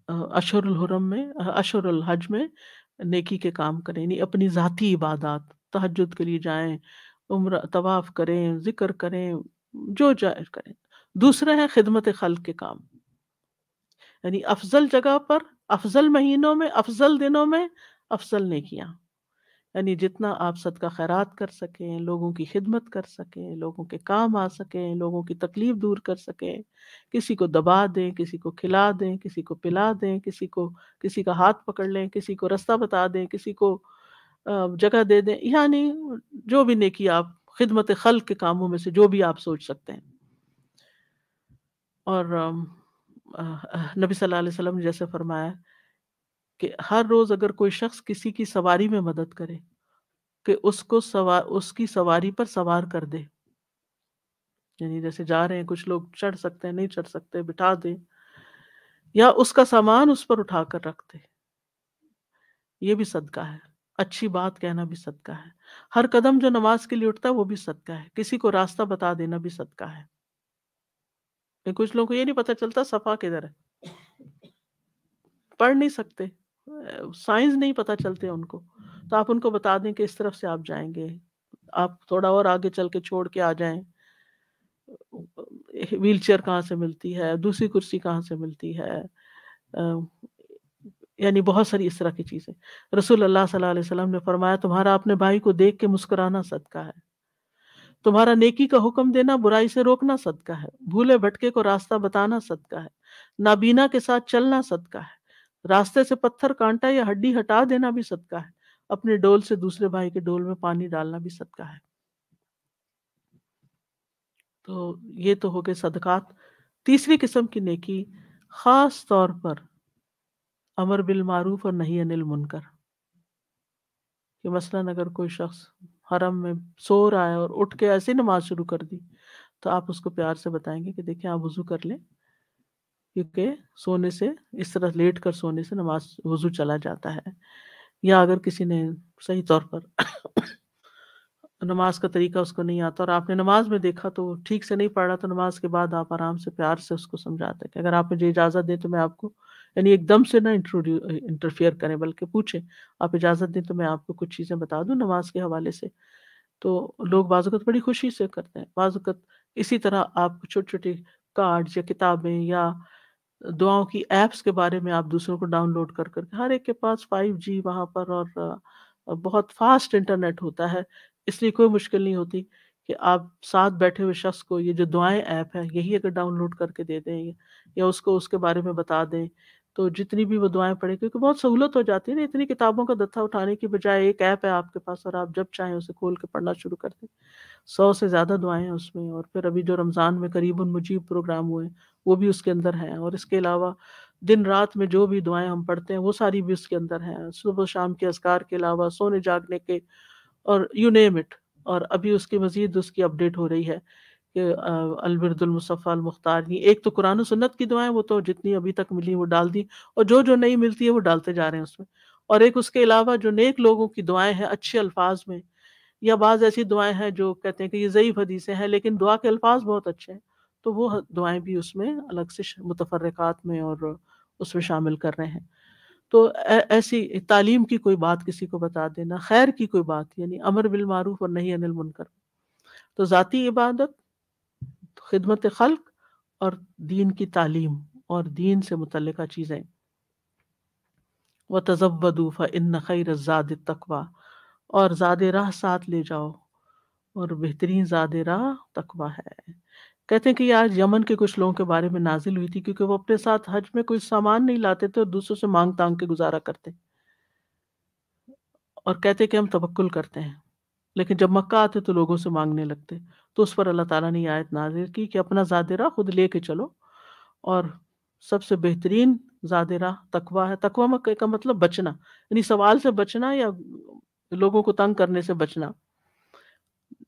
اشہر الحرم میں اشہر الحج میں نیکی کے کام کریں. یعنی اپنی ذاتی عبادات، تہجد کے لیے جائیں، عمرہ طواف کریں، ذکر کریں، جو جائز کریں. دوسرا ہے خدمت خلق کے کام، یعنی افضل جگہ پر، افضل مہینوں میں، افضل دنوں میں افضل نیکیاں. یعنی جتنا آپ صدقہ خیرات کر سکیں، لوگوں کی خدمت کر سکیں، لوگوں کے کام آ سکیں، لوگوں کی تکلیف دور کر سکیں، کسی کو دبا دیں، کسی کو کھلا دیں، کسی کو پلا دیں، کسی کا ہاتھ پکڑ لیں، کسی کو رستہ بتا دیں، کسی کو جگہ دے دیں. یعنی جو بھی نیکی آپ خدمت خلق کے کاموں میں سے جو بھی آپ سوچ سکتے ہیں. اور نبی صلی اللہ علیہ وسلم نے جیسے فرمایا کہ ہر روز اگر کوئی شخص کسی کی سواری میں مدد کرے کہ اس کی سواری پر سوار کر دے. یعنی جیسے جا رہے ہیں کچھ لوگ چڑھ سکتے ہیں، نہیں چڑھ سکتے، بٹھا دیں، یا اس کا سامان اس پر اٹھا کر رکھ دے. یہ بھی صدقہ ہے. اچھی بات کہنا بھی صدقہ ہے. ہر قدم جو نماز کے لیے اٹھتا ہے وہ بھی صدقہ ہے. کسی کو راستہ بتا دینا بھی صدقہ ہے. کچھ لوگوں کو یہ نہیں پتہ چلتا صفا کدھر ہے، پڑھ نہیں سکتے، سائنس نہیں پتہ چلتے ان کو، تو آپ ان کو بتا دیں کہ اس طرف سے آپ جائیں گے، آپ تھوڑا اور آگے چل کے چھوڑ کے آ جائیں، ویل چیئر کہاں سے ملتی ہے، دوسری کرسی کہاں سے ملتی ہے، یعنی بہت ساری اس طرح کی چیزیں. رسول اللہ صلی اللہ علیہ وسلم نے فرمایا تمہارا اپنے بھائی کو دیکھ کے مسکرانا صدقہ ہے، تمہارا نیکی کا حکم دینا، برائی سے روکنا صدقہ ہے، بھولے بھٹکے کو راستہ بتانا صدقہ ہے، نابینا کے ساتھ چلنا صدقہ ہے، راستے سے پتھر کانٹا یا ہڈی ہٹا دینا بھی صدقہ ہے، اپنے ڈول سے دوسرے بھائی کے ڈول میں پانی ڈالنا بھی صدقہ ہے. تو یہ تو ہو گئے صدقات. تیسری قسم کی نیکی خاص طور پر امر بالمعروف اور نہی عن المنکر. کہ مثلاً اگر کوئی شخص حرم میں سو رہا ہے اور اٹھ کے ایسے نماز شروع کر دی تو آپ اس کو پیار سے بتائیں گے کہ دیکھیں آپ وضو کر لیں، کیونکہ سونے سے، اس طرح لیٹ کر سونے سے نماز وضو چلا جاتا ہے. یا اگر کسی نے صحیح طور پر نماز کا طریقہ اس کو نہیں آتا اور آپ نے نماز میں دیکھا تو ٹھیک سے نہیں پڑھ رہا، تو نماز کے بعد آپ آرام سے پیار سے اس کو سمجھاتے ہیں کہ اگر آپ مجھے اجازت دیں تو میں آپ کو، یعنی ایک دم سے نہ انٹرفیئر کریں بلکہ پوچھیں آپ اجازت دیں تو میں آپ کو کچھ چیزیں بتا دوں نماز کے حوالے سے. تو لوگ بعض اوقات بڑی خوشی سے کرتے ہیں. بعض اوقات اسی طرح آپ چھوٹی چھوٹی کارڈز یا کتابیں یا دعاؤں کی ایپس کے بارے میں آپ دوسروں کو ڈاؤن لوڈ کر کر، ہر ایک کے پاس 5G وہاں پر اور بہت فاسٹ انٹرنیٹ ہوتا ہے، اس لیے کوئی مشکل نہیں ہوتی کہ آپ ساتھ بیٹھے ہوئے شخص کو یہ جو دعائیں ایپ ہے یہی اگر ڈاؤن لوڈ کر کے دے دیں یا اس کو اس کے بارے میں بتا دیں تو جتنی بھی وہ دعائیں پڑھیں، کیونکہ بہت سہولت ہو جاتی ہے نا، اتنی کتابوں کا دتہ اٹھانے کی بجائے ایک ایپ ہے آپ کے پاس اور آپ جب چاہیں اسے کھول کے پڑھنا شروع کر دیں. 100 سے زیادہ دعائیں ہیں اس میں، اور پھر ابھی جو رمضان میں قریب مجیب پروگرام ہوئے وہ بھی اس کے اندر ہیں، اور اس کے علاوہ دن رات میں جو بھی دعائیں ہم پڑھتے ہیں وہ ساری بھی اس کے اندر ہیں، صبح و شام کے اذکار کے علاوہ سونے جاگنے کے، اور یو نیم اٹ. اور ابھی اس کی مزید اس کی اپڈیٹ ہو رہی ہے کہ الورد المصفی المختار، ایک تو قرآن و سنت کی دعائیں وہ تو جتنی ابھی تک ملی وہ ڈال دی، اور جو نہیں ملتی ہے وہ ڈالتے جا رہے ہیں اس میں، اور ایک اس کے علاوہ جو نیک لوگوں کی دعائیں ہیں اچھے الفاظ میں، یا بعض ایسی دعائیں ہیں جو کہتے ہیں کہ یہ ضعیف حدیثیں ہیں لیکن دعا کے الفاظ بہت اچھے ہیں، تو وہ دعائیں بھی اس میں الگ سے متفرقات میں اور اس میں شامل کر رہے ہیں. تو ایسی تعلیم کی کوئی بات کسی کو بتا دینا، خیر کی کوئی بات، یعنی امر بالمعروف اور نہی عن المنکر. تو ذاتی عبادت، خدمت خلق، اور دین کی تعلیم اور دین سے متعلقہ چیزیں. وَتَزَوَّدُوا فَإِنَّ خَيْرَ الزَّادِ التَّقْوَىٰ، اور زاد راہ ساتھ لے جاؤ، اور بہترین زاد راہ تقویٰ ہے. کہتے ہیں کہ یہ آج یمن کے کچھ لوگوں کے بارے میں نازل ہوئی تھی، کیونکہ وہ اپنے ساتھ حج میں کوئی سامان نہیں لاتے تھے اور دوسروں سے مانگ تانگ کے گزارا کرتے، اور کہتے کہ ہم توکل کرتے ہیں، لیکن جب مکہ آتے تو لوگوں سے مانگنے لگتے. تو اس پر اللہ تعالیٰ نے یہ آیت نازل کی کہ اپنا زاد راہ خود لے کے چلو، اور سب سے بہترین زاد راہ تقویٰ ہے. تقویٰ کا مطلب بچنا، یعنی سوال سے بچنا یا لوگوں کو تنگ کرنے سے بچنا.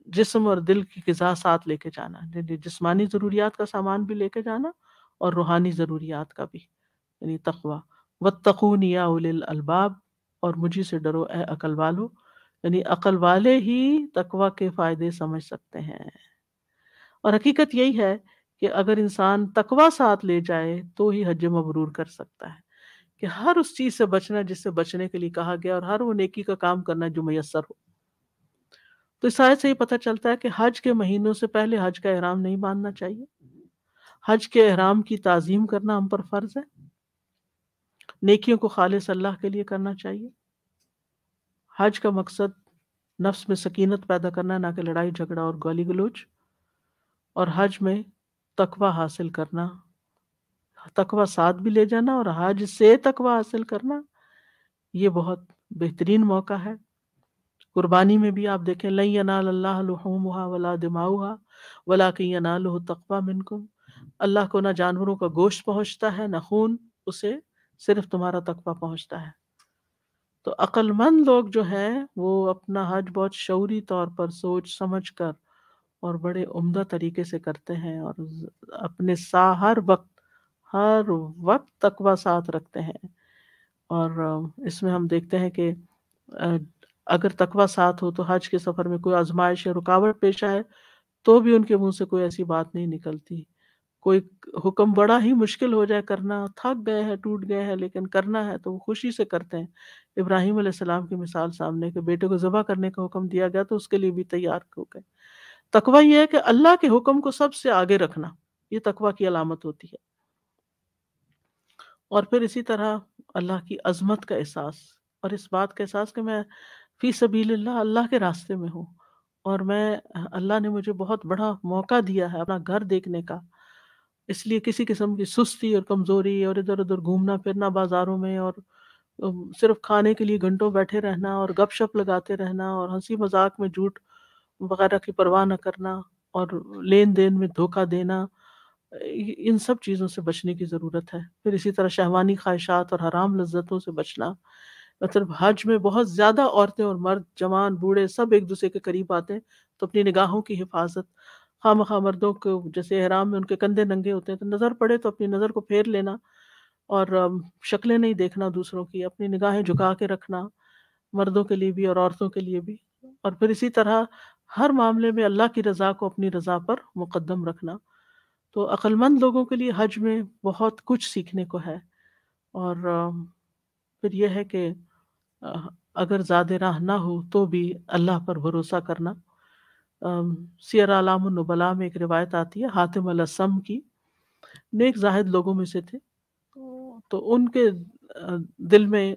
جسم اور دل کی غذا ساتھ لے کے جانا، یعنی جسمانی ضروریات کا سامان بھی لے کے جانا اور روحانی ضروریات کا بھی، یعنی تقویٰ. وَاتَّقُونِ يَا أُولِي الْأَلْبَابِ، اور مجھے سے ڈرو اے عقل والو، یعنی عقل والے ہی تقوی کے فائدے سمجھ سکتے ہیں۔ اور حقیقت یہی ہے کہ اگر انسان تقوی ساتھ لے جائے تو ہی حج مبرور کر سکتا ہے، کہ ہر اس چیز سے بچنا جس سے بچنے کے لیے کہا گیا، اور ہر وہ نیکی کا کام کرنا جو میسر ہو۔ تو اس آیت سے یہ پتہ چلتا ہے کہ حج کے مہینوں سے پہلے حج کا احرام نہیں باندھنا چاہیے، حج کے احرام کی تعظیم کرنا ہم پر فرض ہے، نیکیوں کو خالص اللہ کے لیے کرنا چاہیے۔ حج کا مقصد نفس میں سکینت پیدا کرنا، نہ کہ لڑائی جھگڑا اور گالی گلوچ، اور حج میں تقوی حاصل کرنا، تقوی ساتھ بھی لے جانا اور حج سے تقوی حاصل کرنا، یہ بہت بہترین موقع ہے۔ قربانی میں بھی آپ دیکھیں، لن ینال اللہ لحومها ولا دماؤها ولکن ینالہ التقوی منکم، اللہ کو نہ جانوروں کا گوشت پہنچتا ہے نہ خون، اسے صرف تمہارا تقوی پہنچتا ہے۔ تو عقل مند لوگ جو ہیں وہ اپنا حج بہت شعوری طور پر سوچ سمجھ کر اور بڑے عمدہ طریقے سے کرتے ہیں، اور اپنے ہر وقت تقوی ساتھ رکھتے ہیں۔ اور اس میں ہم دیکھتے ہیں کہ اگر تقوی ساتھ ہو تو حج کے سفر میں کوئی آزمائش یا رکاوٹ پیش آئے تو بھی ان کے منہ سے کوئی ایسی بات نہیں نکلتی۔ کوئی حکم بڑا ہی مشکل ہو جائے کرنا، تھک گئے ہیں ٹوٹ گئے ہیں لیکن کرنا ہے تو وہ خوشی سے کرتے ہیں۔ ابراہیم علیہ السلام کی مثال سامنے کہ بیٹے کو ذبح کرنے کا حکم دیا گیا تو اس کے لیے بھی تیار ہو گئے۔ تقوی یہ ہے کہ اللہ کے حکم کو سب سے آگے رکھنا، یہ تقوی کی علامت ہوتی ہے۔ اور پھر اسی طرح اللہ کی عظمت کا احساس، اور اس بات کا احساس کہ میں فی سبیل اللہ کے راستے میں ہوں، اور اللہ نے مجھے بہت بڑا موقع دیا ہے اپنا گھر دیکھنے کا، اس لیے کسی قسم کی سستی اور کمزوری اور ادھر ادھر گھومنا پھرنا بازاروں میں، اور صرف کھانے کے لیے گھنٹوں بیٹھے رہنا اور گپ شپ لگاتے رہنا اور ہنسی مذاق میں جھوٹ وغیرہ کی پرواہ نہ کرنا اور لین دین میں دھوکہ دینا، ان سب چیزوں سے بچنے کی ضرورت ہے۔ پھر اسی طرح شہوانی خواہشات اور حرام لذتوں سے بچنا، مطلب حج میں بہت زیادہ عورتیں اور مرد، جوان بوڑھے سب ایک دوسرے کے قریب آتے ہیں، تو اپنی نگاہوں کی حفاظت، خواہ مخواہ مردوں کو جیسے احرام میں ان کے کندھے ننگے ہوتے ہیں تو نظر پڑے تو اپنی نظر کو پھیر لینا، اور شکلیں نہیں دیکھنا دوسروں کی، اپنی نگاہیں جھکا کے رکھنا، مردوں کے لیے بھی اور عورتوں کے لیے بھی۔ اور پھر اسی طرح ہر معاملے میں اللہ کی رضا کو اپنی رضا پر مقدم رکھنا۔ تو عقل مند لوگوں کے لیے حج میں بہت کچھ سیکھنے کو ہے۔ اور پھر یہ ہے کہ اگر زیادہ راہ نہ ہو تو بھی اللہ پر بھروسہ کرنا۔ سیر اعلام النبلاء میں ایک روایت آتی ہے حاتم الاسم کی، نیک زاہد لوگوں میں سے تھے، تو ان کے دل میں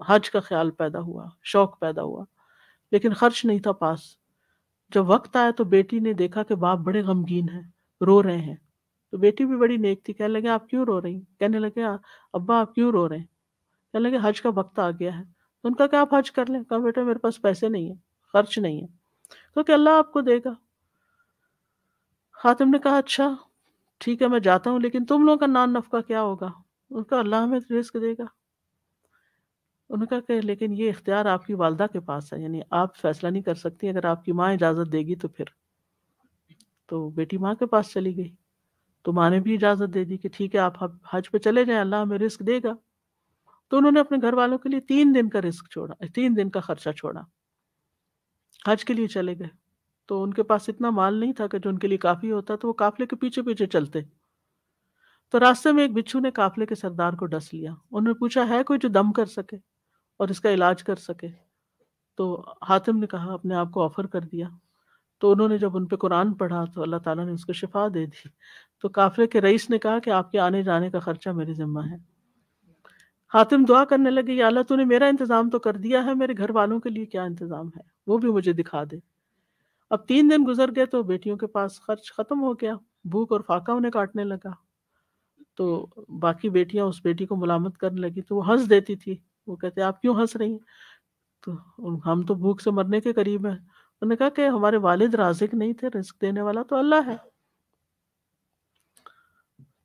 حج کا خیال پیدا ہوا، شوق پیدا ہوا، لیکن خرچ نہیں تھا پاس۔ جب وقت آیا تو بیٹی نے دیکھا کہ باپ بڑے غمگین ہیں، رو رہے ہیں، تو بیٹی بھی بڑی نیک تھی، کہنے لگے آپ کیوں رو رہی ہیں؟ کہنے لگے ابا آپ کیوں رو رہے ہیں؟ کہنے لگے حج کا وقت آ گیا ہے۔ تو ان کا کہ آپ حج کر لیں۔ کہا بیٹا میرے پاس پیسے نہیں ہیں، خرچ نہیں ہے، تو کہ اللہ آپ کو دے گا۔ خاتم نے کہا اچھا ٹھیک ہے میں جاتا ہوں، لیکن تم لوگوں کا نان نفقہ کیا ہوگا؟ ان کا اللہ ہمیں رزق دے گا۔ انہوں نے کہا کہ لیکن یہ اختیار آپ کی والدہ کے پاس ہے، یعنی آپ فیصلہ نہیں کر سکتی، اگر آپ کی ماں اجازت دے گی تو پھر۔ تو بیٹی ماں کے پاس چلی گئی، تو ماں نے بھی اجازت دے دی کہ ٹھیک ہے آپ حج پہ چلے جائیں، اللہ ہمیں رزق دے گا۔ تو انہوں نے اپنے گھر والوں کے لیے 3 دن کا رزق چھوڑا، 3 دن کا خرچہ چھوڑا، حج کے لیے چلے گئے۔ تو ان کے پاس اتنا مال نہیں تھا کہ جو ان کے لیے کافی ہوتا، تو وہ قافلے کے پیچھے پیچھے چلتے۔ تو راستے میں ایک بچھو نے قافلے کے سردار کو ڈس لیا۔ انہوں نے پوچھا ہے کوئی جو دم کر سکے اور اس کا علاج کر سکے؟ تو حاتم نے کہا اپنے آپ کو آفر کر دیا۔ تو انہوں نے جب ان پہ قرآن پڑھا تو اللہ تعالیٰ نے اس کو شفا دے دی۔ تو قافلے کے رئیس نے کہا کہ آپ کے آنے جانے کا خرچہ میرے ذمہ ہے۔ حاتم دعا کرنے لگے یا اللہ تو نے میرا انتظام تو کر دیا ہے، میرے گھر والوں کے لیے کیا انتظام ہے وہ بھی مجھے دکھا دے۔ اب 3 دن گزر گئے تو بیٹیوں کے پاس خرچ ختم ہو گیا، بھوک اور فاقہ انہیں کاٹنے لگا۔ تو باقی بیٹیاں اس بیٹی کو ملامت کرنے لگی تو وہ ہنس دیتی تھی، وہ کہتے آپ کیوں ہنس رہی ہیں؟ تو ہم تو بھوک سے مرنے کے قریب ہیں۔ انہوں نے کہا کہ ہمارے والد رازق نہیں تھے، رزق دینے والا تو اللہ ہے۔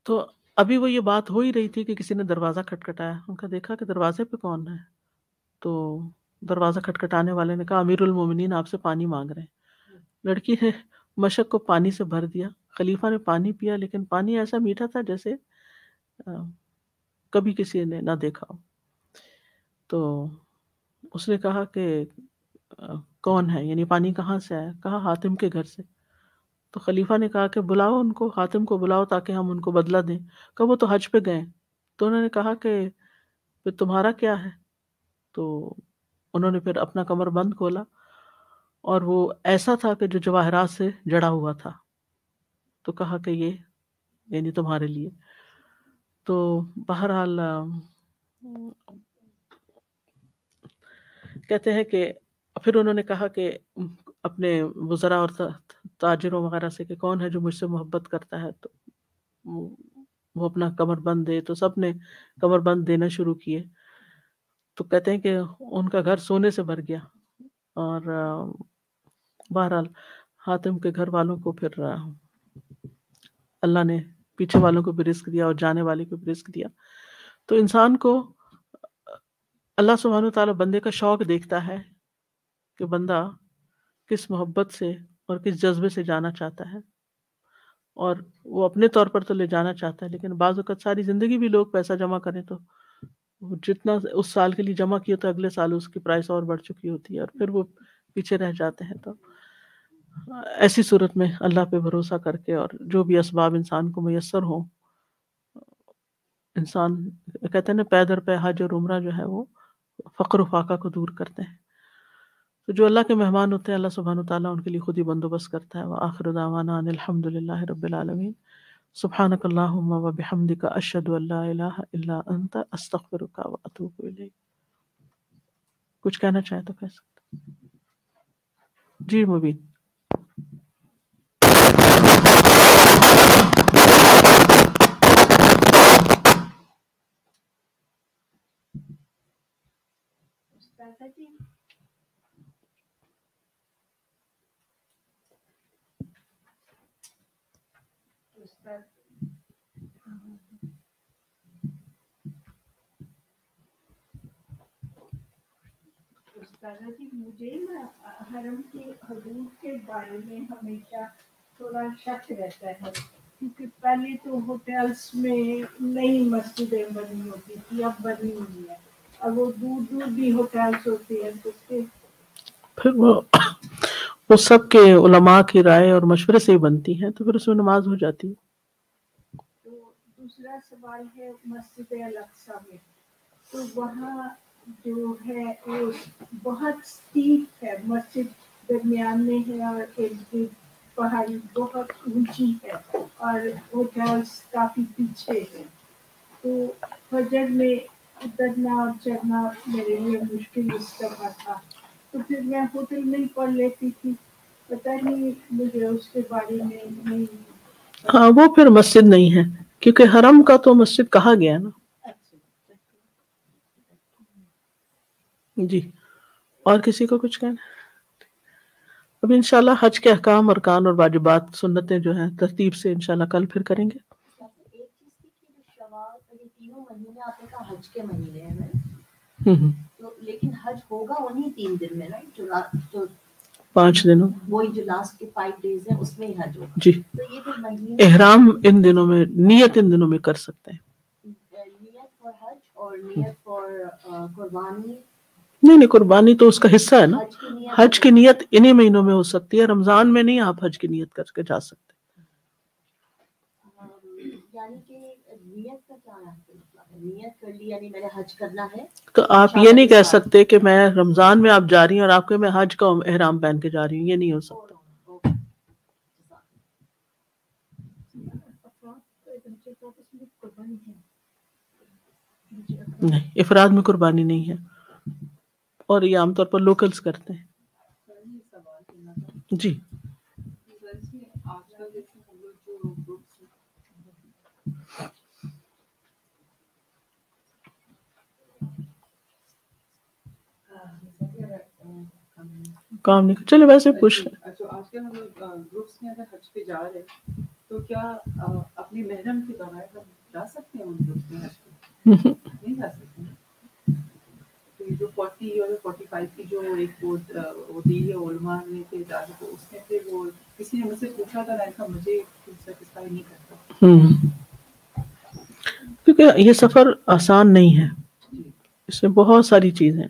تو ابھی وہ یہ بات ہو ہی رہی تھی کہ کسی نے دروازہ کھٹکھٹایا، ان کا دیکھا کہ دروازے پہ کون ہے، تو دروازہ کھٹکھٹانے والے نے کہا امیر المومنین آپ سے پانی مانگ رہے ہیں۔ لڑکی نے مشک کو پانی سے بھر دیا، خلیفہ نے پانی پیا، لیکن پانی ایسا میٹھا تھا جیسے کبھی کسی نے نہ دیکھا ہو۔ تو اس نے کہا کہ کون ہے، یعنی پانی کہاں سے آیا؟ کہا حاتم کے گھر سے۔ تو خلیفہ نے کہا کہ بلاؤ ان کو، حاتم کو بلاؤ تاکہ ہم ان کو بدلہ دیں۔ کہ وہ تو حج پہ گئے۔ تو انہوں نے کہا کہ پھر تمہارا کیا ہے؟ تو انہوں نے پھر اپنا کمر بند کھولا، اور وہ ایسا تھا کہ جو جواہرات سے جڑا ہوا تھا۔ تو کہا کہ یہ یعنی تمہارے لیے۔ تو بہرحال کہتے ہیں کہ پھر انہوں نے کہا کہ اپنے وزراء اور تاجروں وغیرہ سے کہ کون ہے جو مجھ سے محبت کرتا ہے، تو وہ اپنا کمر بند دے۔ تو سب نے کمر بند دینا شروع کیے۔ تو کہتے ہیں کہ ان کا گھر سونے سے بھر گیا، اور بہرحال حاتم کے گھر والوں کو پھر اللہ نے پیچھے والوں کو بھی رزق دیا اور جانے والے کو بھی رزق دیا۔ تو انسان کو اللہ سبحانہ وتعالیٰ بندے کا شوق دیکھتا ہے کہ بندہ کس محبت سے اور کس جذبے سے جانا چاہتا ہے، اور وہ اپنے طور پر تو لے جانا چاہتا ہے، لیکن بعض اوقات ساری زندگی بھی لوگ پیسہ جمع کریں تو وہ جتنا اس سال کے لیے جمع کیا تو اگلے سال اس کی پرائس اور بڑھ چکی ہوتی ہے، اور پھر وہ پیچھے رہ جاتے ہیں۔ تو ایسی صورت میں اللہ پہ بھروسہ کر کے اور جو بھی اسباب انسان کو میسر ہوں، انسان کہتے ہیں نا پے در پے حج اور عمرہ جو ہے وہ فقر و فاقہ کو دور کرتے ہیں۔ تو جو اللہ کے مہمان ہوتے ہیں اللہ سبحانہ وتعالیٰ ان کے لیے خود ہی بندوبست کرتا ہے۔ وآخر دعوانا ان الحمد للہ رب العالمین۔ سبحانک اللہم و بحمدک اشہد ان لا الہ الا انت استغفرک و اتوب الیک۔ کچھ کہنا چاہے تو کہہ سکتے۔ جی مبین۔ استاذہ جی مجھے نا حرم کی حدود کے بارے میں ہمیشہ تھوڑا شک رہتا ہے، کیونکہ پہلے تو ہوٹلس میں نئی مسجدیں بنی ہوتی تھی، اب بنی ہوئی ہے، اب وہ دور دور بھی ہوٹلس ہوتے ہیں، تو اس کے پھر وہ سب کے علماء کی رائے اور مشورے سے ہی بنتی ہیں، تو پھر اس میں نماز ہو جاتی ہے۔ تو دوسرا سوال ہے مسجد الاقصی میں، تو وہاں جو ہے وہ بہت اسٹیپ ہے، مسجد درمیان میں ہے اور ایک پہاڑی بہت اونچی ہے اور ہوٹلس کافی پیچھے ہیں، تو فجر میں اترنا اور چڑھنا میرے لیے مشکل اس طرح تھا، تو پھر میں ہوٹل میں ہی پڑھ لیتی تھی، پتہ نہیں مجھے اس کے بارے میں نہیں۔ ہاں وہ پھر مسجد نہیں ہے، کیونکہ حرم کا تو مسجد کہا گیا نا۔ جی اور کسی کو کچھ کہنا؟ ابھی انشاءاللہ حج کے احکام، ارکان اور واجبات، سنتیں جو ہیں ترتیب سے انشاءاللہ کل پھر کریں گے۔ ایک چیز تھی کہ شوال یہ تینوں مہینے آپ نے کہا حج کے مہینے ہیں، تو لیکن حج ہوگا انہی 3 دن میں، جو 5 دنوں، وہی جو لاسٹ کے 5 days ہیں اس میں ہی حج ہوگا۔ جی تو یہ جو مہینے احرام ان دنوں میں، نیت ان دنوں میں کر سکتے ہیں۔ نیت فار حج اور نیت فار قربانی، نہیں قربانی تو اس کا حصہ ہے نا۔ حج کی نیت حج کی نیت انہی مہینوں میں ہو سکتی ہے، رمضان میں نہیں آپ حج کی نیت کر کے جا سکتے۔ یعنی کہ نیت کا کیا ہے؟ نیت کر لی یعنی میں نے حج کرنا ہے، تو آپ یہ نہیں کہہ سکتے کہ میں رمضان میں آپ جا رہی ہیں اور آپ کے میں حج کا احرام پہن کے جا رہی ہوں، یہ نہیں ہو سکتا۔ نہیں افراد میں قربانی نہیں ہے، اور یہ عام طور پر لوکلز کرتے ہیں۔ جی کام نہیں، چلے ویسے پوچھ رہے۔ اچھا آج کل ہم لوگ گروپس میں اگر حج پہ جا رہے ہیں تو کیا اپنی محرم کے بغیر ہم جا سکتے ہیں ان گروپس میں حج پہ؟ نہیں جا سکتے۔ تو جو 40 اور 45 کی جو ایک ہوتی ہے علماء نے کہ تو اس میں پھر وہ کسی نے مجھ سے پوچھا تھا، میں نے کہا مجھے سیٹسفائی نہیں کرتا، کیونکہ دیکھیں یہ سفر آسان نہیں ہے، اس میں بہت ساری چیزیں ہیں.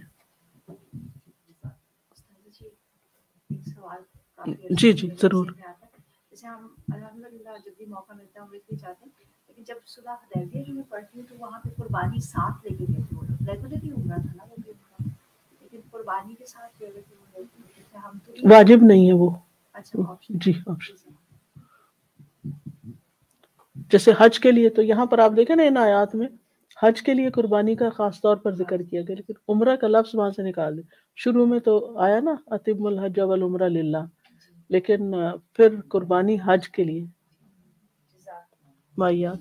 ایک سوال کافی جی جی ضرور. جیسے ہم الحمدللہ جب بھی موقع ملتا ہے ہم لیتے جاتے ہیں، لیکن جب صلح حدیبیہ جو میں پڑھتی ہوں تو وہاں پہ قربانی ساتھ لے کے گئے تھے وہ لوگ. ریگولرلی عمرہ تھا نا وہ بھی عمرہ، لیکن قربانی کے ساتھ لے گئے تھے وہ لوگ. جیسے ہم تو واجب نہیں ہے وہ. اچھا آپشن. جی آپشن. جیسے حج کے لیے تو یہاں پر آپ دیکھیں نا ان آیات میں حج کے لیے قربانی کا خاص طور پر ذکر کیا گیا، لیکن عمرہ کا لفظ وہاں سے نکال دیا. شروع میں تو آیا نا اتم الحج والعمرہ للہ، لیکن پھر قربانی حج کے لیے. مائیا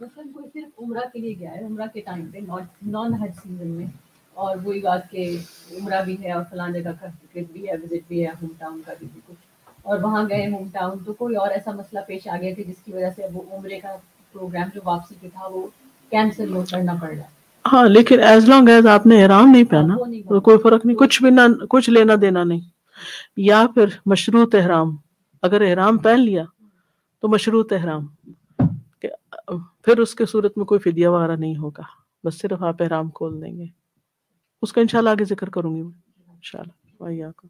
مثلاً کوئی صرف عمرہ کے لیے گیا ہے، عمرہ کے ٹائم پہ نان حج سیزن میں، اور وہی بات کہ عمرہ بھی ہے اور فلاں جگہ کا ٹرپ بھی ہے، وزٹ بھی ہے، ہوم ٹاؤن کا بھی کچھ، اور وہاں گئے ہوم ٹاؤن تو کوئی اور ایسا مسئلہ پیش آ گیا کہ جس کی وجہ سے وہ عمرے کا پروگرام جو واپسی پہ تھا وہ کینسل کرنا پڑ رہا ہے. ہاں لیکن ایز لانگ ایز آپ نے احرام نہیں پہنا تو کوئی فرق نہیں، کچھ بھی نہ کچھ لینا دینا نہیں. یا پھر مشروط احرام، اگر احرام پہن لیا تو مشروط احرام، پھر اس کے صورت میں کوئی فدیہ وغیرہ نہیں ہوگا، بس صرف آپ احرام کھول دیں گے. اس کا انشاءاللہ آگے ذکر کروں گی میں انشاءاللہ. وہی آپ کو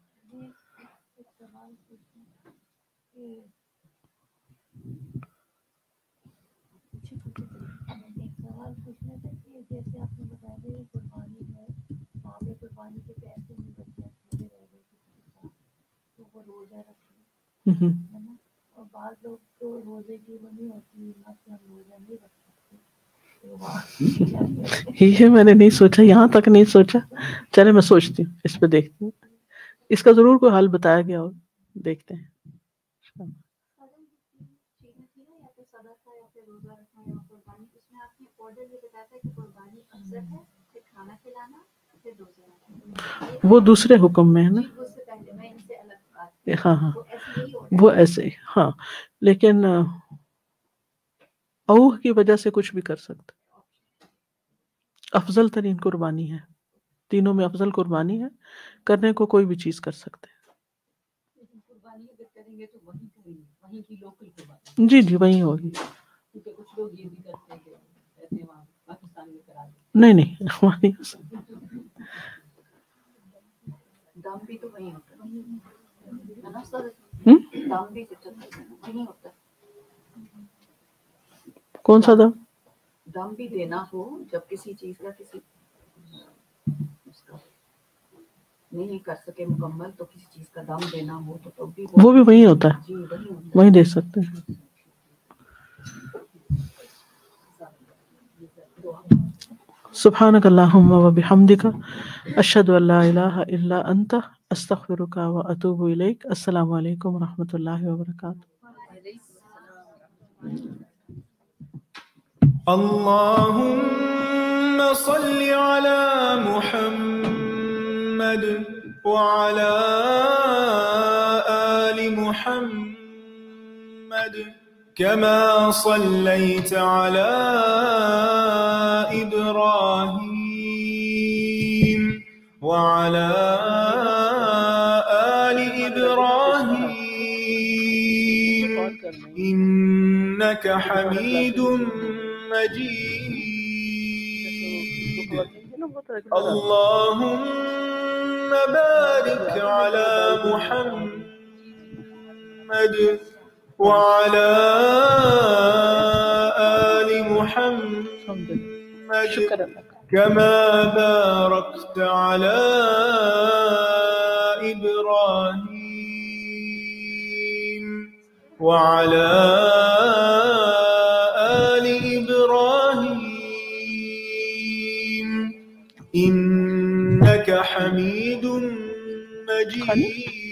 سوال پوچھنا تھا کہ جیسے آپ نے بتایا تھا یہ قربانی ہے، وہاں پہ قربانی کے پیسے نہیں بچے پورے رہ گئے کسی کے ساتھ تو وہ روزہ رکھے ہے نا. اور بعض لوگ تو روزے کی وہ نہیں ہوتی ہمت کہ ہم روزہ نہیں رکھ سکتے. یہ میں نے نہیں سوچا، یہاں تک نہیں سوچا. چلے میں سوچتی ہوں، اس پہ دیکھتی ہوں، اس کا ضرور کوئی حل بتایا گیا ہو، دیکھتے ہیں. وہ دوسرے حکم میں ہے نا. ہاں ہاں وہ ایسے ہی ہاں، لیکن اوہ کی وجہ سے کچھ بھی کر سکتے. افضل ترین قربانی ہے، تینوں میں افضل قربانی ہے، کرنے کو کوئی بھی چیز کر سکتے ہیں. قربانی اگر کریں گے تو وہیں کریں گے، وہیں کی لوکل قربانی. جی جی وہیں ہوگی. کیونکہ کچھ لوگ یہ بھی کرتے ہیں کہ ایسے وہاں پاکستان میں کرا دیں. نہیں نہیں ہماری دم بھی تو وہیں ہوتا ہے نا سر، دم بھی وہیں ہوتا ہے. کون سا دم؟ دم بھی دینا ہو جب کسی چیز کا کسی اس کا نہیں کر سکے مکمل تو کسی چیز کا دم دینا ہو تو بھی وہ بھی وہی ہوتا ہے. جی وہی ہوتا ہے، وہیں دے سکتے ہیں. سبحانک اللہم و بحمدک اشہد ان لا الہ الا انت استغفرک و اتوب الیک. السلام علیکم و رحمۃ اللہ وبرکاتہ. اللهم صل على محمد وعلى آل محمد كما صليت على إبراهيم وعلى آل إبراهيم إنك حميد مجيد. اللهم بارك على محمد وعلى آل محمد كما باركت على إبراهيم وعلى آل إبراهيم إنك حميد مجيد.